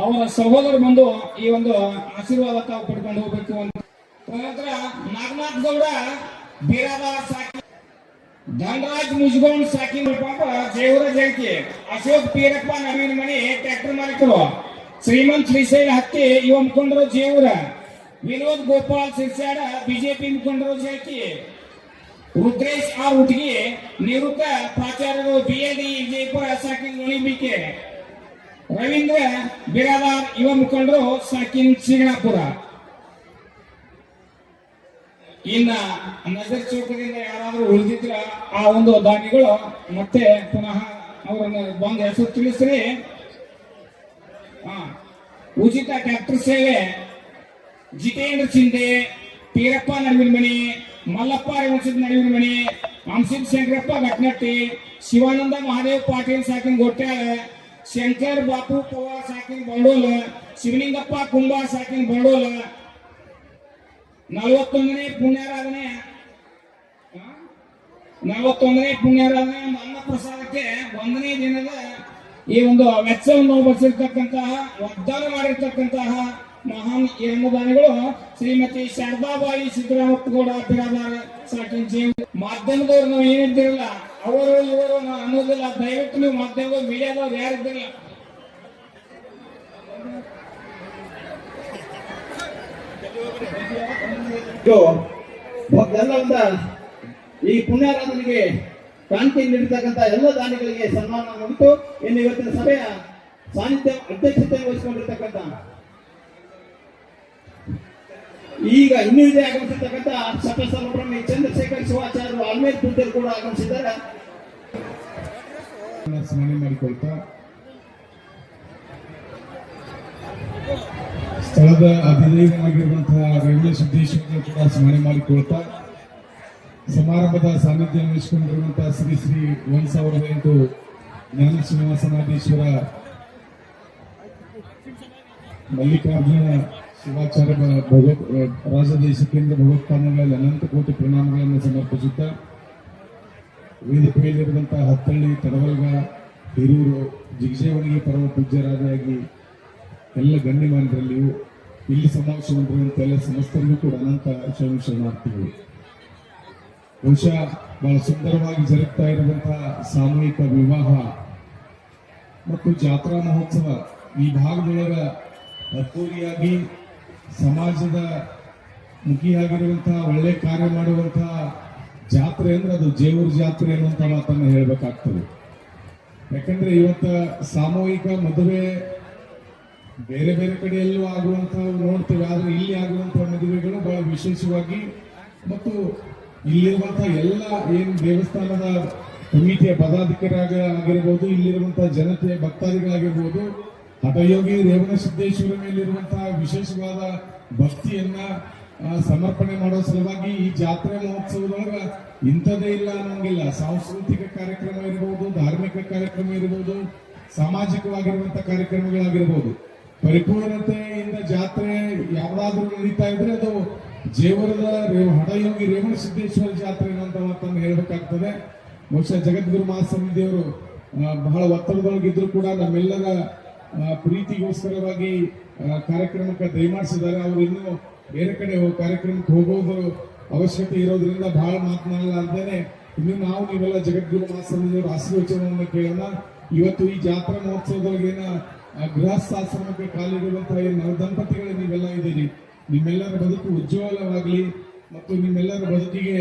ಅವರ ಸಹೋದರ ಬಂದು ಈ ಒಂದು ಆಶೀರ್ವಾದ ತಾವು ಪಡ್ಕೊಂಡು ಹೋಗ್ಬೇಕು ಅಂತ. ನಂತರ ನಾಗನಾಥ್ ಗೌಡ ಬಿರಾದಾರ್ ಸಾಕಿ, ಧನರಾಜ್ ಮುಜಗೋಣ್ ಸಾಕಿನ ಪಾಪ ಜೇವರ ಜಯಕಿ, ಅಶೋಕ್ ಪೀರಪ್ಪ ನವೀನ ಮಣಿ ಟ್ರ್ಯಾಕ್ಟರ್ ಮಾಲೀಕರು, ಶ್ರೀಮಂತ್ ಶ್ರೀಶೈಲ ಹತ್ತಿ ಯುವ ಮುಖಂಡರು ಜೇವರ, ವಿನೋದ್ ಗೋಪಾಲ್ ಸಿರ್ಸಾಡ ಬಿಜೆಪಿ ಮುಖಂಡರು ಜಯಕಿ, ರುದ್ರೇಶ್ ಆರ್ ಉಟ್ಗಿ ನಿವೃತ್ತ ಪ್ರಾಚಾರ್ಯರು BLD ವಿಜಯಪುರ ಸಾಕಿನ್ ನುಣಿಬಿಕೆ, ರವೀಂದ್ರ ಬಿರಾದಾರ್ ಯುವ ಮುಖಂಡರು ಸಾಕಿನ್ ಶ್ರೀಗಣಪುರ. ಇನ್ನ ನಜರ್ ಚೌಕದಿಂದ ಯಾರಾದ್ರೂ ಉಳಿದಿದ್ರ ಆ ಒಂದು ದಾನಿಗಳು ಮತ್ತೆ ಪುನಃ ಅವರನ್ನು ಬಂದು ಹೆಸರು ತಿಳಿಸ್ರಿ. ಉಚಿತ ಟ್ರ್ಯಾಕ್ಟರ್ ಸೇವೆ ಜಿತೇಂದ್ರ ಶಿಂದೆ, ಪೀರಪ್ಪ ನಡುವಿನ ಮನಿ, ಮಲ್ಲಪ್ಪ ರೇವಣಸಿದ್ದ ನಡುವಿನ ಮನಿ, ಅಂಶಿತ್ ಶಂಕರಪ್ಪ ಘಟ್ನಟ್ಟಿ, ಶಿವಾನಂದ ಮಹಾದೇವ್ ಪಾಟೀಲ್ ಸಾಕಿನ ಗೊಟ್ಟ್ಯಾಳ, ಶಂಕರ್ ಬಾಪು ಪವಾರ್ ಸಾಕಿನ ಬಂಡೋಲ, ಶಿವಲಿಂಗಪ್ಪ ಕುಂಬ ಸಾಕಿನ ಬಂಡೋಲ. 41ನೇ ಪುಣ್ಯಾರಾಧನೆ ಅನ್ನ ಪ್ರಸಾದಕ್ಕೆ 1ನೇ ದಿನದ ಈ ಒಂದು ವೆಚ್ಚವನ್ನು ಬರೆಸಿರ್ತಕ್ಕಂತಹ ವಾಗ್ದಾನ ಮಾಡಿರ್ತಕ್ಕಂತಹ ಮಹಾನ್ ಅನ್ನದಾನಿಗಳು ಶ್ರೀಮತಿ ಶಾರದಾಬಾಯಿ ಸಿದ್ದರಾಮಪ್ಪಗೌಡ ಬಿರಾದಾರ್ ಸಾಕಿನ ಜೀವ. ಮಾಧ್ಯಮದವ್ರು ನಾವು ಏನಿದ್ದಿರಲ್ಲ, ಅವರು ಇವರು ಅನ್ನೋದಿಲ್ಲ. ದಯವಿಟ್ಟು ನೀವು ಮಾಧ್ಯಮದವ್ರು ಮೀಡಿಯಾದವ್ರು ಯಾರಿದ್ದಿರಲ್ಲ, ಎಲ್ಲ ಒಂದ ಈ ಪುಣ್ಯಾರಾಧನೆಗೆ ಕ್ರಾಂತಿ ನೀಡಿರ್ತಕ್ಕಂಥ ಎಲ್ಲ ದಾನಿಗಳಿಗೆ ಸನ್ಮಾನ ಮುಗಿತು. ಇನ್ನು ಇವತ್ತಿನ ಸಭೆಯ ಸಾನ್ನಿಧ್ಯ ಅಧ್ಯಕ್ಷತೆ ವಹಿಸಿಕೊಂಡಿರ್ತಕ್ಕಂಥ ಈಗ ಇನ್ನೂ ಇದೆ ಆಗಮಿಸಿರ್ತಕ್ಕಂಥ ಸಪ್ತಸರ್ವಬ್ರಹ್ಮಿ ಚಂದ್ರಶೇಖರ್ ಶಿವಾಚಾರ್ಯರು ಆಲ್ಮೇಲ್ ಪೂಜೆರು ಕೂಡ ಆಗಮಿಸಿದ್ದಾರೆ. ಸ್ಮರಣೆ ಮಾಡಿಕೊಳ್ತಾ ಸ್ಥಳದ ಅಧಿದೇವನಾಗಿರುವಂತಹ ರೇವಣ ಸಿದ್ದೇಶ್ವರ ಕೂಡ ಸ್ಮರಣೆ ಮಾಡಿಕೊಳ್ತಾ ಸಮಾರಂಭದ ಸಾನ್ನಿಧ್ಯ ವಹಿಸಿಕೊಂಡಿರುವಂತಹ ಶ್ರೀ ಶ್ರೀ 1008 ಜ್ಞಾನ ಶ್ರೀನಿವಾಸನಾಥೇಶ್ವರ ಮಲ್ಲಿಕಾರ್ಜುನ ಶಿವಾಚಾರ್ಯ ಭಗವತ್ ರಾಜದೇಶಿಕೇಂದ್ರ ಭಗವತ್ಪಾದಗಳಲ್ಲಿ ಅನಂತ ಕೋಟಿ ಪ್ರಣಾಮಗಳನ್ನು ಸಮರ್ಪಿಸುತ್ತಾ ವೇದಿಕೆಯಲ್ಲಿರುವಂತಹ ಹತ್ತಳ್ಳಿ, ತಡವಲ್ಗ, ಹಿರೂರು, ಜಿಗಜೇವಣಿಗೆ ಪರಮ ಪೂಜ್ಯರಾದಾಗಿ ಎಲ್ಲ ಗಣ್ಯಮಾನರಲ್ಲಿಯೂ ಇಲ್ಲಿ ಸಮಾವೇಶಗೊಂಡಿರುವಂಥ ಎಲ್ಲ ಸಮಸ್ತರಿಗೂ ಕೂಡ ಅನಂತ ಶರಣಾರ್ಥಿಗಳು. ಬಹುಶಃ ಬಹಳ ಸುಂದರವಾಗಿ ಜರುಗ್ತಾ ಇರುವಂತಹ ಸಾಮೂಹಿಕ ವಿವಾಹ ಮತ್ತು ಜಾತ್ರಾ ಮಹೋತ್ಸವ ಈ ಭಾಗದೊಳಗ ಅದ್ದೂರಿಯಾಗಿ ಸಮಾಜದ ಮುಖಿಯಾಗಿರುವಂತಹ ಒಳ್ಳೆ ಕಾರ್ಯ ಮಾಡುವಂತಹ ಜಾತ್ರೆ ಅಂದ್ರೆ ಅದು ಜೇವೂರು ಜಾತ್ರೆ ಅನ್ನುವಂಥ ಮಾತನ್ನು ಹೇಳಬೇಕಾಗ್ತದೆ. ಯಾಕಂದ್ರೆ ಇವತ್ತ ಸಾಮೂಹಿಕ ಮದುವೆ ಬೇರೆ ಬೇರೆ ಕಡೆಯಲ್ಲೂ ಆಗುವಂತಹ ನೋಡ್ತೇವೆ, ಆದ್ರೆ ಇಲ್ಲಿ ಆಗುವಂತಹ ಮದುವೆಗಳು ಬಹಳ ವಿಶೇಷವಾಗಿ ಮತ್ತು ಇಲ್ಲಿರುವಂತಹ ಎಲ್ಲ ಏನು ದೇವಸ್ಥಾನದ ಕಮಿಟಿಯ ಪದಾಧಿಕಾರಿಯಾಗಿರ್ಬೋದು, ಇಲ್ಲಿರುವಂತಹ ಜನತೆಯ ಭಕ್ತಾದಿಗಳಾಗಿರ್ಬೋದು, ಹಠಯೋಗಿ ರೇವಣ ಸಿದ್ದೇಶ್ವರ ಮೇಲಿರುವಂತಹ ವಿಶೇಷವಾದ ಭಕ್ತಿಯನ್ನ ಸಮರ್ಪಣೆ ಮಾಡೋ ಸಲುವಾಗಿ ಈ ಜಾತ್ರೆ ಮಹೋತ್ಸವದೊಳಗ ಇಂಥದೇ ಇಲ್ಲ ಅನ್ನೋಂಗಿಲ್ಲ. ಸಾಂಸ್ಕೃತಿಕ ಕಾರ್ಯಕ್ರಮ ಇರಬಹುದು, ಧಾರ್ಮಿಕ ಕಾರ್ಯಕ್ರಮ ಇರಬಹುದು, ಸಾಮಾಜಿಕವಾಗಿರುವಂತಹ ಕಾರ್ಯಕ್ರಮಗಳಾಗಿರ್ಬೋದು, ಪರಿಪೂರ್ಣತೆಯಿಂದ ಜಾತ್ರೆ ಯಾವ್ದಾದ್ರೂ ನಡೀತಾ ಇದ್ರೆ ಅದು ಜೇವರದ ಹಠಯೋಗಿ ರೇವಣ ಸಿದ್ದೇಶ್ವರ ಜಾತ್ರೆ ಅನ್ನುವಂತ ಮಾತನ್ನು ಹೇಳ್ಬೇಕಾಗ್ತದೆ. ಬಹುಶಃ ಜಗದ್ಗುರು ಮಹಾಸಮಿತಿಯವರು ಬಹಳ ಒತ್ತಡದೊಳಗಿದ್ರು ಕೂಡ ನಮ್ಮೆಲ್ಲರ ಪ್ರೀತಿಗೋಸ್ಕರವಾಗಿ ಕಾರ್ಯಕ್ರಮಕ್ಕೆ ದಯಮಾಡಿಸಿದ್ದಾರೆ. ಅವರು ಇನ್ನೂ ಬೇರೆ ಕಡೆ ಕಾರ್ಯಕ್ರಮಕ್ಕೆ ಹೋಗೋದು ಅವಶ್ಯಕತೆ ಇರೋದ್ರಿಂದ ಬಹಳ ಮಾತನಾಡಲಾರ್ದೇನೆ ಇನ್ನು ನೀವೆಲ್ಲ ಜಗದ್ಗುರು ಮಹಾಸಮಿತಿಯವರ ಆಶೀರ್ವಚನವನ್ನು ಕೇಳೋಣ. ಇವತ್ತು ಈ ಜಾತ್ರಾ ಮಹೋತ್ಸವದೊಳಗೇನ ಗೃಹಸ್ಥಾಶ್ರಮಕ್ಕೆ ಕಾಲಿಡುವಂತಹ ನವದಂಪತಿಗಳು ನೀವೆಲ್ಲ ಇದ್ದೀರಿ. ನಿಮ್ಮೆಲ್ಲರ ಬದುಕು ಉಜ್ವಲವಾಗಲಿ ಮತ್ತು ನಿಮ್ಮೆಲ್ಲರ ಬದುಕಿಗೆ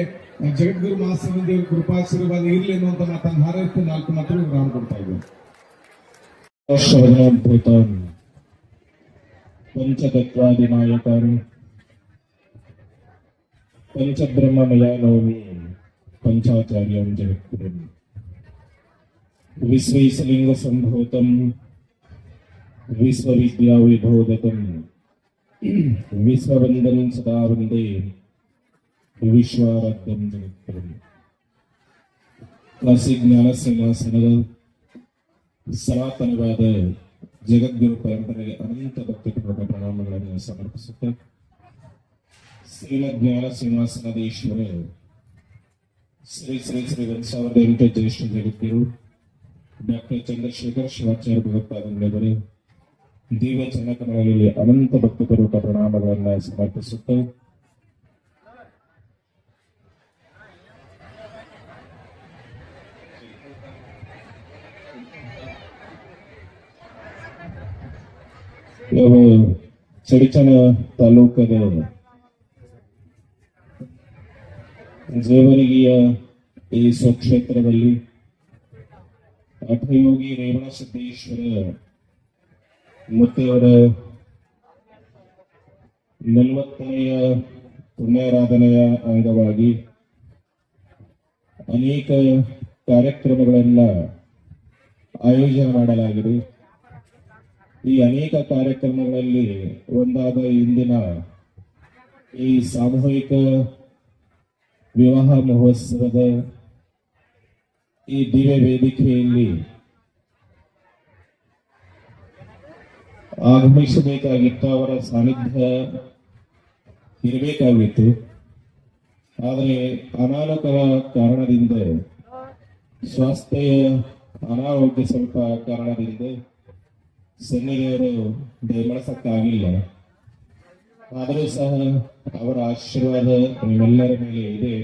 ಜಗದ್ಗುರು ಮಹಾಸಮಿತಿಯವರ ಕೃಪಾಶೀರ್ವಾದ ಇರಲಿ ಅನ್ನುವಂತ ಮಾತನ್ನು ಹಾರೈಸಿ 4 ಮಾತುಗಳು ಗ್ರಹಣ ಕೊಡ್ತಾ ಇದ್ದೇನೆ. ಪಂಚತತ್ವಾದಿನಾಯಕರು ಪಂಚಬ್ರಹ್ಮಮಯಾನೋಮಿ ಪಂಚಾಚಾರ್ಯಂ ಜಗದ್ಗುರುಂ ವಿಶ್ವೇಶಲಿಂಗ ಸಂಭೂತಂ ವಿಶ್ವವಿದ್ಯಾವಿಭೋದಕಂ ವಿಶ್ವವಂದನಂ ಸದಾ ವಂದೇ ವಿಶ್ವಾರಾಧ್ಯಂ ಜಗದ್ಗುರುಂ. ಕಾಶಿ ಜ್ಞಾನ ಸಿಂಹಾಸನದ ಸನಾತನವಾದ ಜಗದ್ಗುರು ಪರಂಪರೆಗೆ ಅನಂತ ಭಕ್ತಿಪೂರ್ವಕ ಪ್ರಣಾಮಗಳನ್ನು ಸಮರ್ಪಿಸುತ್ತ ಶ್ರೀಮದ್ ಜ್ಞಾನ ಸಿಂಹಾಸನದೇಶ್ವರ ಶ್ರೀ ಶ್ರೀ ಶ್ರೀ 1008 ಜ್ಯೇಷ್ಠ ಜಗದ್ಗುರು ಡಾಕ್ಟರ್ ಚಂದ್ರಶೇಖರ್ ಶಿವಾಚಾರ್ಯ ಭಗವತ್ಪಾದಂಗಳವರೇ ದೇವಚರಣ ಕಮಲಗಳಲ್ಲಿ ಅನಂತ ಭಕ್ತಿಪೂರ್ವಕ ಪ್ರಣಾಮಗಳನ್ನು ಸಮರ್ಪಿಸುತ್ತ ಚಡಿಚನ ತಾಲೂಕದ ಜೇವರಿಗೆಯ ಈ ಸ್ವಕ್ಷೇತ್ರದಲ್ಲಿ ಹಠಯೋಗಿ ರೇವಣ ಸಿದ್ದೇಶ್ವರ ಮುತ್ತೆಯವರ 40ನೆಯ ಪುಣ್ಯಾರಾಧನೆಯ ಅಂಗವಾಗಿ ಅನೇಕ ಕಾರ್ಯಕ್ರಮಗಳನ್ನ ಆಯೋಜನೆ ಮಾಡಲಾಗಿದೆ. ಈ ಅನೇಕ ಕಾರ್ಯಕ್ರಮಗಳಲ್ಲಿ ಒಂದಾದ ಇಂದಿನ ಈ ಸಾಮೂಹಿಕ ವಿವಾಹ ಮಹೋತ್ಸವದ ಈ ದಿವ್ಯ ವೇದಿಕೆಯಲ್ಲಿ ಆಗಮಿಸಬೇಕಾಗಿತ್ತು, ಅವರ ಸಾನ್ನಿಧ್ಯ ಇರಬೇಕಾಗಿತ್ತು. ಆದರೆ ಅನಾನುಕೂಲ ಕಾರಣದಿಂದ, ಸ್ವಾಸ್ಥ್ಯ ಅನಾರೋಗ್ಯ ಸ್ವಲ್ಪ ಕಾರಣದಿಂದ ಸನ್ನಿಧಿಯವರು ದಯಮಾಡಿಸಕ್ಕಾಗಿಲ್ಲ. ಆದರೂ ಸಹ ಅವರ ಆಶೀರ್ವಾದ ನಿಮ್ಮೆಲ್ಲರ ಮೇಲೆ ಇದೆ.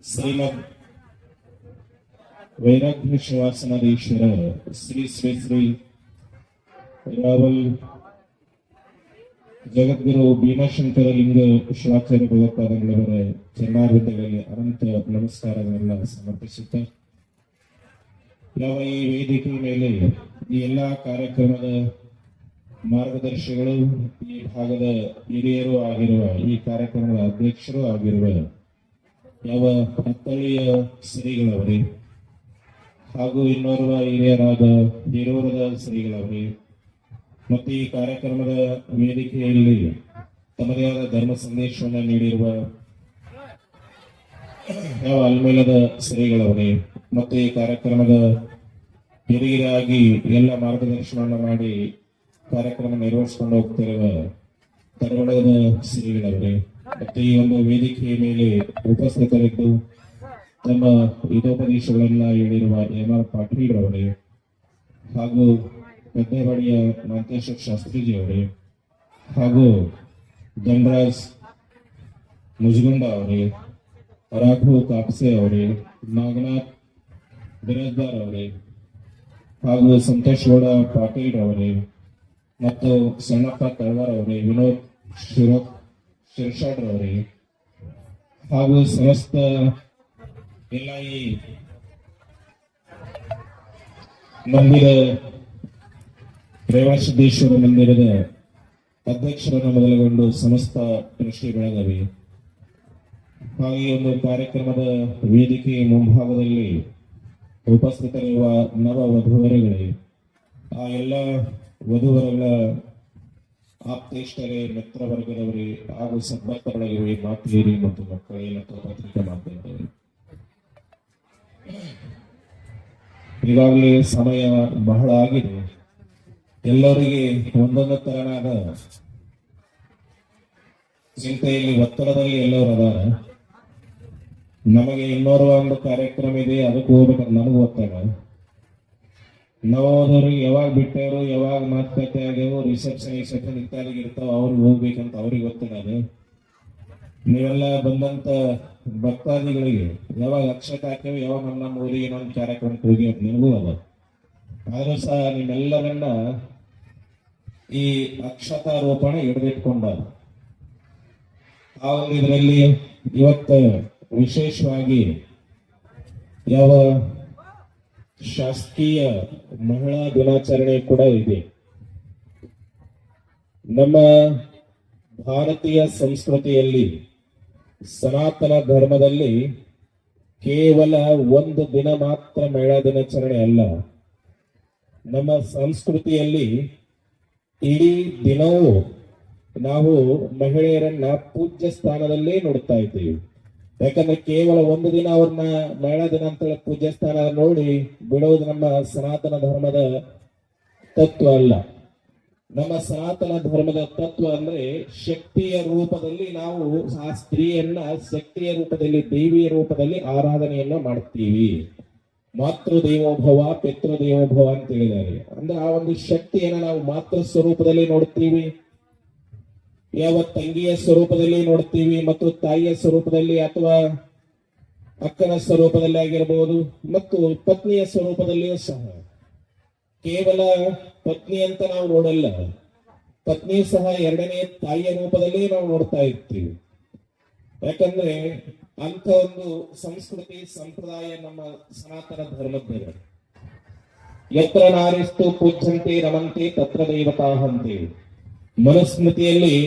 ಶ್ರೀಮದ್ ವೈರಾಗ್ಯ ಶ್ರೀನಿವಾಸನಾಥೇಶ್ವರ ಶ್ರೀ ಶ್ರೀ ಶ್ರೀ ರಾವಲ್ ಜಗದ್ಗುರು ಭೀಮಾಶಂಕರ ಲಿಂಗ ಶಿವಾಚಾರ್ಯ ಭಗವತ್ಪಾದಗಳವರ ಚರಣಾರವಿಂದಗಳಲ್ಲಿ ಅನಂತ ನಮಸ್ಕಾರಗಳೆಲ್ಲ ಸಮರ್ಪಿಸುತ್ತ ಯಾವ ಈ ವೇದಿಕೆ ಮೇಲೆ ಈ ಎಲ್ಲಾ ಕಾರ್ಯಕ್ರಮದ ಮಾರ್ಗದರ್ಶಿಗಳು, ಈ ಭಾಗದ ಹಿರಿಯರು ಆಗಿರುವ, ಈ ಕಾರ್ಯಕ್ರಮದ ಅಧ್ಯಕ್ಷರು ಆಗಿರುವ ಯಾವ ಹತ್ತಳ್ಳಿಯ ಶ್ರೀಗಳವರೇ ಹಾಗೂ ಇನ್ನೋರ್ವ ಹಿರಿಯರಾದ ಹಿರೂರದ ಶ್ರೀಗಳವರೇ ಮತ್ತು ಈ ಕಾರ್ಯಕ್ರಮದ ವೇದಿಕೆಯಲ್ಲಿ ತಮ್ಮದೇ ಆದ ಧರ್ಮ ಸಂದೇಶವನ್ನು ನೀಡಿರುವ ಯಾವ ಅಲ್ಮೇಲದ ಶ್ರೀಗಳವರೇ ಮತ್ತು ಈ ಕಾರ್ಯಕ್ರಮದ ಹಿರಿಯರಾಗಿ ಎಲ್ಲ ಮಾರ್ಗದರ್ಶನವನ್ನು ಮಾಡಿ ಕಾರ್ಯಕ್ರಮ ನಿರ್ವಹಿಸಿಕೊಂಡು ಹೋಗ್ತಿರುವ ತರವಡದ ಶ್ರೀಗಳವರೇ ಮತ್ತು ಈ ಒಂದು ವೇದಿಕೆಯ ಮೇಲೆ ಉಪಸ್ಥಿತರಿದ್ದು ತಮ್ಮ ಹಿತೋಪದೇಶಗಳೆಲ್ಲ ಹೇಳಿರುವ ಎಂ.ಆರ್. ಪಾಟೀಲ್ ಅವರೇ ಹಾಗೂ ಪದ್ಮೇವಾಡಿಯ ಮಾಂತೇಶ್ವರ ಶಾಸ್ತ್ರೀಜಿ ಅವರೇ ಹಾಗೂ ಧನರಾಜ್ ಮುಜಗುಂಡ ಅವರೇ, ರಾಘು ಕಾಪ್ಸೆ ಅವರೇ, ನಾಗನಾಥ್ ಬಿರಾಜ್ದಾರ್ ಅವರೇ ಹಾಗೂ ಸಂತೋಷ್ ಗೌಡ ಪಾಟೀಲ್ ಅವರೇ ಮತ್ತು ಸಣ್ಣಪ್ಪ ತಳವಾರ್ ಅವರೇ, ವಿನೋದ್ ಶಿರ್ಷಾಡ್ ಅವರೇ ಹಾಗೂ ಸಮಸ್ತ ಎಲ್ಲ ಈ ಮಂದಿರ ರೇವಣಸಿದ್ದೇಶ್ವರ ಮಂದಿರದ ಅಧ್ಯಕ್ಷರನ್ನು ಮೊದಲುಗೊಂಡು ಸಮಸ್ತ ಟ್ರಸ್ಟಿ ಬೆಳಗಾವಿ ಹಾಗೆ ಒಂದು ಕಾರ್ಯಕ್ರಮದ ವೇದಿಕೆ ಮುಂಭಾಗದಲ್ಲಿ ಉಪಸ್ಥಿತರಿರುವ ನವ ವಧುವರಗಳೇ, ಆ ಎಲ್ಲ ವಧುವರಗಳ ಆಪ್ತೇಷ್ಟರೇ, ಮಿತ್ರವರ್ಗದವರೇ ಹಾಗೂ ಸದ್ಭಕ್ತರೊಳಗಿವೆ, ಮಾತೆಯರಿ ಮತ್ತು ಮಕ್ಕಳೇ ಮತ್ತು ಪತ್ರಿಕಾ ಮಾಧ್ಯಮದವರೇ, ಈಗಾಗಲೇ ಸಮಯ ಬಹಳ ಆಗಿದೆ. ಎಲ್ಲರಿಗೆ ಒಂದೊಂದು ತರನಾದ ಚಿಂತೆಯಲ್ಲಿ, ಒತ್ತಡದಲ್ಲಿ ಎಲ್ಲರೂ ಅದಾರ. ನಮಗೆ ಇನ್ನೋರ್ವ ಒಂದು ಕಾರ್ಯಕ್ರಮ ಇದೆ, ಅದಕ್ಕೆ ಹೋಗ್ಬೇಕಂತ ನನಗೆ ಒತ್ತಡ. ನಾವೋದವ್ರಿಗೆ ಯಾವಾಗ ಬಿಟ್ಟವರು, ಯಾವಾಗ ಮಾತುಕತೆ ಆಗ್ಯಾವ, ರಿಸೆಪ್ಷನ್ ಇತ್ಯಾದಿಗೆ ಇರ್ತಾವ, ಅವ್ರಿಗೆ ಹೋಗ್ಬೇಕಂತ ಅವ್ರಿಗೆ ಒತ್ತಡ. ನೀವೆಲ್ಲ ಬಂದಂತ ಭಕ್ತಾದಿಗಳಿಗೆ ಯಾವಾಗ ಅಕ್ಷತೆ ಹಾಕ್ಯವು, ಯಾವಾಗ ನಮ್ಮ ಊರಿಗೆ ಇನ್ನೊಂದು ಕಾರ್ಯಕ್ರಮಕ್ಕೆ ಹೋಗಿ ಅಂತ ನಿಮಗೂ ಅದ. ಆದ್ರೂ ಸಹ ನಿಮ್ಮೆಲ್ಲರನ್ನ ಈ ಅಕ್ಷತಾರೋಪಣ ಹಿಡಿದಿಟ್ಕೊಂಡ ಆ ಒಂದು ಇದರಲ್ಲಿ ಇವತ್ತು ವಿಶೇಷವಾಗಿ ಯಾವ ಶಾಸಕೀಯ ಮಹಿಳಾ ದಿನಾಚರಣೆ ಕೂಡ ಇದೆ. ನಮ್ಮ ಭಾರತೀಯ ಸಂಸ್ಕೃತಿಯಲ್ಲಿ, ಸನಾತನ ಧರ್ಮದಲ್ಲಿ ಕೇವಲ ಒಂದು ದಿನ ಮಾತ್ರ ಮಹಿಳಾ ದಿನಾಚರಣೆ ಅಲ್ಲ. ನಮ್ಮ ಸಂಸ್ಕೃತಿಯಲ್ಲಿ ಇಡೀ ದಿನವೂ ನಾವು ಮಹಿಳೆಯರನ್ನ ಪೂಜ್ಯ ಸ್ಥಾನದಲ್ಲೇ ನೋಡ್ತಾ ಇದ್ದೀವಿ. ಯಾಕಂದ್ರೆ ಕೇವಲ ಒಂದು ದಿನ ಅವ್ರನ್ನ ಮಹಿಳಾ ದಿನ ಅಂತ ಪೂಜ್ಯ ಸ್ಥಾನ ನೋಡಿ ಬಿಡೋದು ನಮ್ಮ ಸನಾತನ ಧರ್ಮದ ತತ್ವ ಅಲ್ಲ. ನಮ್ಮ ಸನಾತನ ಧರ್ಮದ ತತ್ವ ಅಂದ್ರೆ ಶಕ್ತಿಯ ರೂಪದಲ್ಲಿ ನಾವು ಆ ಸ್ತ್ರೀಯನ್ನ ಶಕ್ತಿಯ ರೂಪದಲ್ಲಿ, ದೇವಿಯ ರೂಪದಲ್ಲಿ ಆರಾಧನೆಯನ್ನ ಮಾಡ್ತೀವಿ. ಮಾತೃ ದೇವೋಭವ, ಪಿತೃ ದೇವೋಭವ ಅಂತ ಹೇಳಿದ್ದಾರೆ. ಅಂದ್ರೆ ಆ ಒಂದು ಶಕ್ತಿಯನ್ನ ನಾವು ಮಾತೃ ಸ್ವರೂಪದಲ್ಲಿ ನೋಡ್ತೀವಿ, ಯಾವ ತಂಗಿಯ ಸ್ವರೂಪದಲ್ಲಿ ನೋಡ್ತೀವಿ, ಮತ್ತು ತಾಯಿಯ ಸ್ವರೂಪದಲ್ಲಿ ಅಥವಾ ಅಕ್ಕನ ಸ್ವರೂಪದಲ್ಲಿ ಆಗಿರಬಹುದು, ಮತ್ತು ಪತ್ನಿಯ ಸ್ವರೂಪದಲ್ಲಿಯೂ ಸಹ. ಕೇವಲ ಪತ್ನಿ ಅಂತ ನಾವು ನೋಡಲ್ಲ, ಪತ್ನಿ ಸಹ ಎರಡನೇ ತಾಯಿಯ ರೂಪದಲ್ಲಿ ನಾವು ನೋಡ್ತಾ ಇರ್ತೀವಿ. ಯಾಕಂದ್ರೆ ಅಂತ ಒಂದು ಸಂಸ್ಕೃತಿ ಸಂಪ್ರದಾಯ ನಮ್ಮ ಸನಾತನ ಧರ್ಮದ್ದೇ. ಯತ್ರ ನಾರಿಸ್ತು ಪೂಜ್ಯಂತೆ ರಮಂತೆ ತತ್ರ ದೇವತಾಹಂತೆ. ಮನುಸ್ಮೃತಿಯಲ್ಲಿ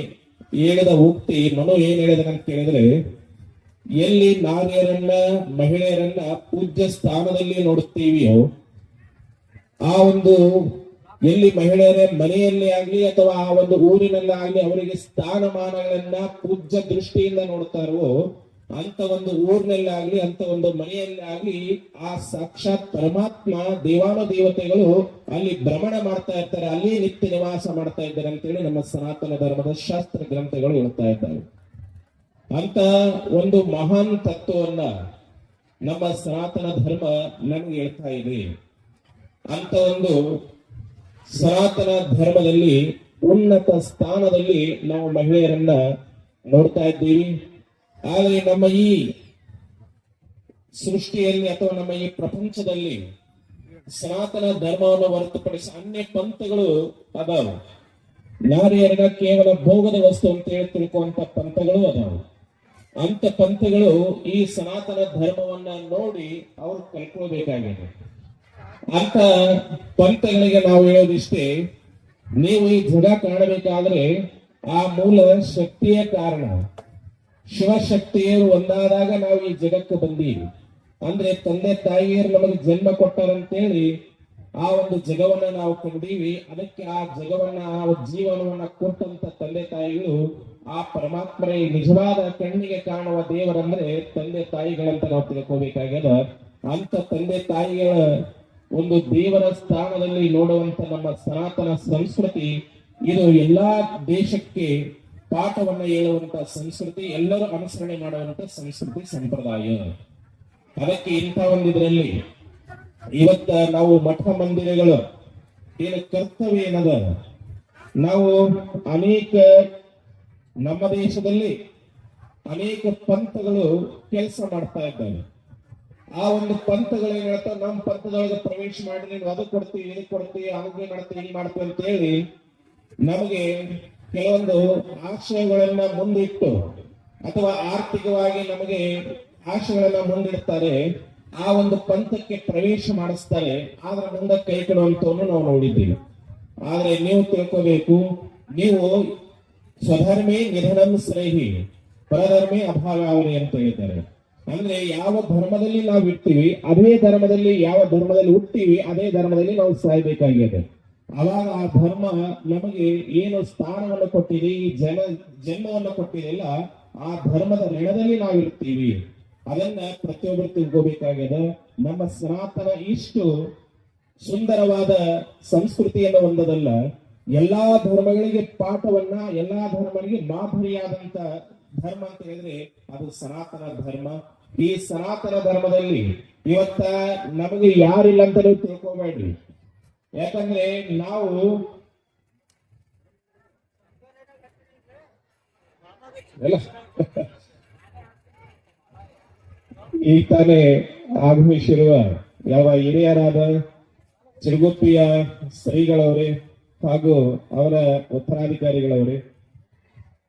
ಹೇಳಿದ ಉಕ್ತಿ, ಮನು ಏನ್ ಹೇಳಿದನಂತ ಕೇಳಿದ್ರೆ, ಎಲ್ಲಿ ನಾರಿಯರನ್ನ, ಮಹಿಳೆಯರನ್ನ ಪೂಜ್ಯ ಸ್ಥಾನದಲ್ಲಿ ನೋಡುತ್ತೀವಿಯೋ, ಆ ಒಂದು ಎಲ್ಲಿ ಮಹಿಳೆಯರ ಮನೆಯಲ್ಲೇ ಆಗ್ಲಿ ಅಥವಾ ಆ ಒಂದು ಊರಿನಲ್ಲೇ ಆಗ್ಲಿ ಅವರಿಗೆ ಸ್ಥಾನಮಾನಗಳನ್ನ ಪೂಜ್ಯ ದೃಷ್ಟಿಯಿಂದ ನೋಡ್ತಾರೋ, ಅಂತ ಒಂದು ಊರಿನಲ್ಲಾಗ್ಲಿ ಅಂತ ಒಂದು ಮನೆಯಲ್ಲೇ ಆಗ್ಲಿ ಆ ಸಾಕ್ಷಾತ್ ಪರಮಾತ್ಮ ದೇವಾನು ದೇವತೆಗಳು ಅಲ್ಲಿ ಭ್ರಮಣ ಮಾಡ್ತಾ ಇರ್ತಾರೆ, ಅಲ್ಲಿ ನಿತ್ಯ ನಿವಾಸ ಮಾಡ್ತಾ ಇದ್ದಾರೆ ಅಂತೇಳಿ ನಮ್ಮ ಸನಾತನ ಧರ್ಮದ ಶಾಸ್ತ್ರ ಗ್ರಂಥಗಳು ಹೇಳ್ತಾ ಇದ್ದಾರೆ. ಅಂತ ಒಂದು ಮಹಾನ್ ತತ್ವವನ್ನ ನಮ್ಮ ಸನಾತನ ಧರ್ಮ ನಮ್ಗೆ ಹೇಳ್ತಾ ಇದೆ. ಅಂತ ಒಂದು ಸನಾತನ ಧರ್ಮದಲ್ಲಿ ಉನ್ನತ ಸ್ಥಾನದಲ್ಲಿ ನಾವು ಮಹಿಳೆಯರನ್ನ ನೋಡ್ತಾ ಇದ್ದೀವಿ. ಆದರೆ ನಮ್ಮ ಈ ಸೃಷ್ಟಿಯಲ್ಲಿ ಅಥವಾ ನಮ್ಮ ಈ ಪ್ರಪಂಚದಲ್ಲಿ ಸನಾತನ ಧರ್ಮವನ್ನು ಹೊರತುಪಡಿಸಿ ಅನ್ಯ ಪಂಥಗಳು ಅದಾವ. ನಾರಿಯರನ್ನ ಕೇವಲ ಭೋಗದ ವಸ್ತು ಅಂತ ಹೇಳಿ ತಿಳ್ಕೊಂತ ಪಂಥಗಳು ಅದಾವು. ಅಂತ ಪಂಥಗಳು ಈ ಸನಾತನ ಧರ್ಮವನ್ನ ನೋಡಿ ಅವ್ರು ಕಲ್ಕೊಳ್ಬೇಕಾಗಿದೆ. ಅಂತ ಪಂಥಗಳಿಗೆ ನಾವು ಹೇಳೋದಿಷ್ಟೇ, ನೀವು ಈ ಜಗ ಕಾಣಬೇಕಾದ್ರೆ ಆ ಮೂಲ ಶಕ್ತಿಯ ಕಾರಣ ಶಿವಶಕ್ತಿಯರು ಒಂದಾದಾಗ ನಾವು ಈ ಜಗಕ್ಕೆ ಬಂದೀವಿ. ಅಂದ್ರೆ ತಂದೆ ತಾಯಿಯರು ನಮಗೆ ಜನ್ಮ ಕೊಟ್ಟಾರಂತೇಳಿ ಆ ಒಂದು ಜಗವನ್ನ ನಾವು ಕಂಡೀವಿ. ಅದಕ್ಕೆ ಆ ಜಗವನ್ನ ಆ ಜೀವನವನ್ನ ಕೊಟ್ಟಂತ ತಂದೆ ತಾಯಿಗಳು ಆ ಪರಮಾತ್ಮರೇ ನಿಜವಾದ ಕಣ್ಣಿಗೆ ಕಾಣುವ ದೇವರಂದ್ರೆ ತಂದೆ ತಾಯಿಗಳಂತ ನಾವು ತಿಳ್ಕೋಬೇಕಾಗ್ಯದ. ಅಂತ ತಂದೆ ತಾಯಿಗಳ ಒಂದು ದೇವರ ಸ್ಥಾನದಲ್ಲಿ ನೋಡುವಂತ ನಮ್ಮ ಸನಾತನ ಸಂಸ್ಕೃತಿ ಇದು ಎಲ್ಲಾ ದೇಶಕ್ಕೆ ಪಾಠವನ್ನ ಹೇಳುವಂತ ಸಂಸ್ಕೃತಿ, ಎಲ್ಲರೂ ಅನುಸರಣೆ ಮಾಡುವಂತ ಸಂಸ್ಕೃತಿ ಸಂಪ್ರದಾಯ. ಅದಕ್ಕೆ ಇಂಥ ಒಂದಿದ್ರಲ್ಲಿ ಇವತ್ತ ನಾವು ಮಠ ಮಂದಿರಗಳು ಏನು ಕರ್ತವ್ಯ ಏನದ, ನಾವು ಅನೇಕ ನಮ್ಮ ದೇಶದಲ್ಲಿ ಅನೇಕ ಪಂಥಗಳು ಕೆಲಸ ಮಾಡ್ತಾ ಇದ್ದಾವೆ. ಆ ಒಂದು ಪಂಥಗಳು ಏನ್ ಹೇಳ್ತಾ, ನಮ್ಮ ಪಂಥದೊಳಗೆ ಪ್ರವೇಶ ಮಾಡಿ ನೀವು ಅದು ಕೊಡ್ತೀವಿ ಇದು ಕೊಡ್ತೀವಿ ಆರೋಗ್ಯ ಮಾಡ್ತೀವಿ ಇದು ಮಾಡ್ತೀವಿ ಅಂತ ಹೇಳಿ ನಮಗೆ ಕೆಲವೊಂದು ಆಶಯಗಳನ್ನ ಮುಂದಿಟ್ಟು ಅಥವಾ ಆರ್ಥಿಕವಾಗಿ ನಮಗೆ ಆಶಯಗಳನ್ನ ಮುಂದಿಡ್ತಾರೆ. ಆ ಒಂದು ಪಂಥಕ್ಕೆ ಪ್ರವೇಶ ಮಾಡಿಸ್ತಾರೆ. ಆದ್ರೆ ಮುಂದೆ ಕೈ ಕೊಡುವಂತವನ್ನು ನಾವು ನೋಡಿದ್ದೀವಿ. ಆದ್ರೆ ನೀವು ತಿಳ್ಕೋಬೇಕು, ನೀವು ಸ್ವಧರ್ಮೇ ನಿಧನಂ ಶ್ರೇಹಿ ಪರಧರ್ಮೇ ಅಭಾವಾವರಿ ಅಂತ ಹೇಳಿದ್ದಾರೆ. ಅಂದ್ರೆ ಯಾವ ಧರ್ಮದಲ್ಲಿ ನಾವು ಇರ್ತೀವಿ ಅದೇ ಧರ್ಮದಲ್ಲಿ, ಯಾವ ಧರ್ಮದಲ್ಲಿ ಹುಟ್ತೀವಿ ಅದೇ ಧರ್ಮದಲ್ಲಿ ನಾವು ಸಾಯ್ಬೇಕಾಗಿದೆ. ಅವಾಗ ಆ ಧರ್ಮ ನಮಗೆ ಏನು ಸ್ಥಾನವನ್ನು ಕೊಟ್ಟಿದೆ, ಈ ಜನ್ಮವನ್ನು ಕೊಟ್ಟಿದೆಲ್ಲ ಆ ಧರ್ಮದ ಋಣದಲ್ಲಿ ನಾವು ಇರ್ತೀವಿ. ಅದನ್ನ ಪ್ರತಿಯೊಬ್ಬರು ತಿಳ್ಕೋಬೇಕಾಗಿದೆ. ನಮ್ಮ ಸನಾತನ ಇಷ್ಟು ಸುಂದರವಾದ ಸಂಸ್ಕೃತಿಯನ್ನು ಹೊಂದದಲ್ಲ, ಎಲ್ಲಾ ಧರ್ಮಗಳಿಗೆ ಪಾಠವನ್ನ, ಎಲ್ಲಾ ಧರ್ಮಗಳಿಗೆ ಮಾದರಿಯಾದಂತ ಧರ್ಮ ಅಂತ ಹೇಳಿದ್ರೆ ಅದು ಸನಾತನ ಧರ್ಮ. ಈ ಸನಾತನ ಧರ್ಮದಲ್ಲಿ ಇವತ್ತ ನಮಗೆ ಯಾರಿಲ್ಲ ಅಂತ ನೀವು ತಿಳ್ಕೋಬೇಡ್ರಿ. ಯಾಕಂದ್ರೆ ನಾವು ಎಲ್ಲ ಈಗ ತಾನೇ ಆಗಮಿಸಿರುವ ಯಾವ ಹಿರಿಯರಾದ ಚಿರುಗುಪ್ಪಿಯ ಶ್ರೀಗಳವರೇ ಹಾಗೂ ಅವರ ಉತ್ತರಾಧಿಕಾರಿಗಳವರೇ,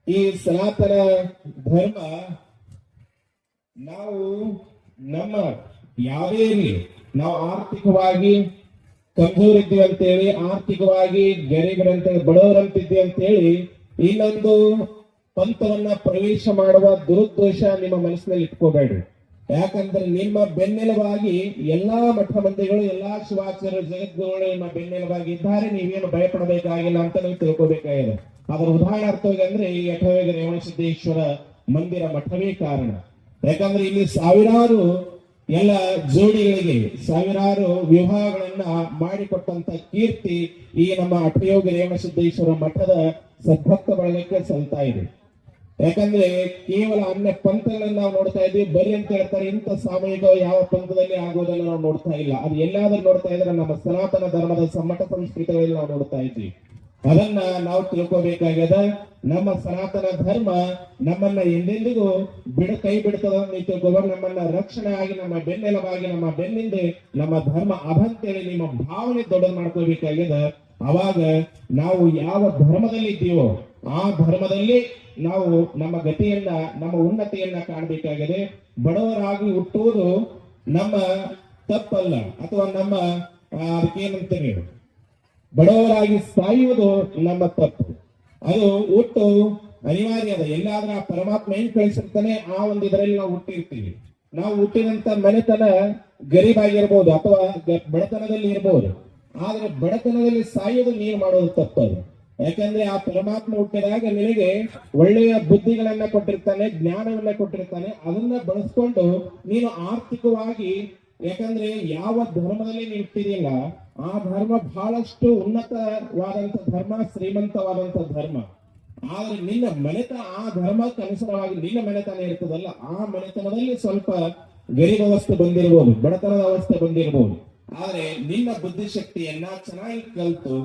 ಈ ಸನಾತನ ಧರ್ಮ ನಾವು ನಮ್ಮ ಯಾವುದೇ ಇರಲಿ, ನಾವು ಆರ್ಥಿಕವಾಗಿ ಕಮಜೋರ್ ಇದ್ದೀವಿ ಅಂತೇಳಿ, ಆರ್ಥಿಕವಾಗಿ ಗರೀಬರಂತೇಳಿ ಬಡವರಂತಿದ್ದೀವಿ ಅಂತೇಳಿ ಇನ್ನೊಂದು ಪಂಥವನ್ನ ಪ್ರವೇಶ ಮಾಡುವ ದುರುದ್ದೇಶ ನಿಮ್ಮ ಮನಸ್ಸಿನಲ್ಲಿ ಇಟ್ಕೋಬೇಡ್ರಿ. ಯಾಕಂದ್ರೆ ನಿಮ್ಮ ಬೆನ್ನೆಲುಬಾಗಿ ಎಲ್ಲಾ ಮಠ ಮಂದಿಗಳು, ಎಲ್ಲಾ ಶಿವಾಚಾರ್ಯ ಜಗದ್ಗುರುಗಳು ನಿಮ್ಮ ಬೆನ್ನೆಲುಬಾಗಿ ಇದ್ದಾರೆ. ನೀವೇನು ಭಯಪಡಬೇಕಾಗಿಲ್ಲ ಅಂತ ನೀವು ತಿಳ್ಕೋಬೇಕಾಗಿದೆ. ಅದರ ಉದಾಹರಣಾರ್ಥವಾಗಿ ಅಂದ್ರೆ ಈ ಅಠವೇಗ ರೇವಣಸಿದ್ದೇಶ್ವರ ಮಂದಿರ ಮಠವೇ ಕಾರಣ. ಯಾಕಂದ್ರೆ ಇಲ್ಲಿ ಸಾವಿರಾರು ಎಲ್ಲ ಜೋಡಿಗಳಿಗೆ ಸಾವಿರಾರು ವಿವಾಹಗಳನ್ನ ಮಾಡಿಕೊಟ್ಟಂತ ಕೀರ್ತಿ ಈ ನಮ್ಮ ಅಠಯೋಗ ರೇವಣಸಿದ್ದೇಶ್ವರ ಮಠದ ಸದ್ಭಕ್ತ ಬಳಗಕ್ಕೆ ಸಲ್ತಾ ಇದೆ. ಯಾಕಂದ್ರೆ ಕೇವಲ ಅನ್ಯ ಪಂಥಗಳನ್ನ ನಾವು ನೋಡ್ತಾ ಇದ್ವಿ, ಬರೀ ಅಂತ ಹೇಳ್ತಾರೆ. ಇಂಥ ಸಾಮೂಹಿಕ ಯಾವ ಪಂಥದಲ್ಲಿ ಆಗೋದನ್ನ ನಾವು ನೋಡ್ತಾ ಇಲ್ಲ. ಅದು ಎಲ್ಲಾದ್ರೂ ನೋಡ್ತಾ ಇದ್ರೆ ನಮ್ಮ ಸನಾತನ ಧರ್ಮದ ಸಮ್ಮಟ ಸಂಸ್ಕೃತಿಗಳಲ್ಲಿ ನಾವು ನೋಡ್ತಾ ಇದ್ವಿ. ಅದನ್ನ ನಾವು ತಿಳ್ಕೋಬೇಕಾಗ್ಯದ. ನಮ್ಮ ಸನಾತನ ಧರ್ಮ ನಮ್ಮನ್ನ ಎಂದೆಂದಿಗೂ ಕೈ ಬಿಡ್ತದ ತಿಳ್ಕೋಬೇಕು. ನಮ್ಮನ್ನ ರಕ್ಷಣೆ ಆಗಿ, ನಮ್ಮ ಬೆನ್ನೆಲುಬಾಗಿ, ನಮ್ಮ ಬೆನ್ನಿಂದೆ ನಮ್ಮ ಧರ್ಮ ಅಭಂತೇಳಿ ನಿಮ್ಮ ಭಾವನೆ ದೊಡ್ಡದು ಮಾಡ್ಕೋಬೇಕಾಗ್ಯದ. ಅವಾಗ ನಾವು ಯಾವ ಧರ್ಮದಲ್ಲಿ ಇದ್ದೀವೋ ಆ ಧರ್ಮದಲ್ಲಿ ನಾವು ನಮ್ಮ ಗತಿಯನ್ನ, ನಮ್ಮ ಉನ್ನತಿಯನ್ನ ಕಾಣಬೇಕಾಗಿದೆ. ಬಡವರಾಗಿ ಹುಟ್ಟುವುದು ನಮ್ಮ ತಪ್ಪಲ್ಲ, ಅಥವಾ ನಮ್ಮ ಅದಕ್ಕೇನಂತೇವೆ ಬಡವರಾಗಿ ಸಾಯುವುದು ನಮ್ಮ ತಪ್ಪು. ಅದು ಹುಟ್ಟು ಅನಿವಾರ್ಯ ಅದ. ಎಲ್ಲಾದ್ರೂ ಆ ಪರಮಾತ್ಮ ಏನ್ ಕಳಿಸಿರ್ತಾನೆ ಆ ಒಂದು ಇದರಲ್ಲಿ ನಾವು ಹುಟ್ಟಿರ್ತೀವಿ. ನಾವು ಹುಟ್ಟಿದಂತ ಮನೆತನ ಗರೀಬಾಗಿರ್ಬೋದು ಅಥವಾ ಬಡತನದಲ್ಲಿ ಇರ್ಬೋದು. ಆದ್ರೆ ಬಡತನದಲ್ಲಿ ಸಾಯೋದು ನೀನು ಮಾಡೋದು ತಪ್ಪದು. ಯಾಕಂದ್ರೆ ಆ ಪರಮಾತ್ಮ ಹುಟ್ಟಿದಾಗ ನಿನಗೆ ಒಳ್ಳೆಯ ಬುದ್ಧಿಗಳನ್ನ ಕೊಟ್ಟಿರ್ತಾನೆ, ಜ್ಞಾನವನ್ನ ಕೊಟ್ಟಿರ್ತಾನೆ. ಅದನ್ನ ಬಳಸ್ಕೊಂಡು ನೀನು ಆರ್ಥಿಕವಾಗಿ, ಯಾಕಂದ್ರೆ ಯಾವ ಧರ್ಮದಲ್ಲಿ ನೀವು ಇರ್ತೀರಿಲ್ಲ ಆ ಧರ್ಮ ಬಹಳಷ್ಟು ಉನ್ನತವಾದಂತ ಧರ್ಮ, ಶ್ರೀಮಂತವಾದಂತ ಧರ್ಮ. ಆದ್ರೆ ನಿನ್ನ ಮನೆತನ ಆ ಧರ್ಮಕ್ಕೆ ಅನುಸಾರವಾಗಿ ನಿನ್ನ ಮನೆತನ ಇರ್ತದಲ್ಲ, ಆ ಮನೆತನದಲ್ಲಿ ಸ್ವಲ್ಪ ಗರೀಬ್ ಅವಸ್ಥೆ ಬಂದಿರಬಹುದು, ಬಡತನದ ಅವಸ್ಥೆ ಬಂದಿರಬಹುದು. ಆದ್ರೆ ನಿನ್ನ ಬುದ್ಧಿಶಕ್ತಿಯನ್ನ ಚೆನ್ನಾಗಿ ಕಲ್ತು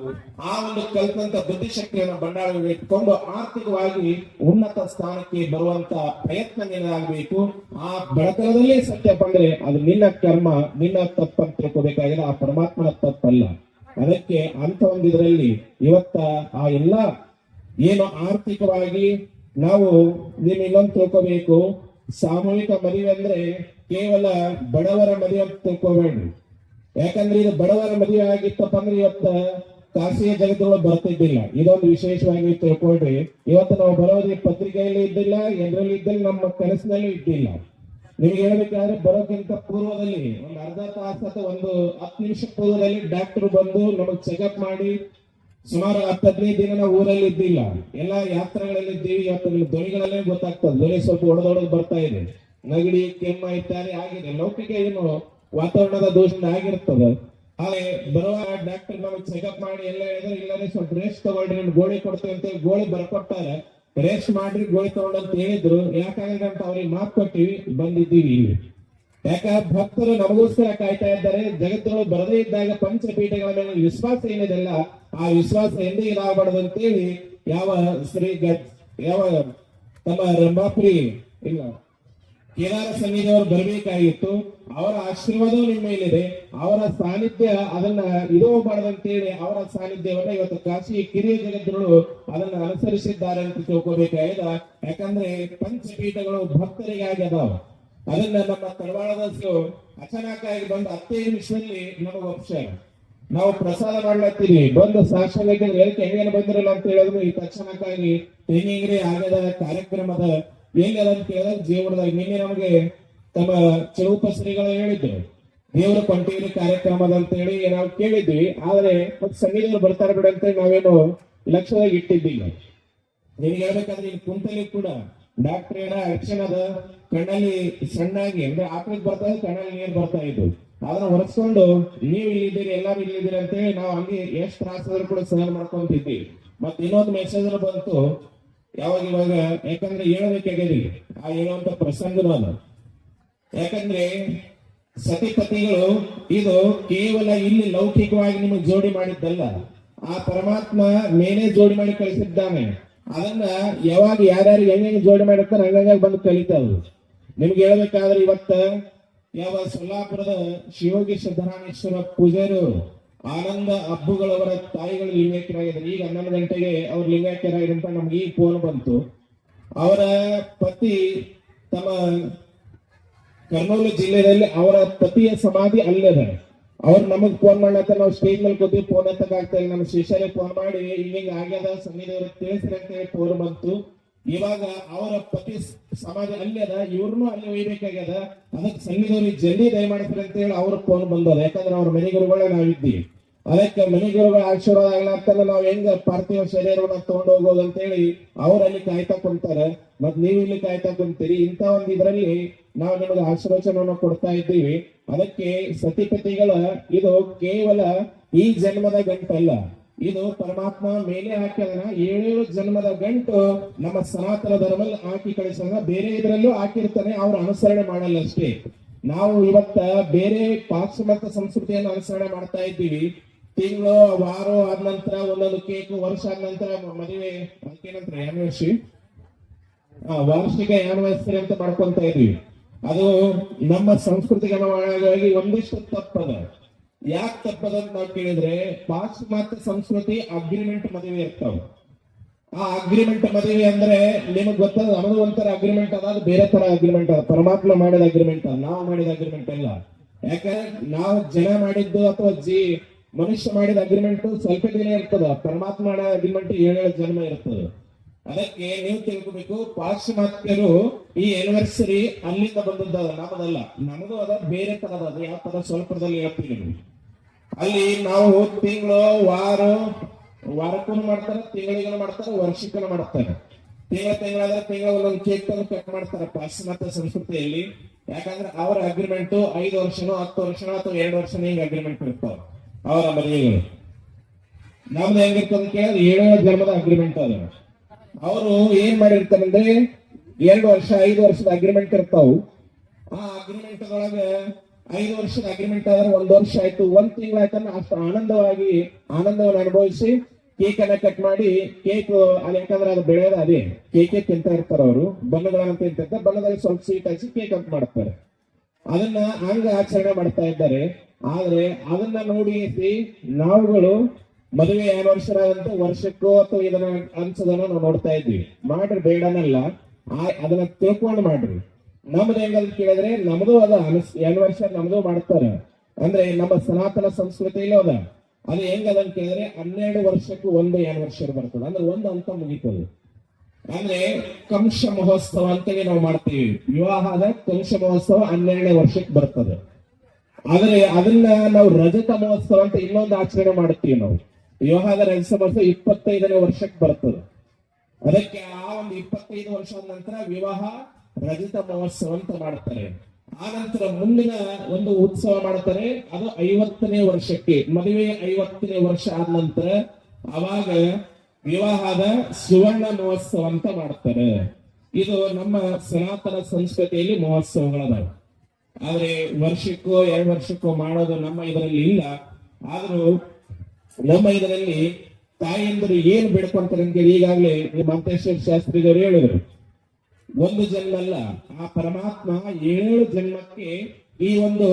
ಆ ಒಂದು ಕಲ್ತಂತ ಬುದ್ಧಿಶಕ್ತಿಯನ್ನು ಬಂಡವಾಳ ಇಟ್ಕೊಂಡು ಆರ್ಥಿಕವಾಗಿ ಉನ್ನತ ಸ್ಥಾನಕ್ಕೆ ಬರುವಂತ ಪ್ರಯತ್ನ ನಿನ್ನಾಗಬೇಕು. ಆ ಬಡತನದಲ್ಲೇ ಸತ್ಯ ಬಂದ್ರೆ ಅದು ನಿನ್ನ ಕರ್ಮ, ನಿನ್ನ ತಪ್ಪಂತ ತಿಳ್ಕೋಬೇಕಾಗಿದೆ, ಆ ಪರಮಾತ್ಮನ ತಪ್ಪಲ್ಲ. ಅದಕ್ಕೆ ಅಂತ ಒಂದಿದ್ರಲ್ಲಿ ಇವತ್ತ ಆ ಎಲ್ಲಾ ಏನು ಆರ್ಥಿಕವಾಗಿ ನಾವು ನೀವು ಇನ್ನೊಂದು ತಿಳ್ಕೋಬೇಕು, ಸಾಮೂಹಿಕ ಮದುವೆ ಅಂದ್ರೆ ಕೇವಲ ಬಡವರ ಮದುವೆ ಅಂತ ತಿಳ್ಕೋಬೇಡ್ರಿ. ಯಾಕಂದ್ರೆ ಇದು ಬಡವರ ಮದುವೆ ಆಗಿತ್ತಪ್ಪ ಅಂದ್ರೆ ಇವತ್ತ ಖಾಸಗಿ ಜಗತ್ತೊಳಗೆ ಬರ್ತಿದ್ದಿಲ್ಲ. ಇದೊಂದು ವಿಶೇಷವಾಗಿ ತಿಳ್ಕೊಳ್ರಿ. ಇವತ್ತು ನಾವು ಬರೋದು ಪತ್ರಿಕೆಯಲ್ಲಿ ಇದ್ದಿಲ್ಲ, ಎದರಲ್ಲಿ ಇದ್ದಿಲ್ಲ, ನಮ್ಮ ಕನಸಿನಲ್ಲೂ ಇದ್ದಿಲ್ಲ. ನಿಮ್ಗೆ ಹೇಳ್ಬೇಕಾದ್ರೆ ಬರೋಕ್ಕಿಂತ ಪೂರ್ವದಲ್ಲಿ ಒಂದು ಅರ್ಧ ತಾಸು ಅಥವಾ ಒಂದು 10 ನಿಮಿಷ ಪೂರ್ವದಲ್ಲಿ ಡಾಕ್ಟರ್ ಬಂದು ನಮಗ್ ಚೆಕಪ್ ಮಾಡಿ ಸುಮಾರು 10-15 ದಿನ ನಾವು ಊರಲ್ಲಿ ಇದ್ದಿಲ್ಲ, ಎಲ್ಲ ಯಾತ್ರೆಗಳಲ್ಲಿ ಇದ್ದೀವಿ. ಇವತ್ತು ನಿಮ್ಗೆ ಧ್ವನಿಗಳಲ್ಲೇ ಗೊತ್ತಾಗ್ತದೆ, ಧ್ವನಿ ಸ್ವಲ್ಪ ಒಡೆದೊಡೆದು ಬರ್ತಾ ಇದೆ, ನಗಡಿ ಕೆಮ್ಮ ಇತ್ಯಾದಿ ಆಗಿದೆ. ಲೌಕಿಕ ಏನು ವಾತಾವರಣದ ದೋಷದಿಂದ ಆಗಿರ್ತದೆ. ಹಾಗೆ ಬರುವ ಡಾಕ್ಟರ್ ನಮಗೆ ಚೆಕಪ್ ಮಾಡಿ ಎಲ್ಲ ಹೇಳಿದ್ರೆ, ಇಲ್ಲದೆ ಸ್ವಲ್ಪ ರೆಸ್ಟ್ ತಗೊಳ್ರಿ, ನಿಮ್ಗೆ ಗೋಳಿ ಕೊಡ್ತೇವೆ ಅಂತ ಗೋಳಿ ಬರ್ಕೊಟ್ಟಾರೆ, ರೆಸ್ಟ್ ಮಾಡ್ರಿ ಗೋಳಿ ತಗೊಂಡಂತ ಹೇಳಿದ್ರು. ಯಾಕಂದ್ರೆ ಅಂತ ಅವ್ರಿಗೆ ಮಾತು ಕೊಟ್ಟಿವಿ, ಬಂದಿದ್ದೀವಿ ಇಲ್ಲಿ. ಯಾಕ ಭಕ್ತರು ನಮಗೋಸ್ಕರ ಕಾಯ್ತಾ ಇದ್ದಾರೆ. ಜಗತ್ತುಗಳು ಬರದೇ ಇದ್ದಾಗ ಪಂಚಪೀಠಗಳ ಮೇಲೆ ವಿಶ್ವಾಸ ಏನಿದೆಲ್ಲ ಆ ವಿಶ್ವಾಸ ಎಂದೇ ಇದಾಗಬಾರ್ದು ಅಂತೇಳಿ ಯಾವ ಯಾವ ತಮ್ಮ ರಂಭಾಪುರಿ ಇಲ್ಲ ಕೇದಾರ ಸನ್ನಿಧಿಯವರು ಬರಬೇಕಾಗಿತ್ತು. ಅವರ ಆಶೀರ್ವಾದವೂ ನಿಮ್ಮ ಮೇಲಿದೆ, ಅವರ ಸಾನ್ನಿಧ್ಯ ಅದನ್ನ ಇದು ಮಾಡದಂತೇಳಿ ಅವರ ಸಾನ್ನಿಧ್ಯವನ್ನ ಇವತ್ತು ಕಾಶಿ ಕಿರಿಯ ಜಗದ್ಗುರು ಅದನ್ನ ಅನುಸರಿಸಿದ್ದಾರೆ ಅಂತ ತಿಳ್ಕೋಬೇಕಾಗಿದೆ. ಯಾಕಂದ್ರೆ ಪಂಚಪೀಠಗಳು ಭಕ್ತರಿಗಾಗಿ ಅದಾವ. ಅದನ್ನ ನಮ್ಮ ತಳವಾಳದಷ್ಟು ಅಚಾನಕ್ಕಾಗಿ ಬಂದು 15 ನಿಮಿಷದಲ್ಲಿ ನಮಗೆ ಒಪ್ಪಿಸ್ಯಾರ. ನಾವು ಪ್ರಸಾದ ಮಾಡ್ಲತ್ತೀವಿ, ಬಂದು ಸಾಕ್ಷಾತ್ ಹೆಂಗೇನು ಬಂದಿರಲ್ಲ ಅಂತ ಹೇಳಿದ್ರು ಈ ತಕ್ಷಣಕ್ಕಾಗಿ ಟ್ರೈನಿಂಗ್ ಆಗದ ಕಾರ್ಯಕ್ರಮದ ಎಲ್ಲಿ ಅಂತ ಕೇಳಿದಾಗ ಜೀವನದಾಗ ನಿನ್ನೆ ನಮಗೆ ತಮ್ಮ ಚೌಪ ಶ್ರೀಗಳು ಹೇಳಿದ್ರು ದೇವರ ಕೊಂಟಿಗಿರಿ ಕಾರ್ಯಕ್ರಮದ ಅಂತ ಹೇಳಿ ನಾವು ಕೇಳಿದ್ವಿ. ಆದ್ರೆ ಮತ್ತೆ ಸಂಗೀತಗಳು ಬರ್ತಾರೆ ಬಿಡ ಅಂತ ನಾವೇನು ಲಕ್ಷ್ಯದಾಗ ಇಟ್ಟಿದ್ದಿಲ್ಲ. ನಿಮ್ಗೆ ಹೇಳ್ಬೇಕಾದ್ರೆ ಈಗ ಕುಂತಲ್ಲಿ ಕೂಡ ಡಾಕ್ಟರ್ ಏನ ಆಕ್ಷನ್ ಅದ, ಕಣ್ಣಲ್ಲಿ ಸಣ್ಣಾಗಿ ಅಂದ್ರೆ ಆಕಳಿಗೆ ಬರ್ತಾ ಇದ್ದು ಕಣ್ಣಲ್ಲಿ ನೀರು ಬರ್ತಾ ಇದ್ದು, ಅದನ್ನ ಹೊರಸ್ಕೊಂಡು ನೀವು ಇಲ್ಲಿದ್ದೀರಿ ಎಲ್ಲಾರು ಇಲ್ಲಿದ್ದೀರಿ ಅಂತ ಹೇಳಿ ನಾವು ಹಂಗೆ ಎಷ್ಟು ತ್ರಾಸಾದ್ರೂ ಕೂಡ ಸಹನ ಮಾಡ್ಕೊಂತಿದ್ವಿ. ಮತ್ತೆ ಇನ್ನೊಂದು ಮೆಸೇಜ್ ಬಂತು ಇವಾಗ ಯಾಕಂದ್ರೆ ಹೇಳಬೇಕಾಗಿದೆ ಆ ಹೇಳುವಂತ ಪ್ರಸಂಗನೂ ಅದ. ಯಾಕಂದ್ರೆ ಸತಿಪತಿಗಳು ಇದು ಕೇವಲ ಇಲ್ಲಿ ಲೌಕಿಕವಾಗಿ ನಿಮಗೆ ಜೋಡಿ ಮಾಡಿದ್ದಲ್ಲ, ಆ ಪರಮಾತ್ಮ ಮೇಲೆ ಜೋಡಿ ಮಾಡಿ ಕಳಿಸಿದ್ದಾನೆ. ಅದನ್ನ ಯಾವಾಗ ಯಾರ್ಯಾರು ಹೆಂಗೆ ಜೋಡಿ ಮಾಡಿರ್ತಾರೆ ಹಂಗಾಗಿ ಬಂದು ಕಲಿತಾವ್ರು. ನಿಮ್ಗೆ ಹೇಳ್ಬೇಕಾದ್ರೆ ಇವತ್ತ ಯಾವ ಸೊಲ್ಲಾಪುರದ ಶಿವಯೋಗಿ ಸಿದ್ದರಾಮೇಶ್ವರ ಪೂಜಾರಿ ಆನಂದ ಹಬ್ಬಗಳವರ ತಾಯಿಗಳು ಲಿಂಗೈಕ್ಯರಾಗಿದ್ದಾರೆ. ಈಗ 11 ಗಂಟೆಗೆ ಅವ್ರು ಲಿಂಗೈಕ್ಯರಾಗಿರಂತ ನಮ್ಗೆ ಈಗ ಫೋನ್ ಬಂತು. ಅವರ ಪತಿ ತಮ್ಮ ಕರ್ನೂಲು ಜಿಲ್ಲೆಯಲ್ಲಿ ಅವರ ಪತಿಯ ಸಮಾಧಿ ಅಲ್ಲದ. ಅವ್ರು ನಮಗ್ ಫೋನ್ ಮಾಡ್ಲತ್ತ, ನಾವು ಸ್ಟೇಜ್ ಮೇಲೆ ಕೂತಿ ಫೋನ್ ಎತ್ತಕ್ ಆಗ್ತಾ ಇಲ್ಲ. ನಮ್ಮ ಶಿಷ್ಯರೇ ಫೋನ್ ಮಾಡಿ ಹಿಂಗ ಆಗ್ಯದ ಸನ್ನಿಧಿಯವ್ರಿಗೆ ತಿಳಿಸ್ರಿ ಅಂತ ಹೇಳಿ ಫೋನ್ ಬಂತು. ಇವಾಗ ಅವರ ಪತಿ ಸಮಾಧಿ ಅಲ್ಲಿ ಅದ, ಇವ್ರನ್ನೂ ಅಲ್ಲಿ ಒಯ್ಬೇಕಾಗ್ಯದ. ಅದಕ್ಕೆ ಸನ್ನಿಧಿಯವ್ರಿಗೆ ಜಲ್ದಿ ದಯಮಾಡಿಸ್ರಿ ಅಂತ ಹೇಳಿ ಅವ್ರ ಫೋನ್ ಬಂದದ. ಯಾಕಂದ್ರೆ ಅವ್ರ ಮನೆ ಗುರುಗಳೇ ನಾವಿದ್ದೀವಿ. ಅದಕ್ಕೆ ಮನೆ ಗುರುಗಳ ಆಶೀರ್ವಾದ ಆಗ್ಲಾರ್ದಲ್ಲ ನಾವು ಹೆಂಗ ಪಾರ್ಥಿವ ಶರೀರವನ್ನ ತಗೊಂಡು ಹೋಗೋದು ಅಂತ ಹೇಳಿ ಅವ್ರು ಅಲ್ಲಿ ಕಾಯ್ತಾ ಕುಂತಾರೆ. ಮತ್ ನೀವು ಇಲ್ಲಿ ಕಾಯ್ತಾ ಕುಂತೀರಿ. ಇಂಥ ಒಂದು ಇದರಲ್ಲಿ ನಾವು ನಿಮಗೆ ಆಶೀರ್ವಚನವನ್ನು ಕೊಡ್ತಾ ಇದ್ದೀವಿ. ಅದಕ್ಕೆ ಸತಿಪತಿಗಳ ಇದು ಕೇವಲ ಈ ಜನ್ಮದ ಗಂಟಲ್ಲ, ಇದು ಪರಮಾತ್ಮ ಮೇಲೆ ಹಾಕಿದ 7 ಜನ್ಮದ ಗಂಟು ನಮ್ಮ ಸನಾತನ ಧರ್ಮದಲ್ಲಿ ಹಾಕಿ ಕಳಿಸೋಣ. ಬೇರೆ ಇದರಲ್ಲೂ ಹಾಕಿರ್ತಾನೆ, ಅವ್ರು ಅನುಸರಣೆ ಮಾಡಲ್ಲ ಅಷ್ಟೇ. ನಾವು ಇವತ್ತ ಬೇರೆ ಪಾಶ್ಚಿಮಾತ್ಯ ಸಂಸ್ಕೃತಿಯನ್ನು ಅನುಸರಣೆ ಮಾಡ್ತಾ ಇದ್ದೀವಿ. ತಿಂಗಳು ವಾರ ಆದ ನಂತರ ಒಂದೊಂದು ಕೇಕ್, ವರ್ಷ ಆದ ನಂತರ ಮದುವೆ ಏನಂತಾರೆ ಆನಿವರ್ಸರಿ, ವಾರ್ಷಿಕ ಆನಿವರ್ಸರಿ ಅಂತ ಮಾಡ್ಕೊಂತ ಇದೀವಿ. ಅದು ನಮ್ಮ ಸಂಸ್ಕೃತಿಗೆ ಅನುಗುಣವಾಗಿ ಒಂದಿಷ್ಟು ತಪ್ಪದ. ಯಾಕೆ ತಪ್ಪದ ಅಂತ ನಾವು ಕೇಳಿದ್ರೆ, ಪಾಶ್ಚಿಮಾತ್ಯ ಸಂಸ್ಕೃತಿ ಅಗ್ರಿಮೆಂಟ್ ಮದುವೆ ಇರ್ತಾವ. ಆ ಅಗ್ರಿಮೆಂಟ್ ಮದುವೆ ಅಂದ್ರೆ ನಿಮಗ್ ಗೊತ್ತದ, ನಮ್ಮದು ಒಂಥರ ಅಗ್ರಿಮೆಂಟ್ ಅದ, ಬೇರೆ ತರ ಅಗ್ರಿಮೆಂಟ್ ಅದ. ಪರಮಾತ್ಮ ಮಾಡಿದ ಅಗ್ರಿಮೆಂಟ್ ಅದ, ನಾವು ಮಾಡಿದ ಅಗ್ರಿಮೆಂಟ್ ಅಲ್ಲ. ಯಾಕಂದ್ರೆ ನಾವು ಜನ ಮಾಡಿದ್ದು ಅಥವಾ ಮನುಷ್ಯ ಮಾಡಿದ ಅಗ್ರಿಮೆಂಟ್ ಸ್ವಲ್ಪ ದಿನ ಇರ್ತದ, ಪರಮಾತ್ಮ ಮಾಡಿದ ಅಗ್ರಿಮೆಂಟ್ 7 ಜನ್ಮ ಇರ್ತದೆ. ಅದಕ್ಕೆ ನೀವು ತಿಳ್ಕೊಬೇಕು, ಪಾಶ್ಚಿಮಾತ್ಯರು ಈ ಆನಿವರ್ಸರಿ ಅಲ್ಲಿಂದ ಬಂದದ್ದು, ನಮ್ಮದಲ್ಲ. ನಮ್ಮದು ಅದ ಬೇರೆ ತರದ, ಅದು ಯಾವ ತರ ಸ್ವಲ್ಪದಲ್ಲಿ ಹೇಳ್ತೀವಿ. ಅಲ್ಲಿ ನಾವು ತಿಂಗಳು ವಾರಕ್ಕೂ ಮಾಡ್ತಾರೆ, ತಿಂಗಳಿಗೂ ಮಾಡ್ತಾರೆ, ವರ್ಷಕ್ಕೂ ಮಾಡ್ತಾರೆ. ತಿಂಗಳಾದ್ರೆ ತಿಂಗಳ ಒಂದೊಂದು ಕೇಕ್ ತಂದು ಕಟ್ ಮಾಡ್ತಾರೆ ಪಾಶ್ಚಿಮಾತ್ಯ ಸಂಸ್ಕೃತಿಯಲ್ಲಿ. ಯಾಕಂದ್ರೆ ಅವರ ಅಗ್ರಿಮೆಂಟ್ 5 ವರ್ಷನೋ 10 ವರ್ಷನೋ ಅಥವಾ 2 ವರ್ಷನೋ ಹಿಂಗೆ ಅಗ್ರಿಮೆಂಟ್ ಇರ್ತಾವ ಅವರ ಮದುವೆಗಳು. ನಮ್ದು ಹೆಂಗಿರ್ತದೆ ಕೇಳಿದ್ರೆ 7 ಜನ್ಮದ ಅಗ್ರಿಮೆಂಟ್ ಅದ. ಅವರು ಏನ್ ಮಾಡಿರ್ತಾರೆ ಅಂದ್ರೆ 2 ವರ್ಷ 5 ವರ್ಷದ ಅಗ್ರಿಮೆಂಟ್ ಇರ್ತಾವ. ಆ ಅಗ್ರಿಮೆಂಟ್ ಒಳಗೆ 5 ವರ್ಷದ ಅಗ್ರಿಮೆಂಟ್ ಆದ್ರೆ 1 ವರ್ಷ ಆಯ್ತು, 1 ತಿಂಗಳಾಯ್ತನ್ನ ಅಷ್ಟು ಆನಂದವನ್ನು ಅನುಭವಿಸಿ ಕೇಕ್ ಅನ್ನ ಕಟ್ ಮಾಡಿ ಕೇಕ್ ಅಲ್ಲಿ, ಯಾಕಂದ್ರೆ ಅದು ಬೆಳೆಯೋದು ಅದೇ ಕೇಕೆ ತಿಂತ ಇರ್ತಾರ ಅವರು. ಬಣ್ಣಗಳನ್ನ ತಿಂತಿರ್ತಾರೆ, ಬಣ್ಣದಲ್ಲಿ ಸ್ವಲ್ಪ ಸ್ವೀಟ್ ಹಾಕಿ ಕೇಕ್ ಅಂತ ಮಾಡ್ತಾರೆ. ಅದನ್ನ ಹಂಗ ಆಚರಣೆ ಮಾಡ್ತಾ ಇದ್ದಾರೆ. ಆದ್ರೆ ಅದನ್ನ ನೋಡಿ ನಾವುಗಳು ಮದುವೆ ಆನಿವರ್ಸರಿ ಆದಂತೆ ವರ್ಷಕ್ಕೂ ಅಥವಾ ಇದನ್ನ ಅನ್ಸೋದನ್ನ ನಾವು ನೋಡ್ತಾ ಇದ್ವಿ. ಮಾಡ್ರಿ, ಬೇಡನಲ್ಲ, ಅದನ್ನ ತಿಳ್ಕೊಂಡು ಮಾಡ್ರಿ. ನಮ್ದು ಹೆಂಗಂತ ಕೇಳಿದ್ರೆ ನಮ್ದು ಅದ ಆನಿವರ್ಸರಿ ನಮ್ದು ಮಾಡ್ತಾರೆ. ಅಂದ್ರೆ ನಮ್ಮ ಸನಾತನ ಸಂಸ್ಕೃತಿಯಲ್ಲಿ ಅದ. ಅದು ಹೆಂಗದಂತ ಕೇಳಿದ್ರೆ 12 ವರ್ಷಕ್ಕೂ ಒಂದು ಆನಿವರ್ಸರಿ ಬರ್ತದೆ. ಅಂದ್ರೆ ಒಂದು ಅಂತ ಮುಗಿತದೆ. ಅಂದ್ರೆ ಕಂಶ ಮಹೋತ್ಸವ ಅಂತೇಳಿ ನಾವು ಮಾಡ್ತೀವಿ. ವಿವಾಹದ ಕಂಶ ಮಹೋತ್ಸವ 12ನೇ ವರ್ಷಕ್ಕೆ ಬರ್ತದೆ. ಆದ್ರೆ ಅದನ್ನ ನಾವು ರಜತ ಮಹೋತ್ಸವ ಅಂತ ಇನ್ನೊಂದು ಆಚರಣೆ ಮಾಡ್ತೀವಿ ನಾವು. ವಿವಾಹದ ರಜತ ಮಹೋತ್ಸವ 25ನೇ ವರ್ಷಕ್ಕೆ ಬರ್ತದೆ. ಅದಕ್ಕೆ ಆ ಒಂದು 25 ವರ್ಷದ ನಂತರ ವಿವಾಹ ರಜತ ಮಹೋತ್ಸವ ಅಂತ ಮಾಡ್ತಾರೆ. ಆ ನಂತರ ಮುಂದಿನ ಒಂದು ಉತ್ಸವ ಮಾಡ್ತಾರೆ, ಅದು 50ನೇ ವರ್ಷಕ್ಕೆ. ಮದುವೆ 50ನೇ ವರ್ಷ ಆದ ನಂತರ ಅವಾಗ ವಿವಾಹದ ಸುವರ್ಣ ಮಹೋತ್ಸವ ಅಂತ ಮಾಡ್ತಾರೆ. ಇದು ನಮ್ಮ ಸನಾತನ ಸಂಸ್ಕೃತಿಯಲ್ಲಿ ಮಹೋತ್ಸವಗಳದಾವೆ. ಆದ್ರೆ ವರ್ಷಕ್ಕೋ 2 ವರ್ಷಕ್ಕೋ ಮಾಡೋದು ನಮ್ಮ ಇದರಲ್ಲಿ ಇಲ್ಲ. ಆದ್ರೂ ನಮ್ಮ ಇದರಲ್ಲಿ ತಾಯಿಯಂದರು ಏನ್ ಬೇಡ್ಕೊಂತಾರೆ ಅಂತ ಈಗಾಗಲೇ ಮಂತೇಶ್ವರ ಶಾಸ್ತ್ರಿಗಳು ಹೇಳಿದ್ರು. ಒಂದು ಜನ್ಮ ಅಲ್ಲ, ಆ ಪರಮಾತ್ಮ 7 ಜನ್ಮಕ್ಕೆ ಈ ಒಂದು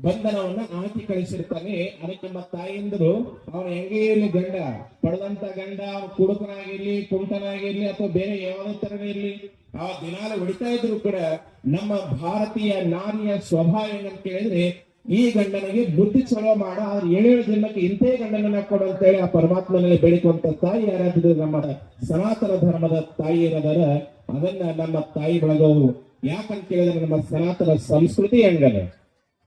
ಬಂಧನವನ್ನ ಹಾಕಿ ಕಳಿಸಿರ್ತಾನೆ. ಅದಕ್ಕೆ ನಮ್ಮ ತಾಯಿಯಂದರು ಅವನ ಹೆಂಗೇ ಇರಲಿ, ಗಂಡ ಪಡೆದಂತ ಗಂಡ ಕುಡುಕನಾಗಿರ್ಲಿ, ಕುಂಟನಾಗಿರ್ಲಿ, ಅಥವಾ ಬೇರೆ ಯಾವುದೇ ತರನೇ ಇರ್ಲಿ, ಆ ದಿನಾಲ ಹೊಡಿತಾ ಇದ್ರು ಕೂಡ ನಮ್ಮ ಭಾರತೀಯ ನಾರಿಯ ಸ್ವಭಾವ ಏನಂತ ಕೇಳಿದ್ರೆ ಈ ಗಂಡನಿಗೆ ಬುದ್ಧಿ ಚಲೋ ಮಾಡ, ಆದ್ರೆ 7 ಜನ್ಮಕ್ಕೆ ಇಂಥೇ ಗಂಡನನ್ನ ಕೊಡು ಅಂತ ಹೇಳಿ ಆ ಪರಮಾತ್ಮನಲ್ಲಿ ಬೇಡಿಕೊಂತ ತಾಯಿ ಯಾರಾದ್ರು ನಮ್ಮ ಸನಾತನ ಧರ್ಮದ ತಾಯಿ ಏನದಾರ, ಅದನ್ನ ನಮ್ಮ ತಾಯಿ ಬಳಗವು. ಯಾಕಂತ ಕೇಳಿದ್ರೆ ನಮ್ಮ ಸನಾತನ ಸಂಸ್ಕೃತಿ ಹೆಂಗದ.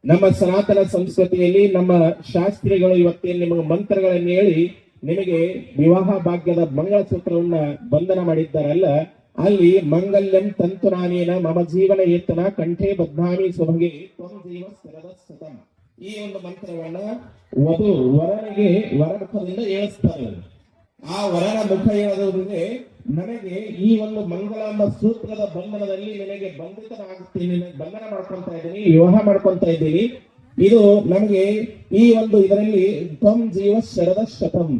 ನಮ್ಮ ಸನಾತನ ಸಂಸ್ಕೃತಿಯಲ್ಲಿ ನಮ್ಮ ಶಾಸ್ತ್ರಿಗಳು ಇವತ್ತೇನು ನಿಮಗೆ ಮಂತ್ರಗಳನ್ನು ಹೇಳಿ ನಿಮಗೆ ವಿವಾಹ ಭಾಗ್ಯದ ಮಂಗಳಸೂತ್ರವನ್ನ ಬಂಧನ ಮಾಡಿದ್ದಾರಲ್ಲ, ಅಲ್ಲಿ ಮಂಗಲ್ಯಂ ತಂತುನಾನೇನ ಮಮ ಜೀವನ ಏತನ ಕಂಠೆ ಬದ್ನಾಮಿ ಸುಭಗೆ ತ್ವಂ ಜೀವ ಸ್ಥಿರದ ಸತಂ. ಈ ಒಂದು ಮಂತ್ರವನ್ನ ವರನಿಗೆ ವರಮುಖದಿಂದ ಹೇಳಿಸ್ತಾರೆ. ಆ ವರನ ಮುಖ ಹೇಳೋದ್ರಿಗೆ ನನಗೆ ಈ ಒಂದು ಮಂಗಲ ಎಂಬ ಸೂತ್ರದ ಬಂಧನದಲ್ಲಿ ನಿನಗೆ ಬಂಧಿತನಾಗುತ್ತೀನಿ, ಬಂಧನ ಮಾಡ್ಕೊಂತ ಇದ್ದೀನಿ, ವಿವಾಹ ಮಾಡ್ಕೊಂತ ಇದ್ದೀನಿ. ಇದು ನಮಗೆ ಈ ಒಂದು ಇದರಲ್ಲಿ ತ್ವಂ ಜೀವ ಶರದ ಶತಂ,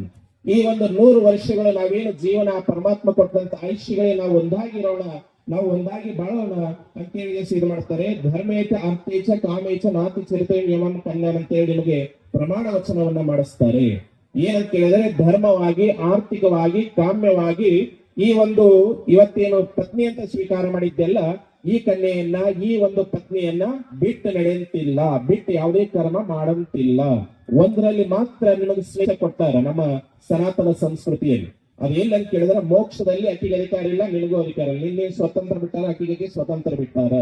ಈ ಒಂದು 100 ವರ್ಷಗಳು ನಾವೇನು ಜೀವನ ಪರಮಾತ್ಮ ಕೊಟ್ಟಂತ ಆಯುಷ್ಯಗಳೇ ನಾವು ಒಂದಾಗಿರೋಣ, ನಾವು ಒಂದಾಗಿ ಬಾಳೋಣ ಅಂತೇಳಿ ಇದು ಮಾಡ್ತಾರೆ. ಧರ್ಮೇಚ ಅರ್ಥೇಚ ಕಾಮೇಚ ನಾತಿ ಚರಿತ ನಿಯಮಂ ಕನ್ಯಾನ್ ಅಂತ ಹೇಳಿ ನಿಮಗೆ ಪ್ರಮಾಣ ವಚನವನ್ನ ಮಾಡಿಸ್ತಾರೆ. ಏನಂತ ಕೇಳಿದ್ರೆ ಧರ್ಮವಾಗಿ, ಆರ್ಥಿಕವಾಗಿ, ಕಾಮ್ಯವಾಗಿ ಈ ಒಂದು ಇವತ್ತೇನು ಪತ್ನಿ ಅಂತ ಸ್ವೀಕಾರ ಮಾಡಿದ್ದೆಲ್ಲ ಈ ಕನ್ಯೆಯನ್ನ, ಈ ಒಂದು ಪತ್ನಿಯನ್ನ ಬಿಟ್ಟು ನಡೆಯುತ್ತಿಲ್ಲ, ಬಿಟ್ಟು ಯಾವುದೇ ಕರ್ಮ ಮಾಡಂತಿಲ್ಲ. ಒಂದರಲ್ಲಿ ಮಾತ್ರ ನಿಮಗೆ ಸ್ವೇಚ್ಛೆ ಕೊಟ್ಟಾರ ನಮ್ಮ ಸನಾತನ ಸಂಸ್ಕೃತಿಯಲ್ಲಿ. ಅದೇಲ್ಲ ಅಂತ ಕೇಳಿದ್ರೆ ಮೋಕ್ಷದಲ್ಲಿ ಅಕ್ಕಿಗೆ ಅಧಿಕಾರ ಇಲ್ಲ, ನಿನಗೂ ಅಧಿಕಾರ ಇಲ್ಲ. ನಿನ್ನೆ ಸ್ವತಂತ್ರ ಬಿಟ್ಟಾರ, ಅಕ್ಕಿಗೆ ಸ್ವತಂತ್ರ ಬಿಟ್ಟಾರ.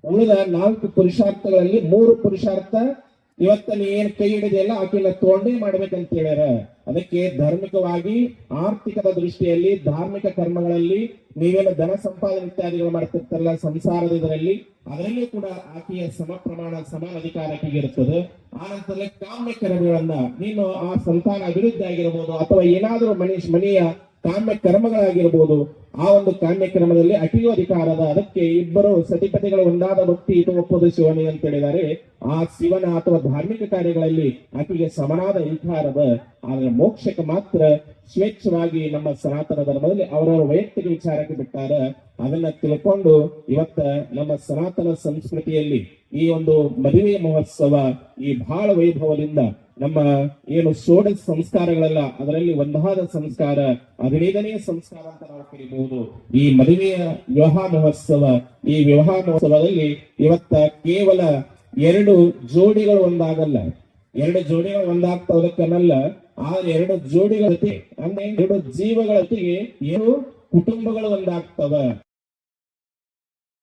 ಉಳಿದ 4 ಪುರುಷಾರ್ಥಗಳಲ್ಲಿ 3 ಪುರುಷಾರ್ಥ ಇವತ್ತ ನೀ ಏನ್ ಕೈ ಹಿಡಿದೆಲ್ಲ ಆಕೆಲ್ಲ ತಗೊಂಡೇ ಮಾಡ್ಬೇಕಂತ ಹೇಳ್ಯಾರ. ಅದಕ್ಕೆ ಧಾರ್ಮಿಕವಾಗಿ, ಆರ್ಥಿಕದ ದೃಷ್ಟಿಯಲ್ಲಿ, ಧಾರ್ಮಿಕ ಕರ್ಮಗಳಲ್ಲಿ ನೀವೇನು ಧನ ಸಂಪಾದನೆ ಇತ್ಯಾದಿಗಳು ಮಾಡ್ತಿರ್ತಾರಲ್ಲ ಸಂಸಾರದ ಇದರಲ್ಲಿ, ಅದರಲ್ಲೂ ಕೂಡ ಆಕೆಯ ಸಮ ಪ್ರಮಾಣ, ಸಮಾನ ಅಧಿಕಾರ ಆಕೆಗೆ ಇರ್ತದೆ. ಆ ನಂತರ ಕಾಮ್ಯ ಕರ್ಮಗಳನ್ನ ನೀನು ಆ ಸಂತಾನ ಅಭಿವೃದ್ಧಿ ಆಗಿರ್ಬೋದು ಅಥವಾ ಏನಾದ್ರೂ ಮನೆಯ ಕಾಮ್ಯ ಕರ್ಮಗಳಾಗಿರ್ಬೋದು, ಆ ಒಂದು ಕಾಮ್ಯ ಕ್ರಮದಲ್ಲಿ ಅಟಿಯೂ ಅಧಿಕಾರದ. ಅದಕ್ಕೆ ಇಬ್ಬರು ಸತಿಪತಿಗಳು ಒಂದಾದ ಭಕ್ತಿ ಇದು ಒಪ್ಪೋದು ಶಿವನಿಗೆ ಅಂತ ಹೇಳಿದ್ದಾರೆ. ಆ ಶಿವನ ಅಥವಾ ಧಾರ್ಮಿಕ ಕಾರ್ಯಗಳಲ್ಲಿ ಆಕೆಗೆ ಸಮನಾದ ಅಧಿಕಾರದ. ಆದ್ರೆ ಮೋಕ್ಷಕ್ಕೆ ಮಾತ್ರ ಸ್ವೇಚ್ಛವಾಗಿ ನಮ್ಮ ಸನಾತನ ಧರ್ಮದಲ್ಲಿ ಅವರವರ ವೈಯಕ್ತಿಕ ವಿಚಾರಕ್ಕೆ ಬಿಟ್ಟಾರ. ಅದನ್ನ ತಿಳ್ಕೊಂಡು ಇವತ್ತ ನಮ್ಮ ಸನಾತನ ಸಂಸ್ಕೃತಿಯಲ್ಲಿ ಈ ಒಂದು ಮದುವೆ ಮಹೋತ್ಸವ ಈ ಬಹಳ ವೈಭವದಿಂದ ನಮ್ಮ ಏನು 16 ಸಂಸ್ಕಾರಗಳಲ್ಲ, ಅದರಲ್ಲಿ ಒಂದಾದ ಸಂಸ್ಕಾರ 15ನೇ ಸಂಸ್ಕಾರ ಅಂತ ನಾವು ಕರೀಬಹುದು ಈ ಮದುವೆಯ ವಿವಾಹ ಮಹೋತ್ಸವ. ಈ ವಿವಾಹ ಮಹೋತ್ಸವದಲ್ಲಿ ಇವತ್ತ ಕೇವಲ 2 ಜೋಡಿಗಳು ಒಂದಾಗಲ್ಲ, 2 ಜೋಡಿಗಳು ಒಂದಾಗ್ತವದಕ್ಕನ್ನಲ್ಲ, ಆ 2 ಜೋಡಿಗಳ ಜೊತೆ ಅಂದ್ರೆ 2 ಜೀವಗಳ ಜೊತೆಗೆ 2 ಕುಟುಂಬಗಳು ಒಂದಾಗ್ತವ.